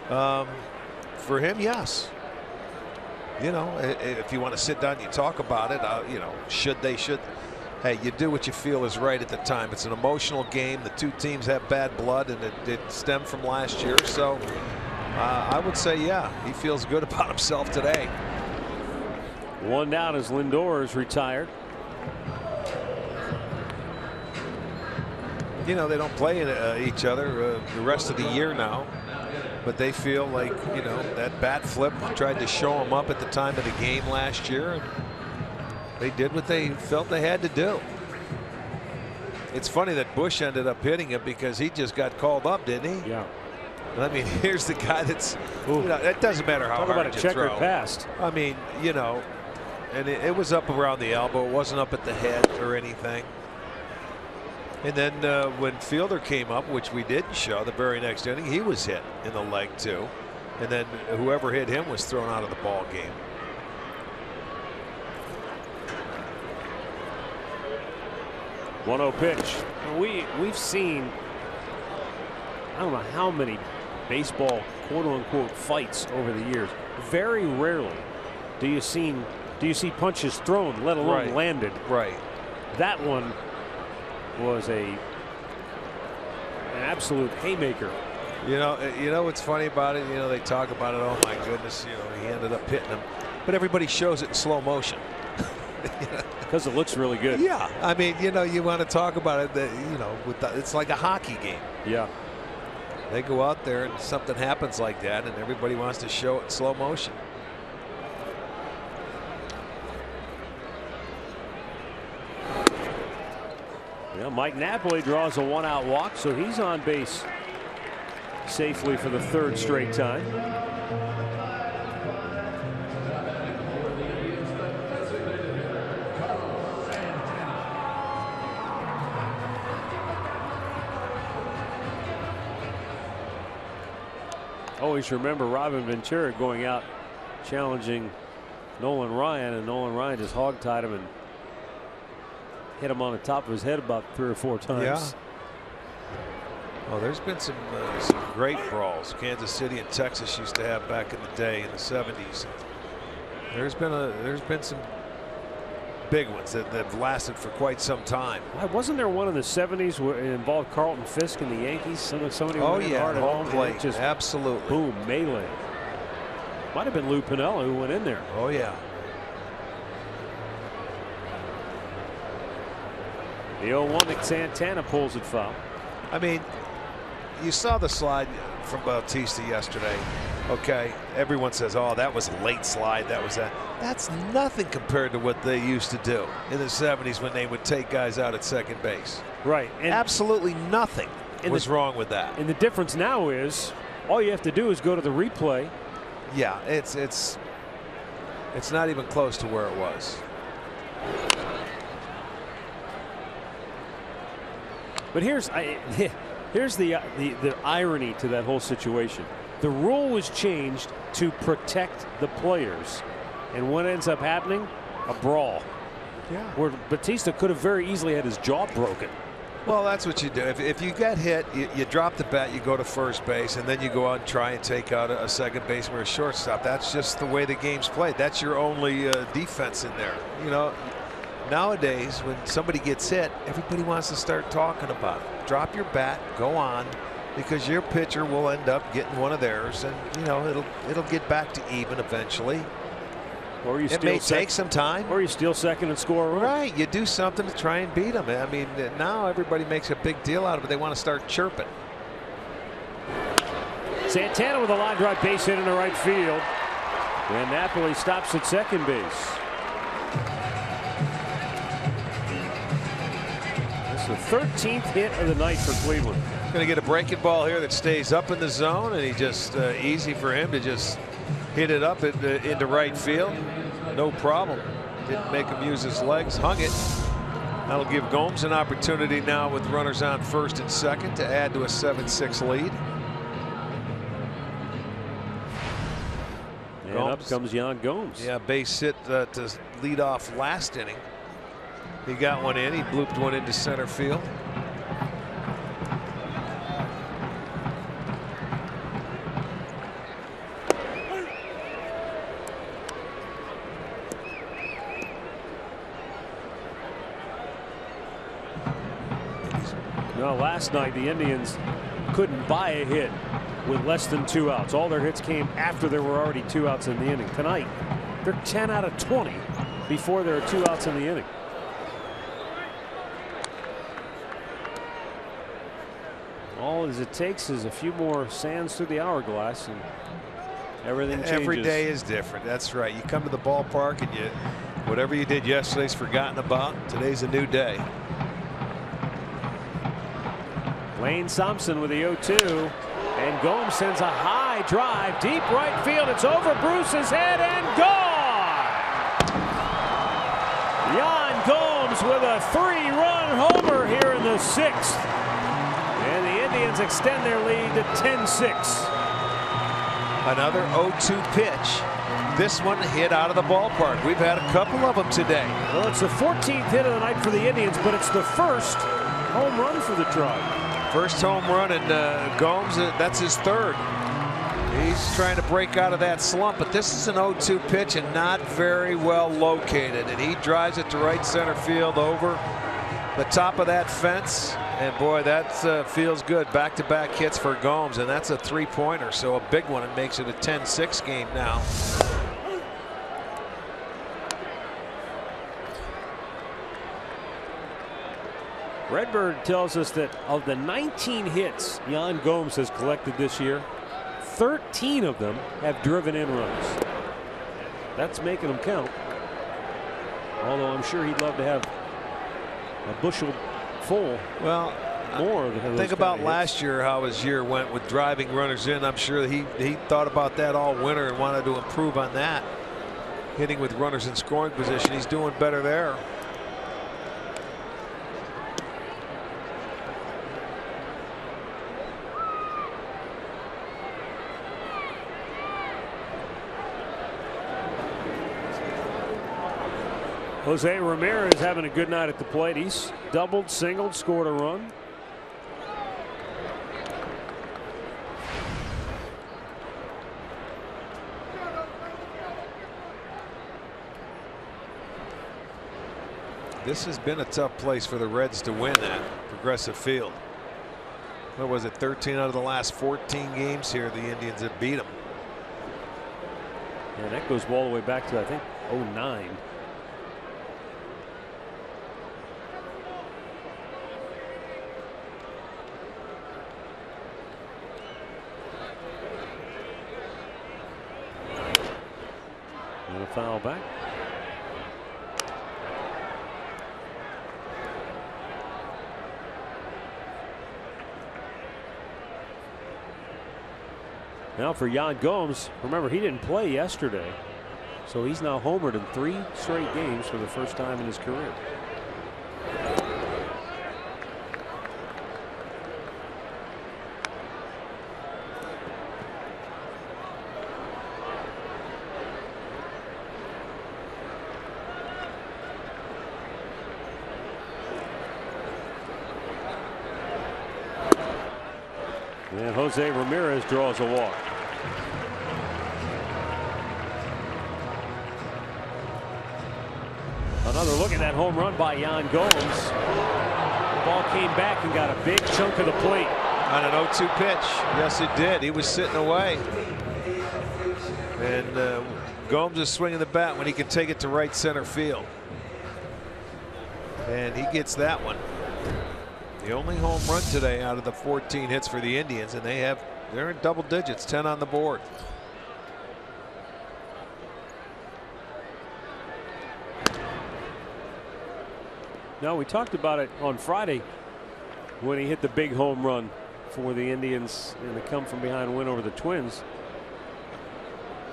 for him, yes. You know, if you want to sit down and you talk about it, you know, should. Hey, you do what you feel is right at the time. It's an emotional game. The two teams have bad blood, and it stemmed from last year. So I would say, yeah, he feels good about himself today. One down as Lindor is retired. You know, they don't play each other the rest of the year now, but they feel like, you know, that bat flip tried to show them up at the time of the game last year, and they did what they felt they had to do. It's funny that Bush ended up hitting him because he just got called up, didn't he? Yeah. I mean, here's the guy that's, you know, it doesn't matter how Talk hard about a you checkered throw. pass. I mean, you know, and it was up around the elbow. It wasn't up at the head or anything. And then when Fielder came up, which we didn't show, the very next inning, he was hit in the leg too. And then whoever hit him was thrown out of the ball game. .1-0 pitch. We've seen, I don't know how many baseball quote-unquote fights over the years. Very rarely do you see punches thrown, let alone landed. Right. That one was an absolute haymaker. You know what's funny about it? You know, they talk about it. Oh my goodness, you know, he ended up hitting him, but everybody shows it in slow motion. Because it looks really good. Yeah, I mean, you know, you want to talk about it. That, you know, it's like a hockey game. Yeah. They go out there and something happens like that, and everybody wants to show it in slow motion. Yeah, Mike Napoli draws a 1-out walk, so he's on base safely for the third straight time. Always remember Robin Ventura going out challenging Nolan Ryan, and Nolan Ryan just hogtied him and hit him on the top of his head about 3 or 4 times. Yeah. Oh, there's been some great brawls. Kansas City and Texas used to have back in the day in the 70s. There's been some big ones that have lasted for quite some time. Why wasn't there one in the 70s where it involved Carlton Fisk and the Yankees? Somebody oh went in yeah, hard at home plate. just Absolutely. Boom, melee. Might have been Lou Piniella who went in there. Oh yeah. The 0-1 that Santana pulls it foul. I mean, you saw the slide from Bautista yesterday. Okay, everyone says, oh, that was a late slide. That was that. That's nothing compared to what they used to do in the 70s when they would take guys out at second base. Right. And absolutely nothing was wrong with that. And the difference now is all you have to do is go to the replay. Yeah, it's not even close to where it was. But here's the irony to that whole situation. The rule was changed to protect the players, and what ends up happening? A brawl. Yeah. Where Batista could have very easily had his jaw broken. Well, that's what you do. If you get hit, you drop the bat, you go to first base, and then you go out and try and take out a second baseman or a shortstop. That's just the way the game's played. That's your only defense in there. You know, nowadays, when somebody gets hit, everybody wants to start talking about it. Drop your bat, go on, because your pitcher will end up getting one of theirs, and you know it'll get back to even eventually. Or you it may take some time. Or you steal second and score a run. Right, you do something to try and beat them. I mean, now everybody makes a big deal out of it. They want to start chirping. Santana with a line drive base hit into right field, and Napoli stops at second base. The 13th hit of the night for Cleveland. Going to get a breaking ball here that stays up in the zone, and he just easy for him to just hit it up into right field. No problem. Didn't make him use his legs. Hung it. That'll give Gomes an opportunity now with runners on first and second to add to a 7-6 lead. And up comes Yan Gomes. Yeah, base hit to lead off last inning. He got one in. He blooped one into center field. No, last night the Indians couldn't buy a hit with less than 2 outs. All their hits came after there were already 2 outs in the inning. Tonight, they're 10 out of 20 before there are 2 outs in the inning. All as it takes is a few more sands through the hourglass, and everything changes. Every day is different. That's right. You come to the ballpark and whatever you did yesterday's forgotten about. Today's a new day. Lane Thompson with the 0-2, and Gomes sends a high drive deep right field. It's over Bruce's head and gone. Yan Gomes with a 3-run homer here in the 6th. And the Indians extend their lead to 10-6. Another 0-2 pitch. This one hit out of the ballpark. We've had a couple of them today. Well, it's the 14th hit of the night for the Indians, but it's the first home run for the Tribe. First home run, and Gomes, that's his third. He's trying to break out of that slump, but this is an 0-2 pitch and not very well located. And he drives it to right center field over the top of that fence. And boy, that feels good. Back-to-back hits for Gomes, and that's a 3-pointer, so a big one. It makes it a 10-6 game now. Redbird tells us that of the 19 hits Yan Gomes has collected this year, 13 of them have driven in runs. That's making them count. Although I'm sure he'd love to have a bushel full. Well, more. Think about last year, how his year went with driving runners in. I'm sure he thought about that all winter and wanted to improve on that. Hitting with runners in scoring position, he's doing better there. Jose Ramirez having a good night at the plate. He's doubled, singled, scored a run. This has been a tough place for the Reds to win at Progressive Field. What was it, 13 out of the last 14 games here the Indians have beat them. Yeah, that goes all the way back to, I think, 09. And a foul back. Now for Yan Gomes, remember he didn't play yesterday, so he's now homered in 3 straight games for the first time in his career. And Jose Ramirez draws a walk. Another look at that home run by Yan Gomes. The ball came back and got a big chunk of the plate. On an 0-2 pitch. Yes, it did. He was sitting away. And Gomes is swinging the bat when he can take it to right center field. And he gets that one. The only home run today out of the 14 hits for the Indians, and they're in double digits, 10 on the board. No, we talked about it on Friday when he hit the big home run for the Indians in the come from behind win over the Twins.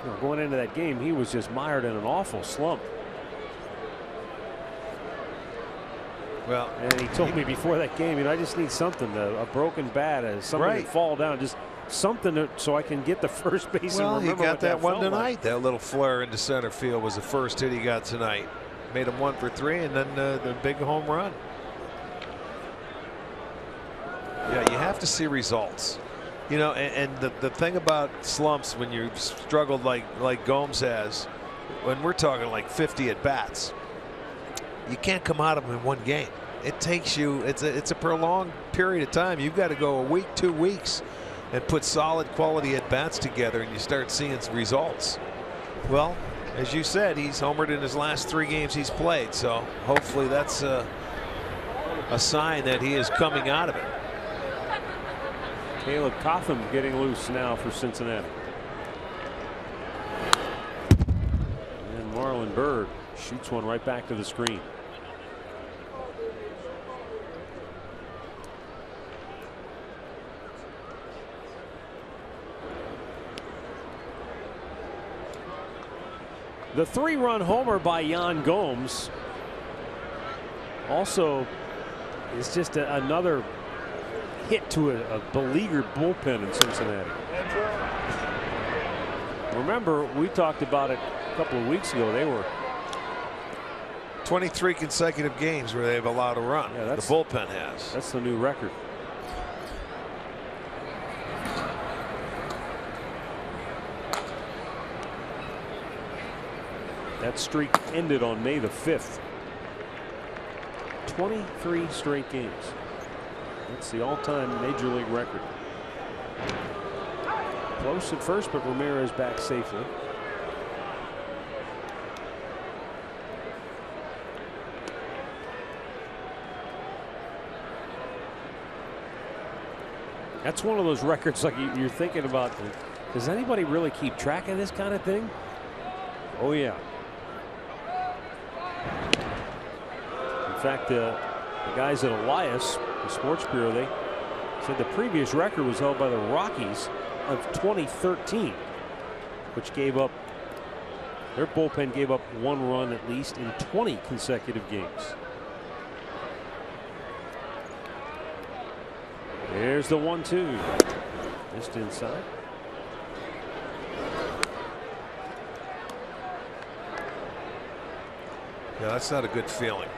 You know, going into that game, he was just mired in an awful slump. Well, and he told me before that game, you know, I just need something, a broken bat, something to fall down, just something so I can get the first base. Well, and he remember got that one tonight. Like. That little flare into center field was the first hit he got tonight. Made him 1 for 3, and then the big home run. Yeah, you have to see results. You know, and the thing about slumps when you struggled like Gomes has, when we're talking like 50 at bats, you can't come out of them in one game. It takes you, it's a prolonged period of time. You've got to go a week, 2 weeks, and put solid quality at bats together, and you start seeing results. Well, as you said, he's homered in his last 3 games he's played, so hopefully that's a sign that he is coming out of it. Caleb Cotham getting loose now for Cincinnati. And Marlon Byrd shoots one right back to the screen. The 3-run homer by Yan Gomes also is just another hit to a beleaguered bullpen in Cincinnati. Remember, we talked about it a couple of weeks ago. They were 23 consecutive games where they've allowed a run. Yeah, the bullpen has. That's the new record. That streak ended on May the 5th. 23 straight games. That's the all-time major league record. Close at first, but Ramirez back safely. That's one of those records like you're thinking about. Does anybody really keep track of this kind of thing? Oh yeah. In fact, the guys at Elias, the Sports Bureau, they said the previous record was held by the Rockies of 2013, which gave up, their bullpen gave up 1 run at least in 20 consecutive games. There's the 1-2. Just inside. Yeah, that's not a good feeling,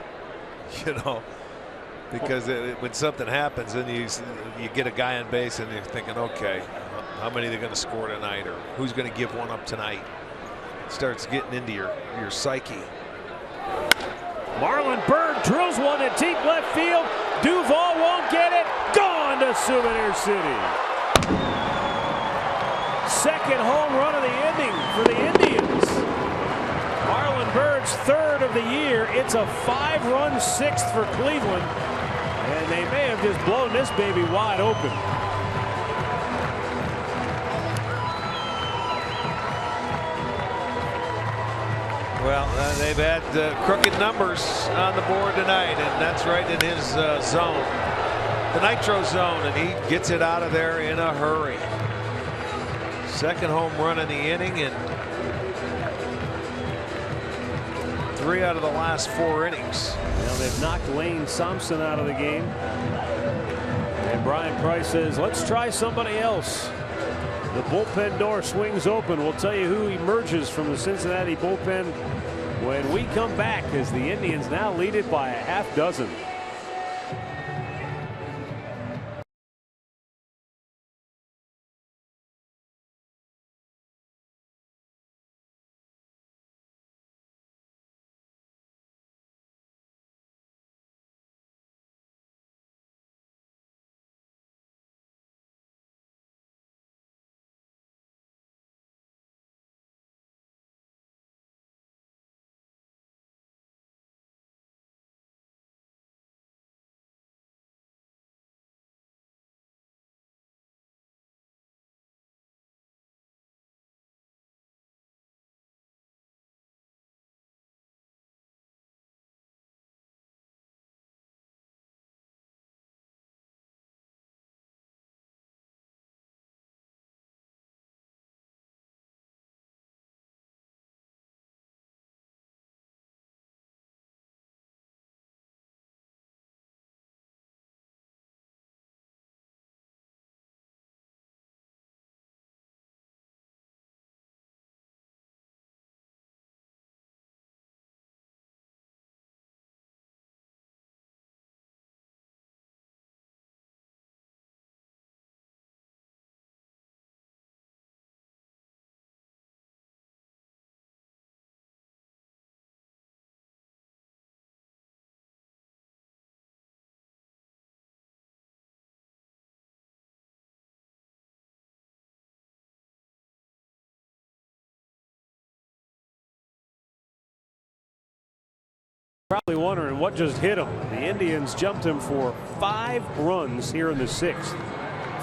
you know, because when something happens and you get a guy on base and you're thinking, okay, how many are they going to score tonight, or who's going to give one up tonight? It starts getting into your psyche. Marlon Byrd drills one to deep left field. Duvall won't get it. Gone to Souvenir City. Second home run of the inning for the Indians. Marlon Byrd's 3rd of the year. It's a 5-run 6th for Cleveland, and they may have just blown this baby wide open. Well, they've had crooked numbers on the board tonight, and that's right in his zone, the nitro zone, and he gets it out of there in a hurry. Second home run in the inning, and 3 out of the last 4 innings. Now they've knocked Lane Thompson out of the game, and Brian Price says, let's try somebody else. The bullpen door swings open. We'll tell you who emerges from the Cincinnati bullpen when we come back, as the Indians now lead it by a half dozen. Probably wondering what just hit him. The Indians jumped him for 5 runs here in the 6th.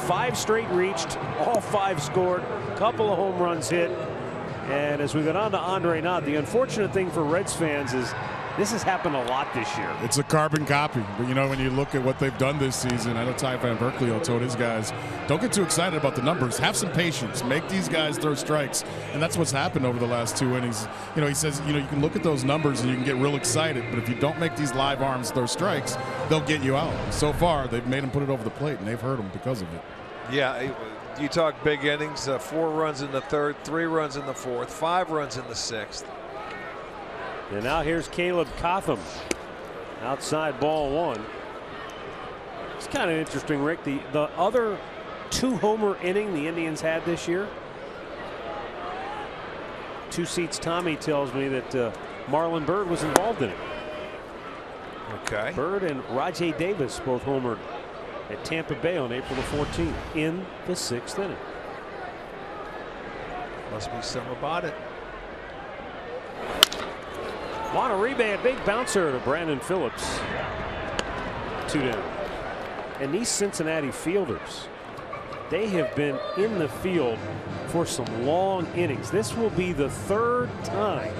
5 straight reached, all 5 scored, couple of home runs hit. And as we go on to Andre Knott, the unfortunate thing for Reds fans is this has happened a lot this year. It's a carbon copy. But, you know, when you look at what they've done this season, I know Ty Van Berkeley told his guys, don't get too excited about the numbers. Have some patience. Make these guys throw strikes. And that's what's happened over the last 2 innings. You know, he says, you know, you can look at those numbers and you can get real excited. But if you don't make these live arms throw strikes, they'll get you out. So far, they've made them put it over the plate, and they've hurt them because of it. Yeah, you talk big innings, 4 runs in the 3rd, 3 runs in the 4th, 5 runs in the 6th. And now here's Caleb Cotham. Outside ball 1. It's kind of interesting, Rick. The other 2-homer inning the Indians had this year. 2 Seats Tommy tells me that Marlon Byrd was involved in it. Okay. Byrd and Rajay Davis both homered at Tampa Bay on April the 14th in the 6th inning. Must be some about it. Wanarebe, a big bouncer to Brandon Phillips. 2 down. And these Cincinnati fielders, they have been in the field for some long innings. This will be the 3rd time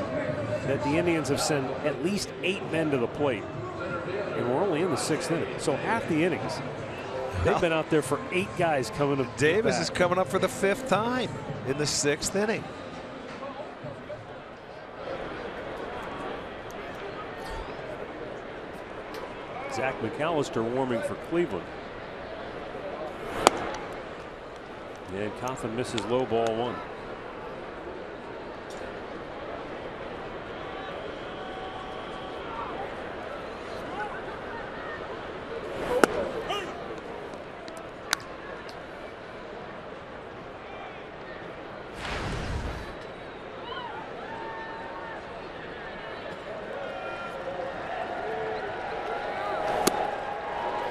that the Indians have sent at least 8 men to the plate. And we're only in the 6th inning. So half the innings, they've been out there for 8 guys coming up. Davis is coming up for the 5th time in the 6th inning. Zach McAllister warming for Cleveland. And Cotham misses low ball 1.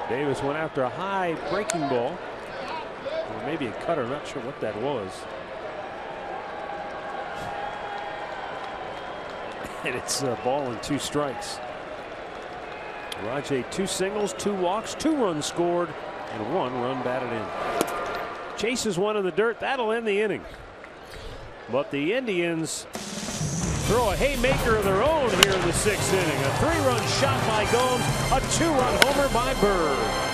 Davis went after a high breaking ball, or maybe a cutter, not sure what that was. And it's a ball and 2 strikes. Rajay 2 singles, 2 walks, 2 runs scored, and 1 run batted in. Chases 1 in the dirt. That'll end the inning. But the Indians throw a haymaker of their own here in the 6th inning. A 3-run shot by Gomes, a 2-run homer by Byrd.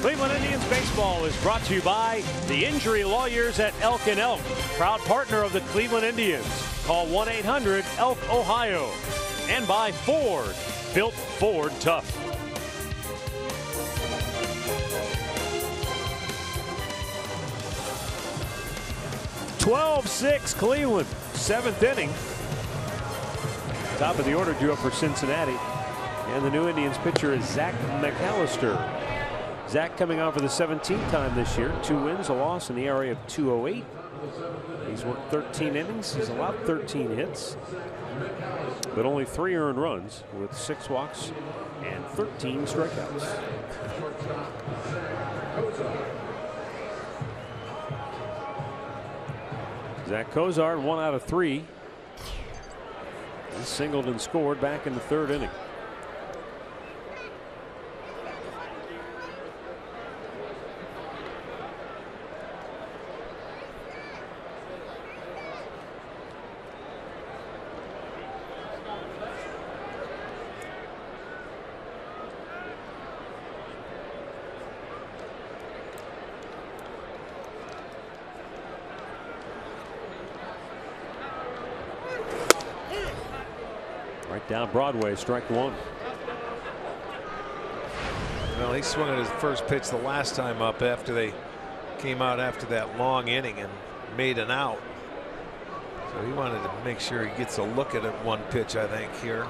Cleveland Indians baseball is brought to you by the injury lawyers at Elk & Elk, proud partner of the Cleveland Indians. Call 1-800-ELK-OHIO. And by Ford, built Ford tough. (12-6) Cleveland, 7th inning. Top of the order due up for Cincinnati. And the new Indians pitcher is Zach McAllister. Zach coming on for the 17th time this year. 2 wins, a loss, and the ERA of 2.08. He's worked 13 innings. He's allowed 13 hits, but only 3 earned runs with 6 walks and 13 strikeouts. Zach Cozart, 1 out of 3. He singled and scored back in the 3rd inning. Right down Broadway, strike 1. Well, he swung at his first pitch the last time up after they came out after that long inning and made an out. So he wanted to make sure he gets a look at it one pitch, I think, here.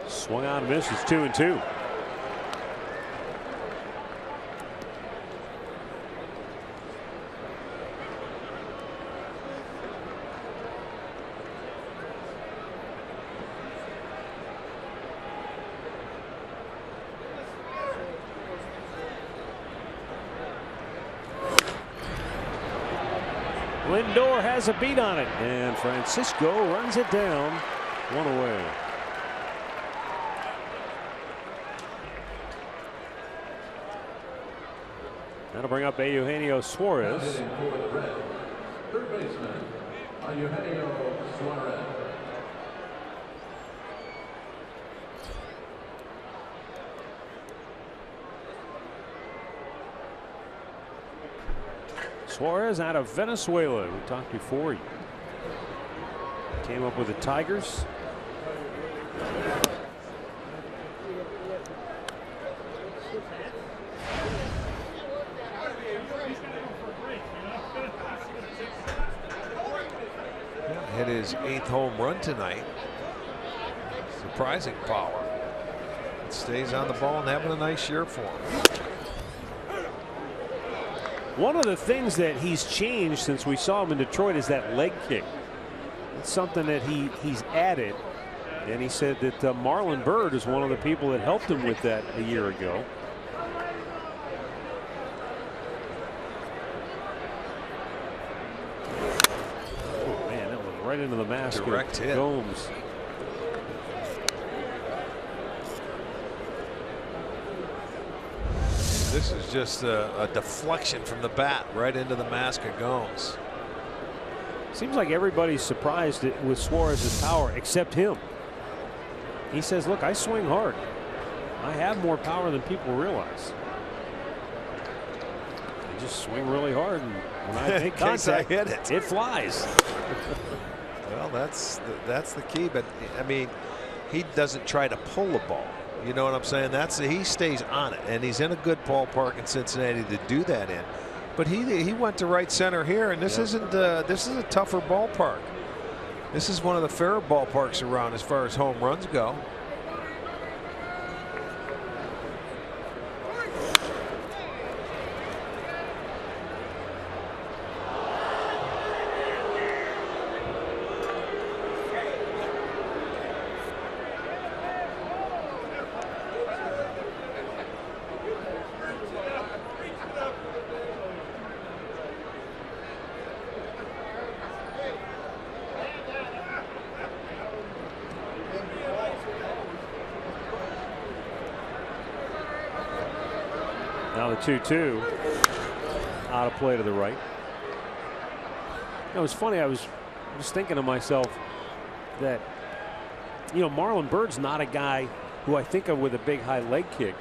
Swung on and misses. 2-2. Lindor has a beat on it, and Francisco runs it down. 1 away. That'll bring up Eugenio Suarez. Third baseman, Eugenio Suarez. Suarez out of Venezuela. We talked before. He came up with the Tigers. Hit his 8th home run tonight. Surprising power. Stays on the ball and having a nice year for him. One of the things that he's changed since we saw him in Detroit is that leg kick. It's something that he's added, and he said that Marlon Byrd is one of the people that helped him with that a year ago. Oh man, that was right into the mask. Direct hit. Gomes. This is just a deflection from the bat right into the mask of Gomes. Seems like everybody's surprised with Suarez's power except him. He says, look, I swing hard. I have more power than people realize. I just swing really hard, and when I make contact, it flies. Well, that's the key. But I mean, he doesn't try to pull the ball. You know what I'm saying? He stays on it, and he's in a good ballpark in Cincinnati to do that in. But he went to right center here, and this isn't this is a tougher ballpark. This is one of the fairer ballparks around as far as home runs go. Now the 2-2. out of play to the right. It was funny. I was just thinking to myself that, you know, Marlon Byrd's not a guy who I think of with a big high leg kick,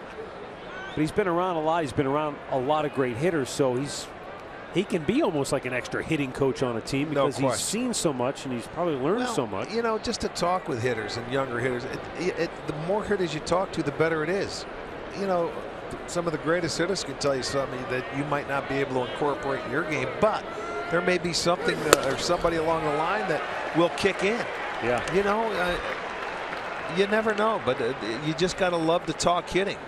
but he's been around a lot. He's been around a lot of great hitters, so he can be almost like an extra hitting coach on a team because he's seen so much and he's probably learned so much. You know, just to talk with hitters and younger hitters, the more hitters you talk to, the better it is. You know, some of the greatest hitters can tell you something that you might not be able to incorporate in your game, but there may be something or somebody along the line that will kick in. Yeah. You know, you never know, but you just got to love to talk hitting.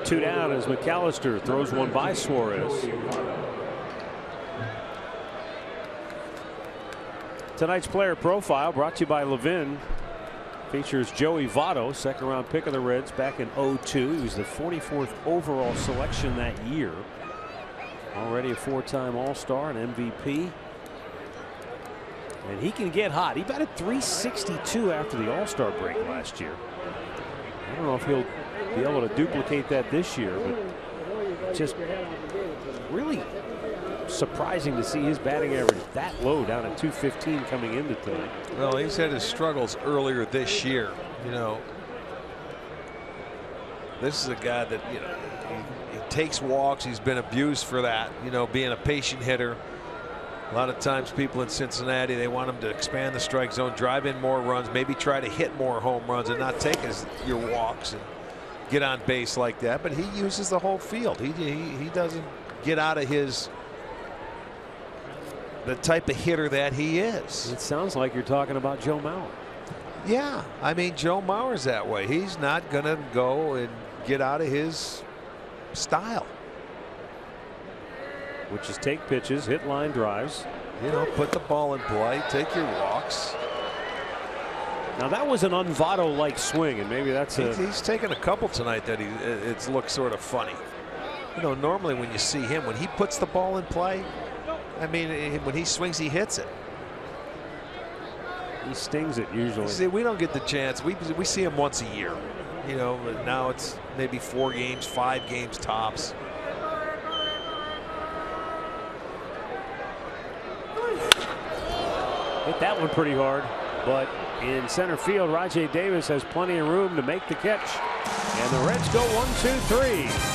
2 down as McAllister throws one by Suarez. Tonight's player profile brought to you by Levin. Features Joey Votto, second-round pick of the Reds back in '02. He was the 44th overall selection that year. Already a 4-time All-Star and MVP. And he can get hot. He batted .362 after the All-Star break last year. I don't know if he'll be able to duplicate that this year, but just really surprising to see his batting average that low, down at .215 coming into tonight. Well, he's had his struggles earlier this year. You know, this is a guy that, you know, he takes walks. He's been abused for that, you know, being a patient hitter. A lot of times people in Cincinnati, they want him to expand the strike zone, drive in more runs, maybe try to hit more home runs and not take your walks and get on base like that. But he uses the whole field. He doesn't get out of the type of hitter that he is. It sounds like you're talking about Joe Mauer. Yeah, I mean, Joe Mauer's that way. He's not going to go and get out of his style, which is take pitches, hit line drives. You know, put the ball in play, take your walks. Now that was an un-Votto-like swing, and maybe that's he's taken a couple tonight that it's looked sort of funny. You know, normally when you see him, when he puts the ball in play, I mean, when he swings, he hits it. He stings it usually. See, we don't get the chance. We see him once a year. You know, but now it's maybe 4 games, 5 games tops. Hit that one pretty hard, but in center field, Rajai Davis has plenty of room to make the catch, and the Reds go 1-2-3.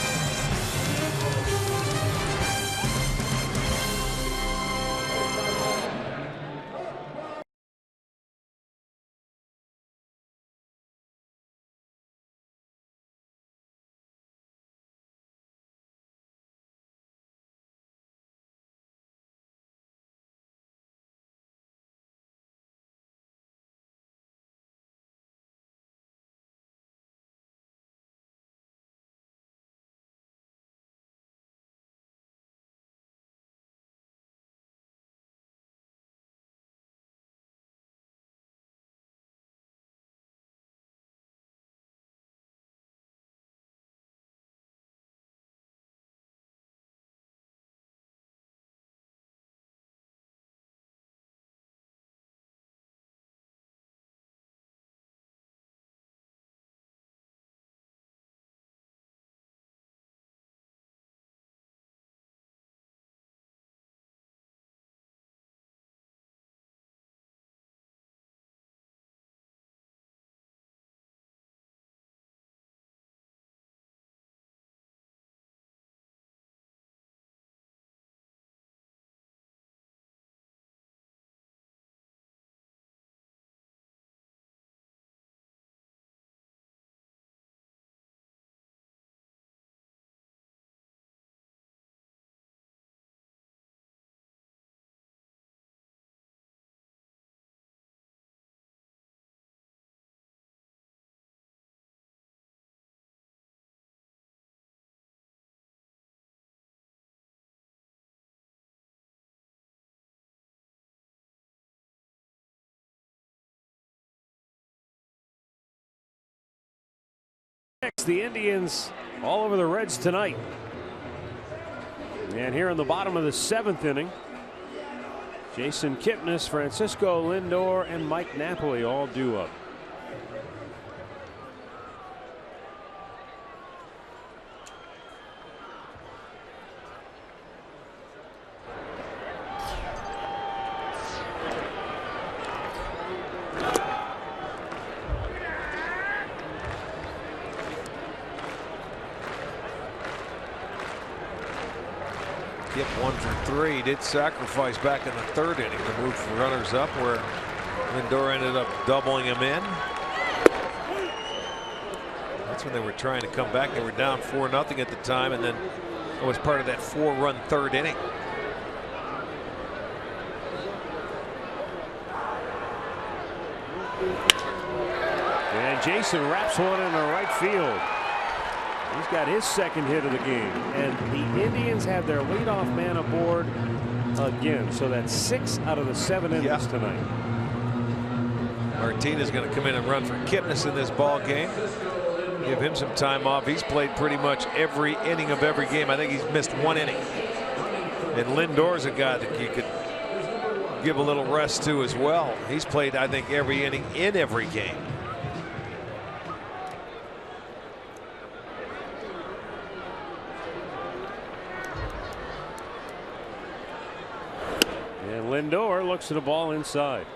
The Indians all over the Reds tonight. And here in the bottom of the 7th inning, Jason Kipnis, Francisco Lindor, and Mike Napoli all due up. Get 1 for 3. Did sacrifice back in the 3rd inning to move for runners up, where Lindor ended up doubling him in. That's when they were trying to come back. They were down 4-0 at the time, and then it was part of that 4-run 3rd inning. And Jason wraps one in the right field. He's got his 2nd hit of the game, and the Indians have their leadoff man aboard again. So that's 6 out of the 7 innings tonight. Martinez going to come in and run for Kipnis in this ball game. Give him some time off. He's played pretty much every inning of every game. I think he's missed 1 inning. And Lindor's a guy that you could give a little rest to as well. He's played, I think, every inning in every game. And Lindor looks at the ball inside.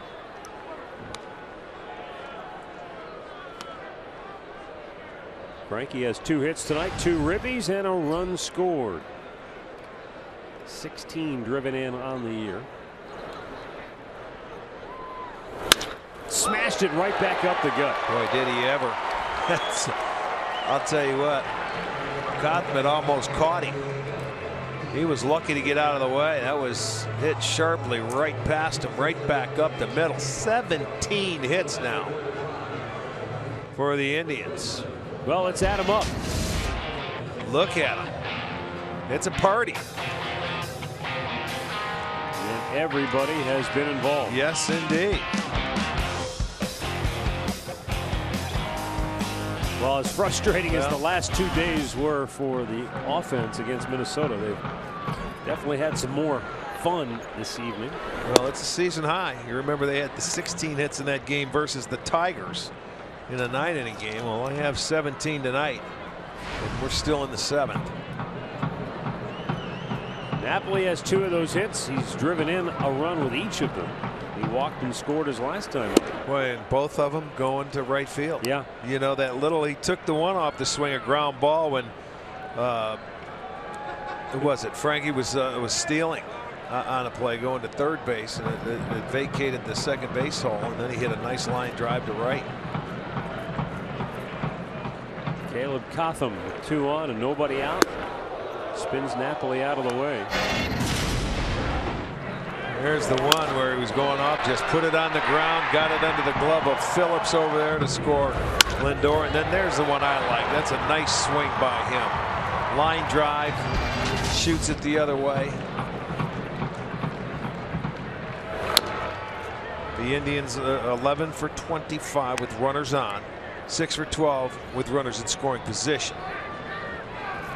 Frankie has 2 hits tonight, 2 ribbies, and a run scored. 16 driven in on the year. Smashed it right back up the gut. Boy, did he ever. I'll tell you what, Cothman almost caught him. He was lucky to get out of the way. That was hit sharply right past him, right back up the middle. 17 hits now for the Indians. Well, let's add them up. Look at him. It's a party. And everybody has been involved. Yes, indeed. Well, as frustrating as the last 2 days were for the offense against Minnesota, they've definitely had some more fun this evening. Well, it's a season high. You remember they had the 16 hits in that game versus the Tigers in a 9-inning game. Well, they have 17 tonight, and we're still in the 7th. Napoli has 2 of those hits. He's driven in a run with each of them. He walked and scored his last time. Boy, and both of them going to right field. Yeah. You know, that little, he took the one off the swing, a ground ball, when who was it? Frankie was stealing on a play going to 3rd base, and it vacated the 2nd base hole, and then he hit a nice line drive to right. Caleb Cotham with 2 on and nobody out. Spins Napoli out of the way. There's the one where he was going off, just put it on the ground, got it under the glove of Phillips over there to score Lindor. And then there's the one I like. That's a nice swing by him. Line drive, shoots it the other way. The Indians 11 for 25 with runners on, 6 for 12 with runners in scoring position.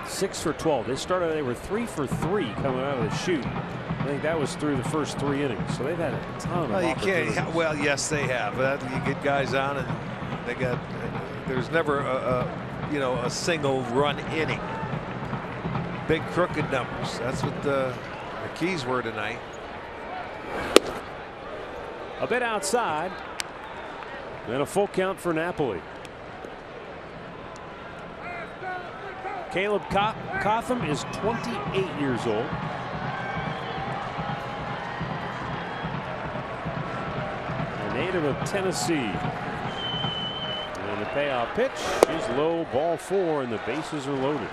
6 for 12. They were 3 for 3 coming out of the chute. I think that was through the first 3 innings. So they've had a ton of opportunities. Well, yes, they have. But you get guys on, and they got. There's never a single run inning. Big crooked numbers. That's what the keys were tonight. A bit outside, and a full count for Napoli. Caleb Cotham is 28 years old. A native of Tennessee. And the payoff pitch is low, ball 4, and the bases are loaded.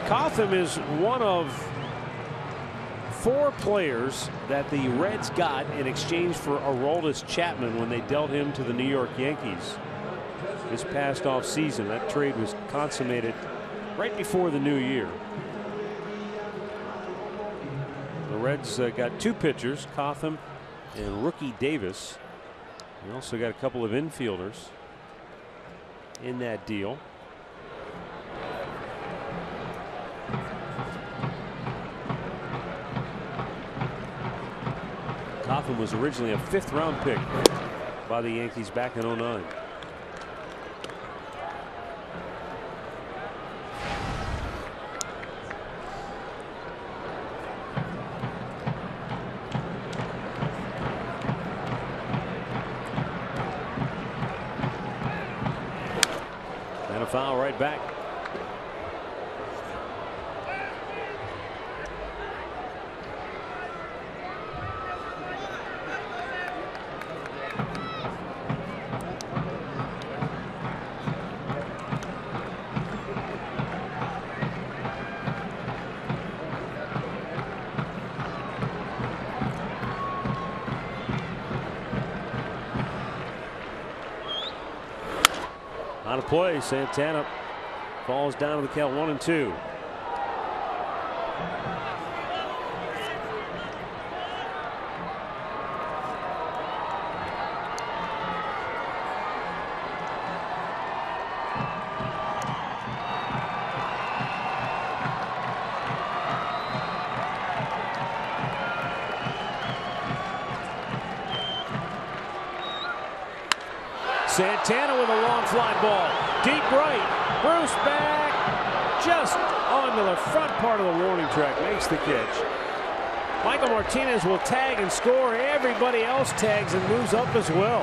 Cotham is one of 4 players that the Reds got in exchange for Aroldis Chapman when they dealt him to the New York Yankees this past off season. That trade was consummated right before the new year. The Reds got 2 pitchers, Cotham and rookie Davis. They also got a couple of infielders in that deal. Cotham was originally a 5th round pick by the Yankees back in '09. a foul right back. On a play, Santana falls down to the count 1-2. Santana with a long fly ball. Deep right. Bruce back. Just onto the front part of the warning track. Makes the catch. Michael Martinez will tag and score. Everybody else tags and moves up as well.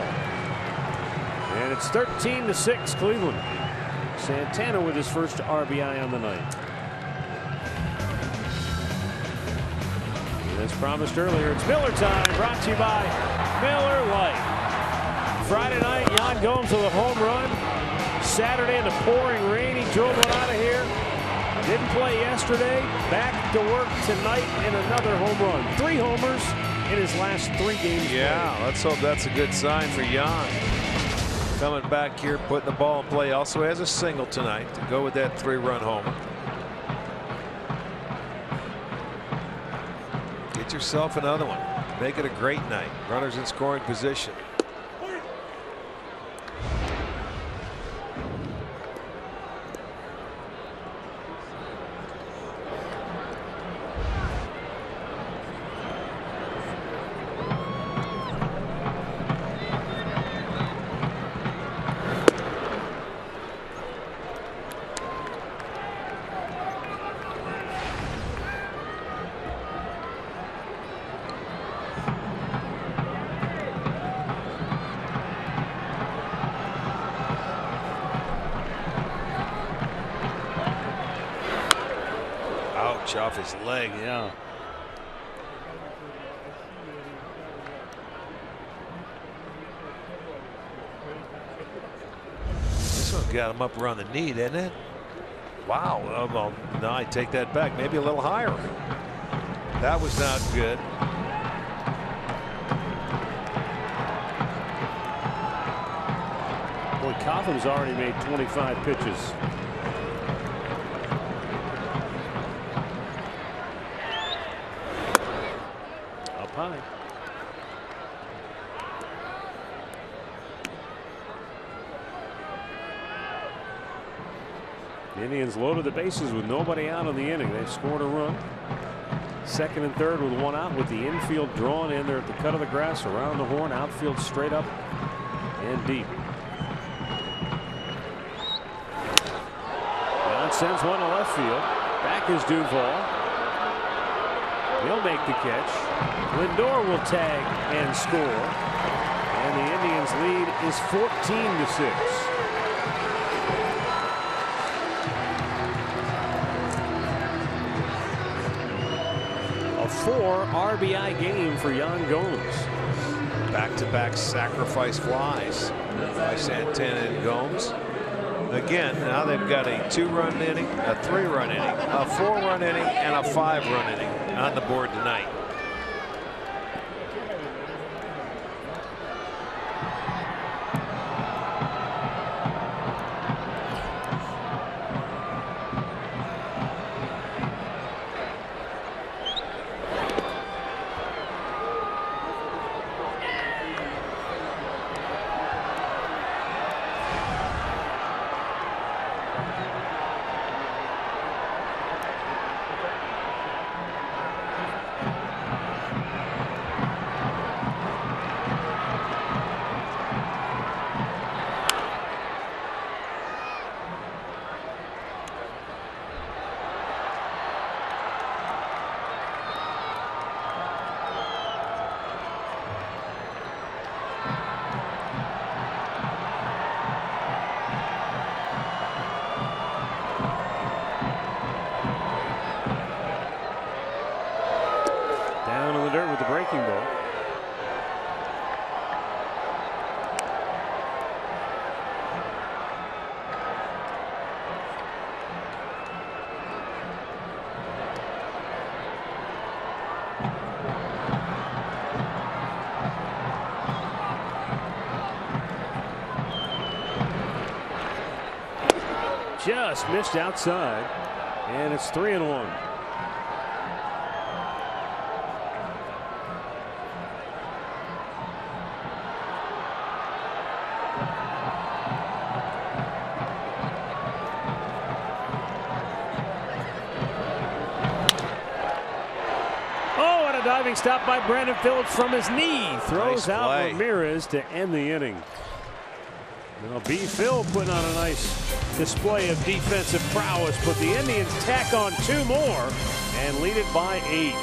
And it's 13-6 Cleveland. Santana with his first RBI on the night. And as promised earlier, it's Miller time. Brought to you by Miller Lite. Friday night, Yan Gomes with a home run. Saturday in the pouring rain, he drove one out of here. Didn't play yesterday. Back to work tonight in another home run. 3 homers in his last 3 games. Yeah, let's hope that's a good sign for Yan. Coming back here, putting the ball in play. Also has a single tonight to go with that 3-run homer. Get yourself another one. Make it a great night. Runners in scoring position. Off his leg. Yeah. This one got him up around the knee, didn't it? Wow. Well, no, I take that back. Maybe a little higher. That was not good. Boy, Cotham's already made 25 pitches. High. The Indians loaded the bases with nobody out in the inning. They've scored a run. Second and third with 1 out, with the infield drawn in there at the cut of the grass around the horn. Outfield straight up and deep. John sends one to left field. Back is Duval. He'll make the catch. Lindor will tag and score. And the Indians lead is 14-6. A 4 RBI game for Yan Gomes. Back-to-back sacrifice flies by Santana and Gomes. Again, now they've got a 2-run inning, a 3-run inning, a 4-run inning, and a 5-run inning on the board tonight. just missed outside, and it's 3-1. Diving stop by Brandon Phillips from his knee. Throws out Ramirez to end the inning. Now B. Phil putting on a nice display of defensive prowess, but the Indians tack on 2 more and lead it by 8.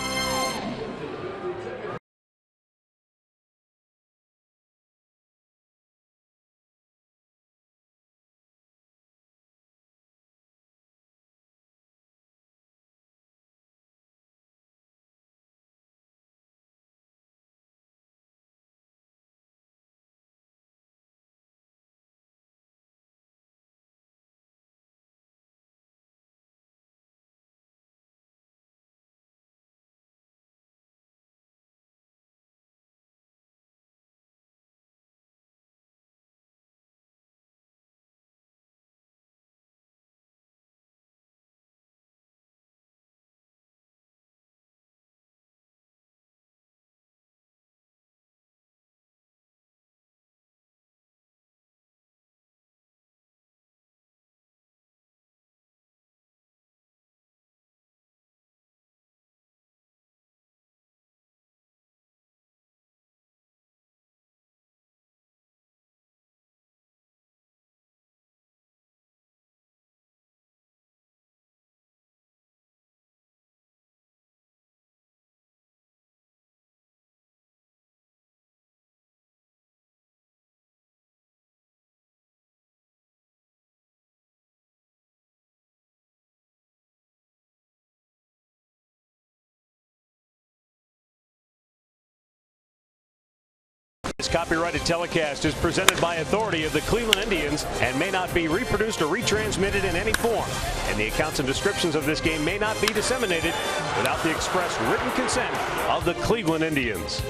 This copyrighted telecast is presented by authority of the Cleveland Indians and may not be reproduced or retransmitted in any form. And the accounts and descriptions of this game may not be disseminated without the express written consent of the Cleveland Indians.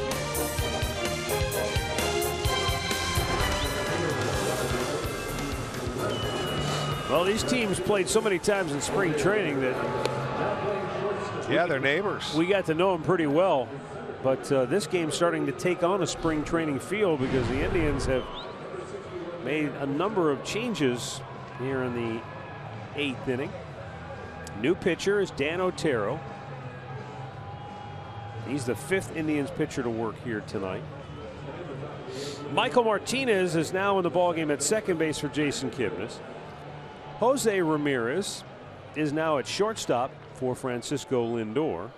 Well, these teams played so many times in spring training that they're neighbors. We got to know them pretty well. But this game's starting to take on a spring training feel because the Indians have made a number of changes here in the 8th inning. New pitcher is Dan Otero. He's the 5th Indians pitcher to work here tonight. Michael Martinez is now in the ballgame at second base for Jason Kipnis. Jose Ramirez is now at shortstop for Francisco Lindor.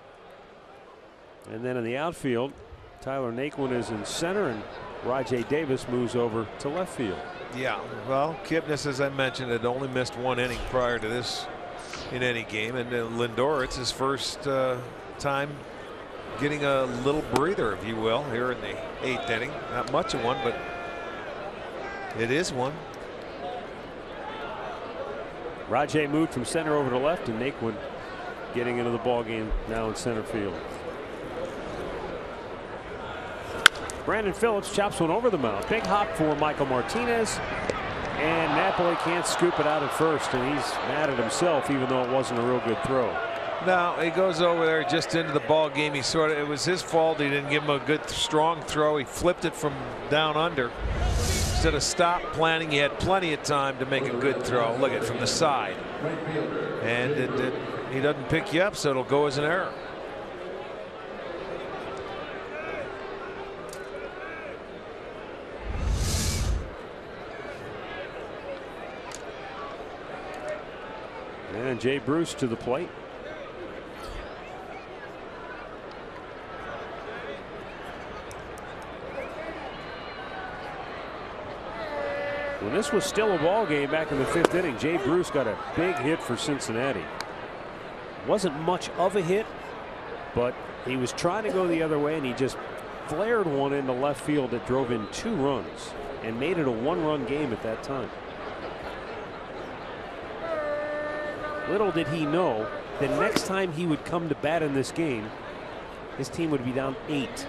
And then in the outfield, Tyler Naquin is in center and Rajai Davis moves over to left field. Yeah, well, Kipnis, as I mentioned, had only missed 1 inning prior to this in any game. And Lindor, it's his first time getting a little breather, if you will, here in the 8th inning. Not much of one, but it is one. Rajai moved from center over to left, and Naquin getting into the ball game now in center field. Brandon Phillips chops one over the mound. Big hop for Michael Martinez, and Napoli can't scoop it out at first, and he's mad at himself even though it wasn't a real good throw. No, he goes over there just into the ball game. It was his fault. He didn't give him a good strong throw. He flipped it from down under instead of stop planning. He had plenty of time to make a good throw. Look at it from the side, and he doesn't pick you up, so it'll go as an error. And Jay Bruce to the plate. When this was still a ball game back in the 5th inning, Jay Bruce got a big hit for Cincinnati. Wasn't much of a hit, but he was trying to go the other way, and he just flared one into left field that drove in 2 runs and made it a 1-run game at that time. Little did he know that next time he would come to bat in this game, his team would be down 8.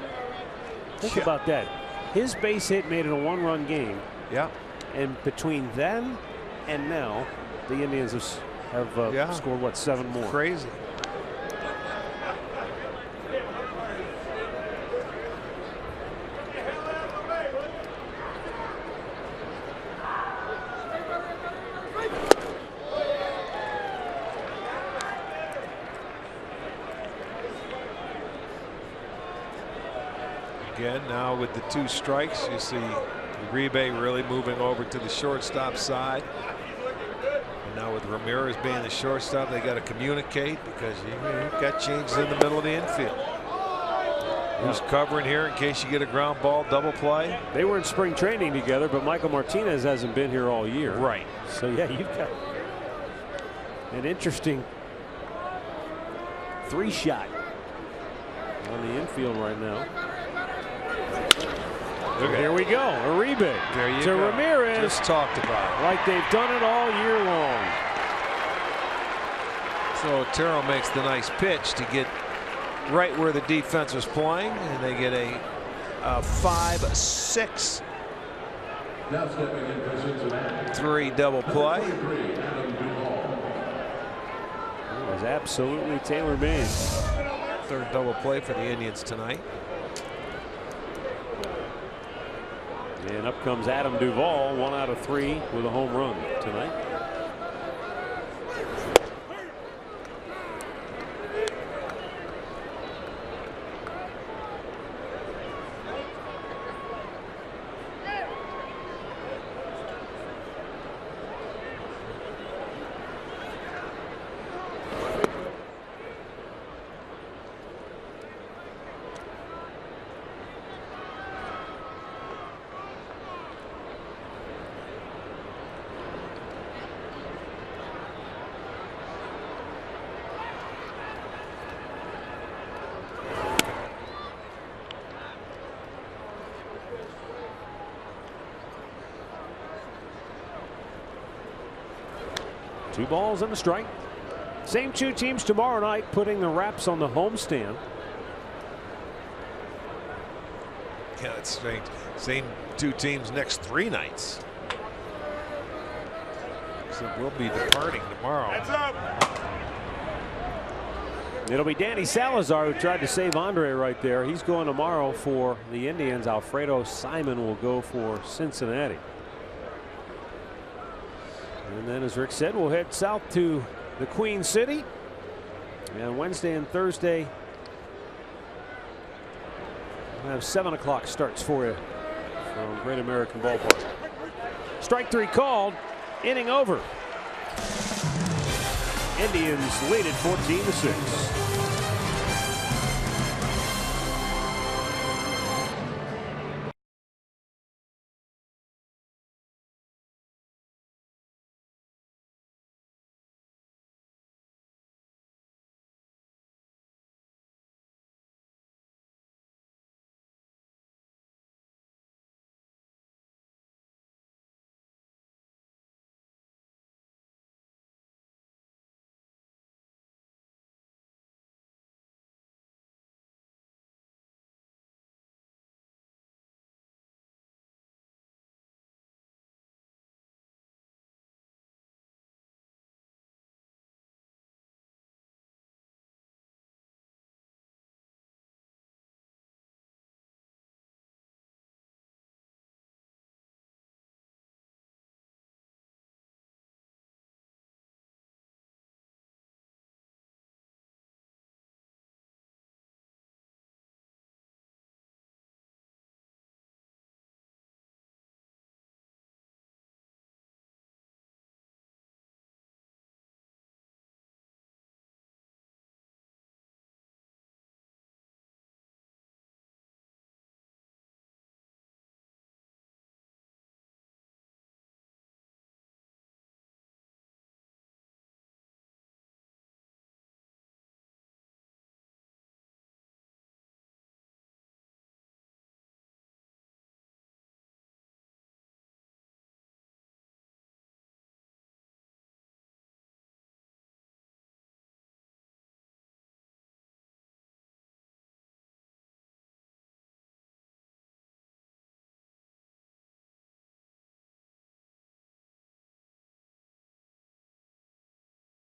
Think about that. His base hit made it a 1-run game. Yeah. And between then and now, The Indians have scored, what, 7 more? Crazy. Again, now with the 2 strikes, you see Uribe really moving over to the shortstop side. And now with Ramirez being the shortstop, they got to communicate because you've got changes in the middle of the infield. Who's covering here in case you get a ground ball double play? They were in spring training together, but Michael Martinez hasn't been here all year. Right. So yeah, you've got an interesting 3-shot on the infield right now. Here we go. Uribe to Ramirez. Just talked about it. Like they've done it all year long. So Otero makes the nice pitch to get right where the defense was playing, and they get a 5-6. Now stepping in for Cincinnati. 3 double play. It was absolutely tailor-made. 3rd double play for the Indians tonight. And up comes Adam Duvall, 1 out of 3 with a home run tonight. Two balls and a strike. Same 2 teams tomorrow night putting the wraps on the homestand. Yeah, that's strange. Same 2 teams next 3 nights. So we'll be departing tomorrow. Heads up. It'll be Danny Salazar who tried to save Andre right there. He's going tomorrow for the Indians. Alfredo Simon will go for Cincinnati. And then, as Rick said, we'll head south to the Queen City. And Wednesday and Thursday, we'll have 7 o'clock starts for you from Great American Ballpark. Strike 3 called. Inning over. Indians lead it 14-6.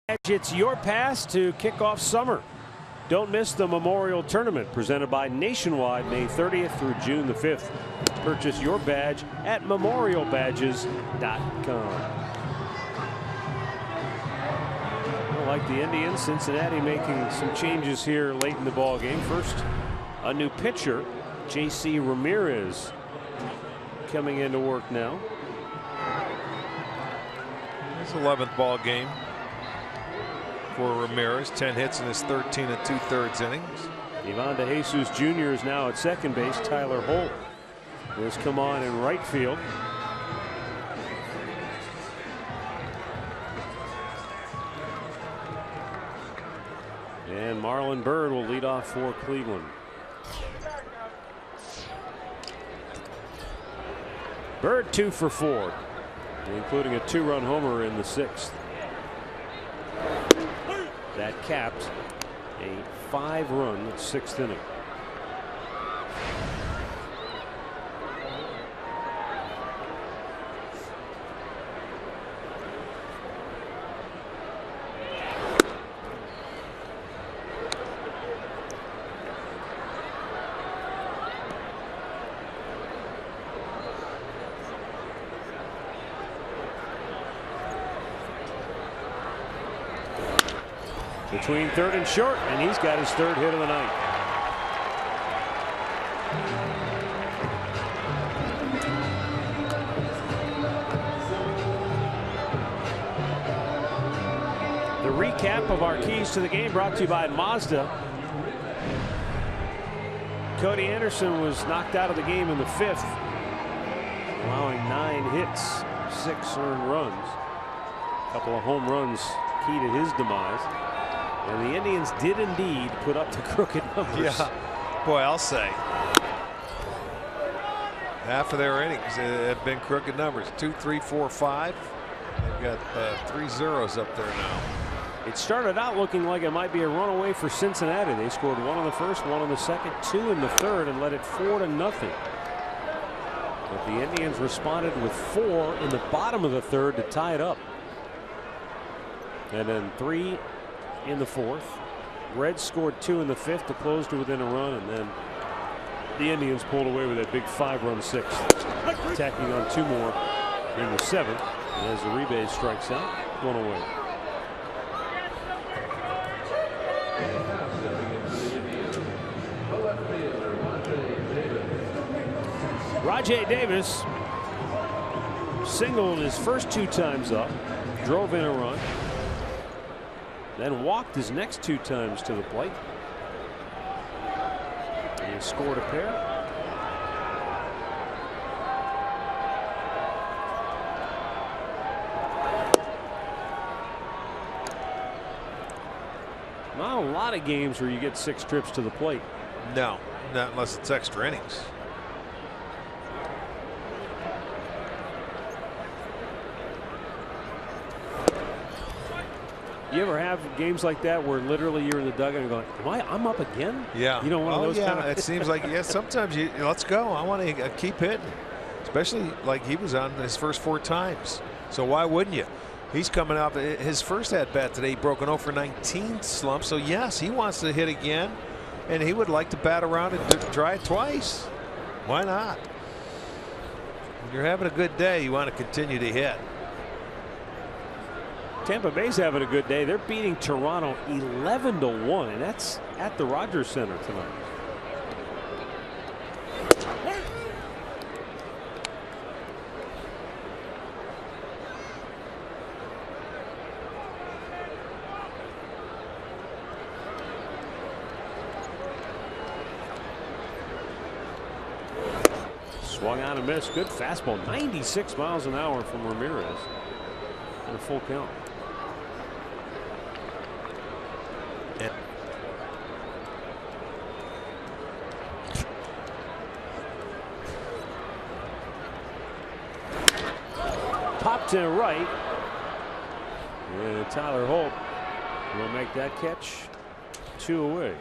It's your pass to kick off summer. Don't miss the Memorial Tournament presented by Nationwide, May 30th through June the 5th. Purchase your badge at memorialbadges.com. Like the Indians, Cincinnati making some changes here late in the ball game. First, a new pitcher, J.C. Ramirez, coming into work now. His 11th ball game for Ramirez. 10 hits in his 13 2/3 innings. Ivan De Jesus Jr. is now at second base. Tyler Holt has come on in right field. And Marlon Byrd will lead off for Cleveland. Byrd 2 for 4, including a 2-run homer in the 6th. That capped a 5-run 6th inning. Between third and short, and he's got his 3rd hit of the night. The recap of our keys to the game brought to you by Mazda. Cody Anderson was knocked out of the game in the 5th, allowing 9 hits, 6 earned runs. A couple of home runs key to his demise. And the Indians did indeed put up the crooked numbers. Yeah, boy, I'll say. Half of their innings have been crooked numbers. 2, 3, 4, 5. They've got 3 zeros up there now. It started out looking like it might be a runaway for Cincinnati. They scored 1 in the 1st, 1 in the 2nd, 2 in the 3rd, and led it 4-0. But the Indians responded with 4 in the bottom of the 3rd to tie it up. And then 3 in the 4th. Reds scored 2 in the 5th to close to within a run, and then the Indians pulled away with that big 5-run 6th, tacking on 2 more in the 7th. And as Uribe strikes out, 1 away. Rajai Davis singled his first 2 times up, drove in a run, then walked his next 2 times to the plate. And he scored a pair. Not a lot of games where you get 6 trips to the plate. No, not unless it's extra innings. You ever have games like that where literally you're in the dugout and going, I'm up again? Yeah. You know, one of those kind of. It seems like, yeah, sometimes let's go. I want to keep hitting, especially like he was on his first 4 times. So why wouldn't you? He's coming out his first at bat today. He broke an 0 for 19 slump. So yes, he wants to hit again, and he would like to bat around and try it twice. Why not? When you're having a good day, you want to continue to hit. Tampa Bay's having a good day. They're beating Toronto 11-1, and that's at the Rogers Center tonight. Swung out and missed. Good fastball. 96 miles an hour from Ramirez. And a full count. Popped to right. And Tyler Holt will make that catch. 2 away.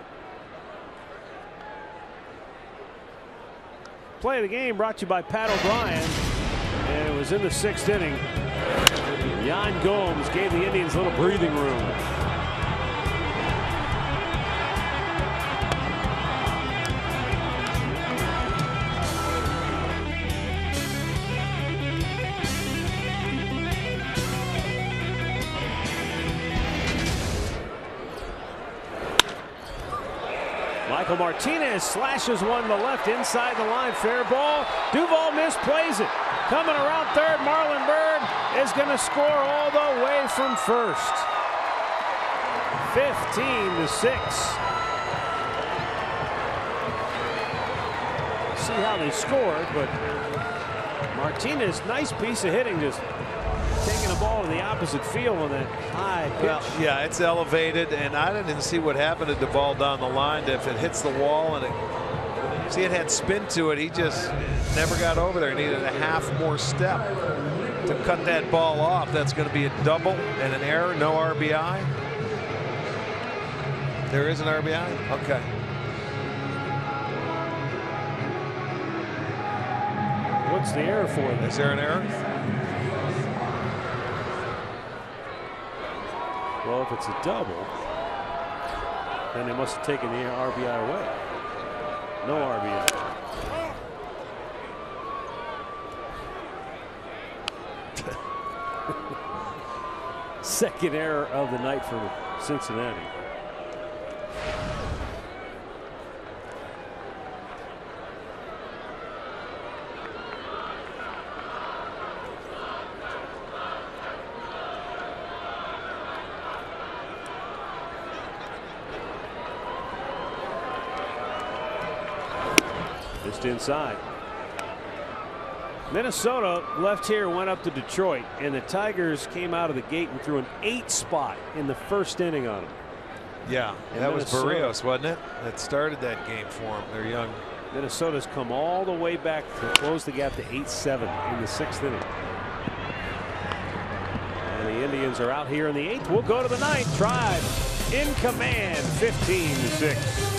Play of the game brought to you by Pat O'Brien. And it was in the 6th inning. Yan Gomes gave the Indians a little breathing room. Michael Martinez slashes one to the left inside the line. Fair ball. Duvall misplays it. Coming around third, Marlon Byrd is going to score all the way from first. 15-6. See how they scored, but Martinez, nice piece of hitting, just taking the ball to the opposite field on that high pitch. Well, yeah, it's elevated, and I didn't see what happened to Duvall down the line. If it hits the wall and see, it had spin to it, he just never got over there. Needed a half more step to cut that ball off. That's going to be a double and an error. No RBI. There is an RBI? Okay. What's the error for? Is there an error? Well, if it's a double, then they must have taken the RBI away. No RBI. Second error of the night for Cincinnati. Just inside. Minnesota left here, went up to Detroit, and the Tigers came out of the gate and threw an 8 spot in the first inning on them. Yeah, and that was Barrios, wasn't it? That started that game for them. They're young. Minnesota's come all the way back to close the gap to 8-7 in the 6th inning. And the Indians are out here in the 8th. We'll go to the 9th. Tribe in command, 15-6.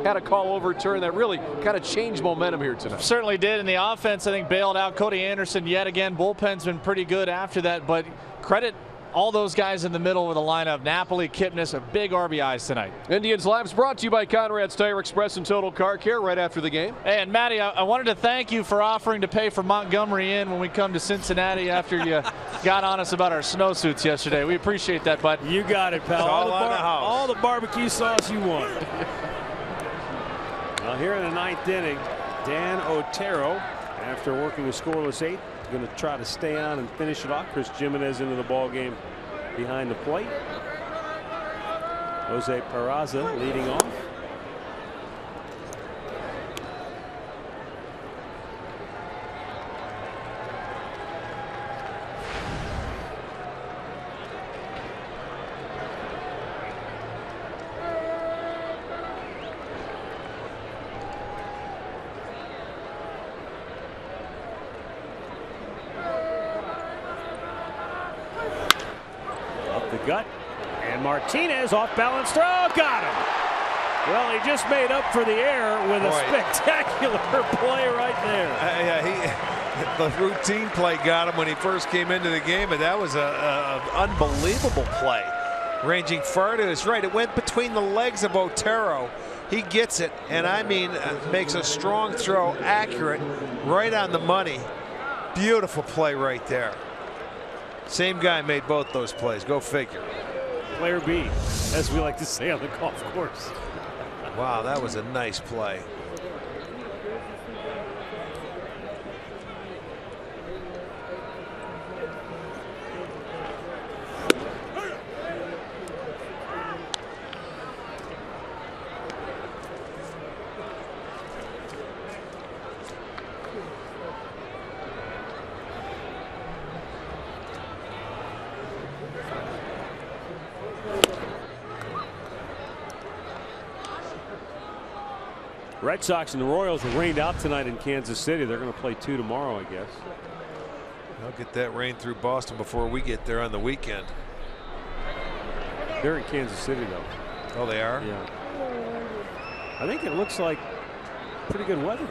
Had a call overturned that really kind of changed momentum here tonight. Certainly did, and the offense, I think, bailed out Cody Anderson yet again. Bullpen's been pretty good after that, but credit all those guys in the middle of the lineup. Napoli, Kipnis, a big RBIs tonight. Indians Lives brought to you by Conrad's Tire Express and Total Car Care right after the game. Hey, and Matty, I wanted to thank you for offering to pay for Montgomery Inn when we come to Cincinnati after you got on us about our snowsuits yesterday. We appreciate that, bud. You got it, pal. All the barbecue sauce you want. Well, here in the 9th inning, Dan Otero, after working a scoreless 8th, is going to try to stay on and finish it off. Chris Jimenez into the ball game behind the plate. Jose Peraza leading off. gut. And Martinez off balance throw. Got him. Well, he just made up for the air with a spectacular play right there. The routine play got him when he first came into the game, and that was an unbelievable play. Ranging far to his right. It went between the legs of Otero. He gets it, and I mean, makes a strong throw, accurate, right on the money. Beautiful play right there. Same guy made both those plays. Go figure. Player B, as we like to say on the golf course. Wow, that was a nice play. Red Sox and the Royals were rained out tonight in Kansas City. They're going to play 2 tomorrow, I guess. I'll get that rain through Boston before we get there on the weekend. They're in Kansas City, though. Oh, they are? Yeah. I think it looks like pretty good weather.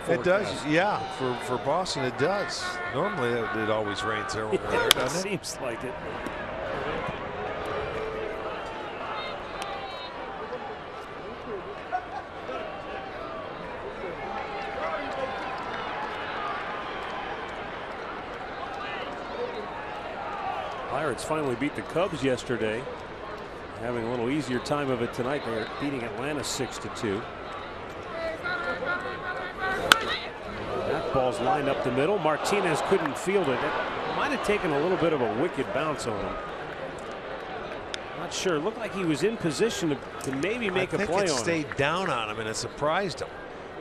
It does, yeah. For Boston, it does. Normally, it always rains there over there, doesn't it? Seems like it. Pirates finally beat the Cubs yesterday. Having a little easier time of it tonight. They're beating Atlanta 6-2. That ball's lined up the middle. Martinez couldn't field it. It might have taken a little bit of a wicked bounce on him. Not sure. It looked like he was in position to maybe make a play on it. I think it stayed down on him and it surprised him.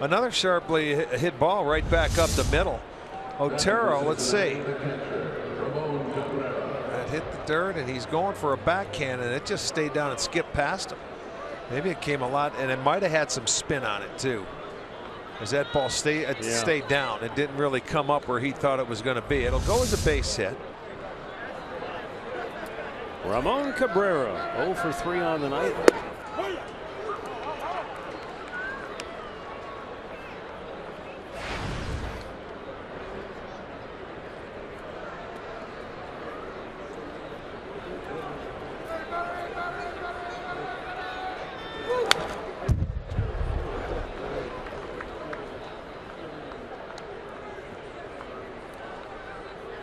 Another sharply hit ball right back up the middle. Otero, let's see. Hit the dirt and he's going for a backhand and it just stayed down and skipped past him. Maybe it came a lot and it might have had some spin on it too, as that ball stayed down. It didn't really come up where he thought it was going to be. It'll go as a base hit. Ramon Cabrera 0 for 3 on the night.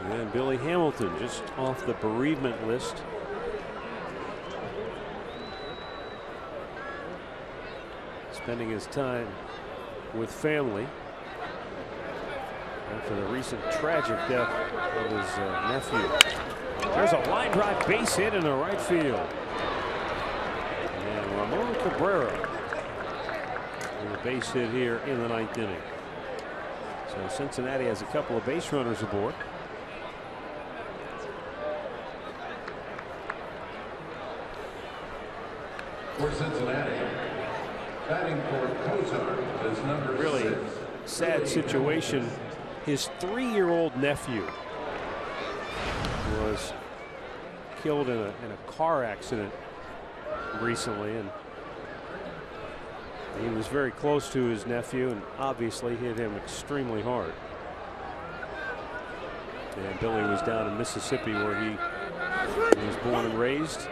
And Billy Hamilton just off the bereavement list. Spending his time with family after the recent tragic death of his nephew. There's a line drive base hit in the right field. And Ramon Cabrera with a base hit here in the 9th inning. So Cincinnati has a couple of base runners aboard. For Cincinnati, batting for Cozart is number really 6. sad situation. His 3-year-old nephew was killed in a car accident recently, and he was very close to his nephew and obviously hit him extremely hard. And Billy was down in Mississippi where he was born and raised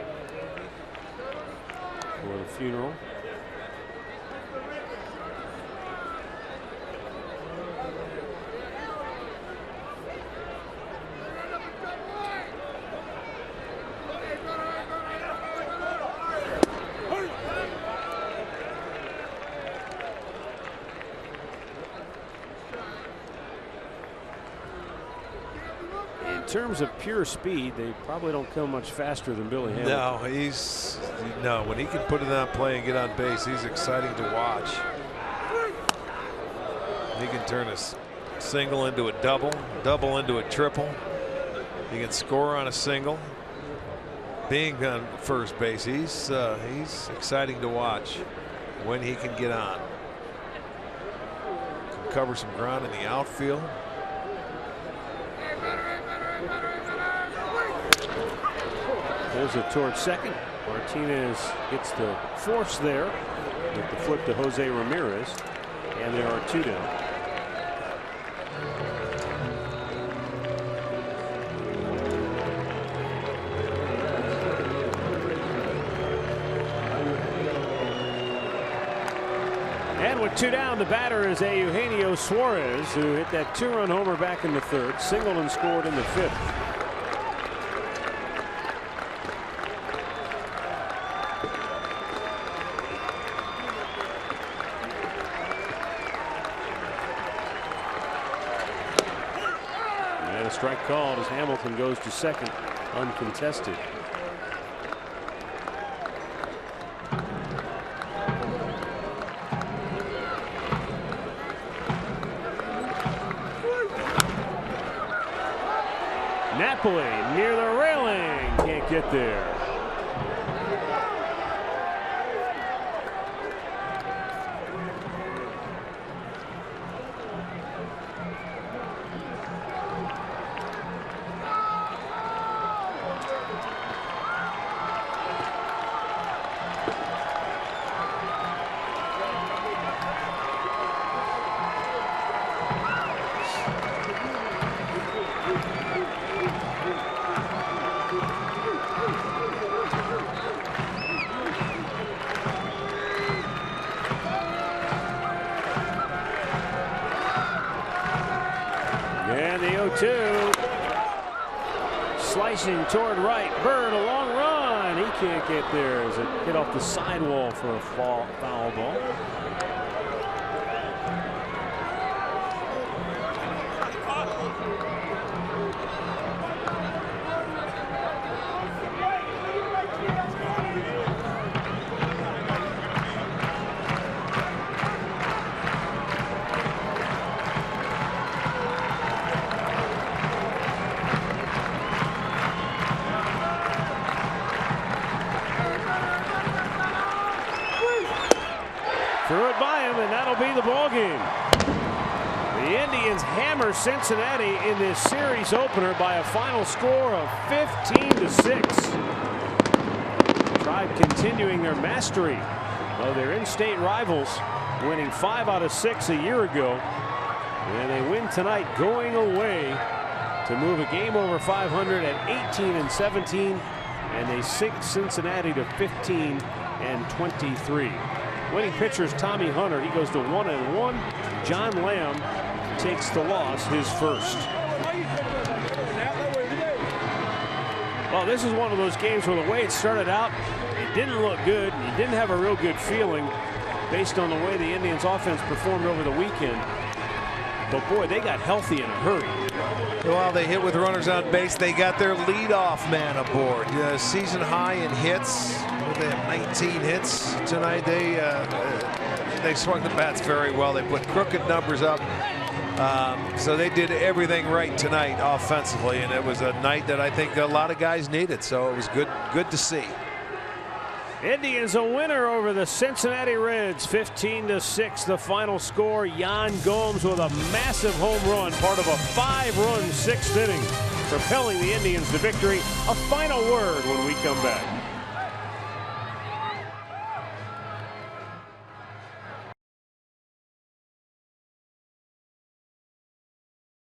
for the funeral. In terms of pure speed, they probably don't come much faster than Billy Hamilton. No, when he can put it on play and get on base, he's exciting to watch. He can turn a single into a double, double into a triple. He can score on a single. Being on first base, he's exciting to watch when he can get on. Can cover some ground in the outfield. Pulls it towards second. Martinez gets the force there with the flip to Jose Ramirez, and there are 2 down. And with 2 down, the batter is Eugenio Suarez, who hit that 2-run homer back in the 3rd, singled and scored in the 5th. And a strike called as Hamilton goes to second, uncontested. Napoli near the railing, can't get there. And the 0-2. Slicing toward right. Bird, a long run. He can't get there as it hit off the sidewall for a foul ball. Threw it by him, and that'll be the ball game. The Indians hammer Cincinnati in this series opener by a final score of 15-6. Tribe continuing their mastery of their in-state rivals, winning 5 out of 6 a year ago, and they win tonight going away to move a game over 500 at 18-17, and they sink Cincinnati to 15-23. Winning pitchers Tommy Hunter, he goes to 1-1. John Lamb takes the loss, his first. Well, this is one of those games where the way it started out, it didn't look good. You didn't have a real good feeling based on the way the Indians offense performed over the weekend. But boy, they got healthy in a hurry. Well, they hit with runners on base. They got their leadoff man aboard. Season high in hits. They have 19 hits tonight. They swung the bats very well. They put crooked numbers up. So they did everything right tonight offensively, and it was a night that I think a lot of guys needed. So it was good to see. Indians a winner over the Cincinnati Reds, 15-6 the final score. Yan Gomes with a massive home run, part of a 5-run 6th inning, propelling the Indians to victory. A final word when we come back.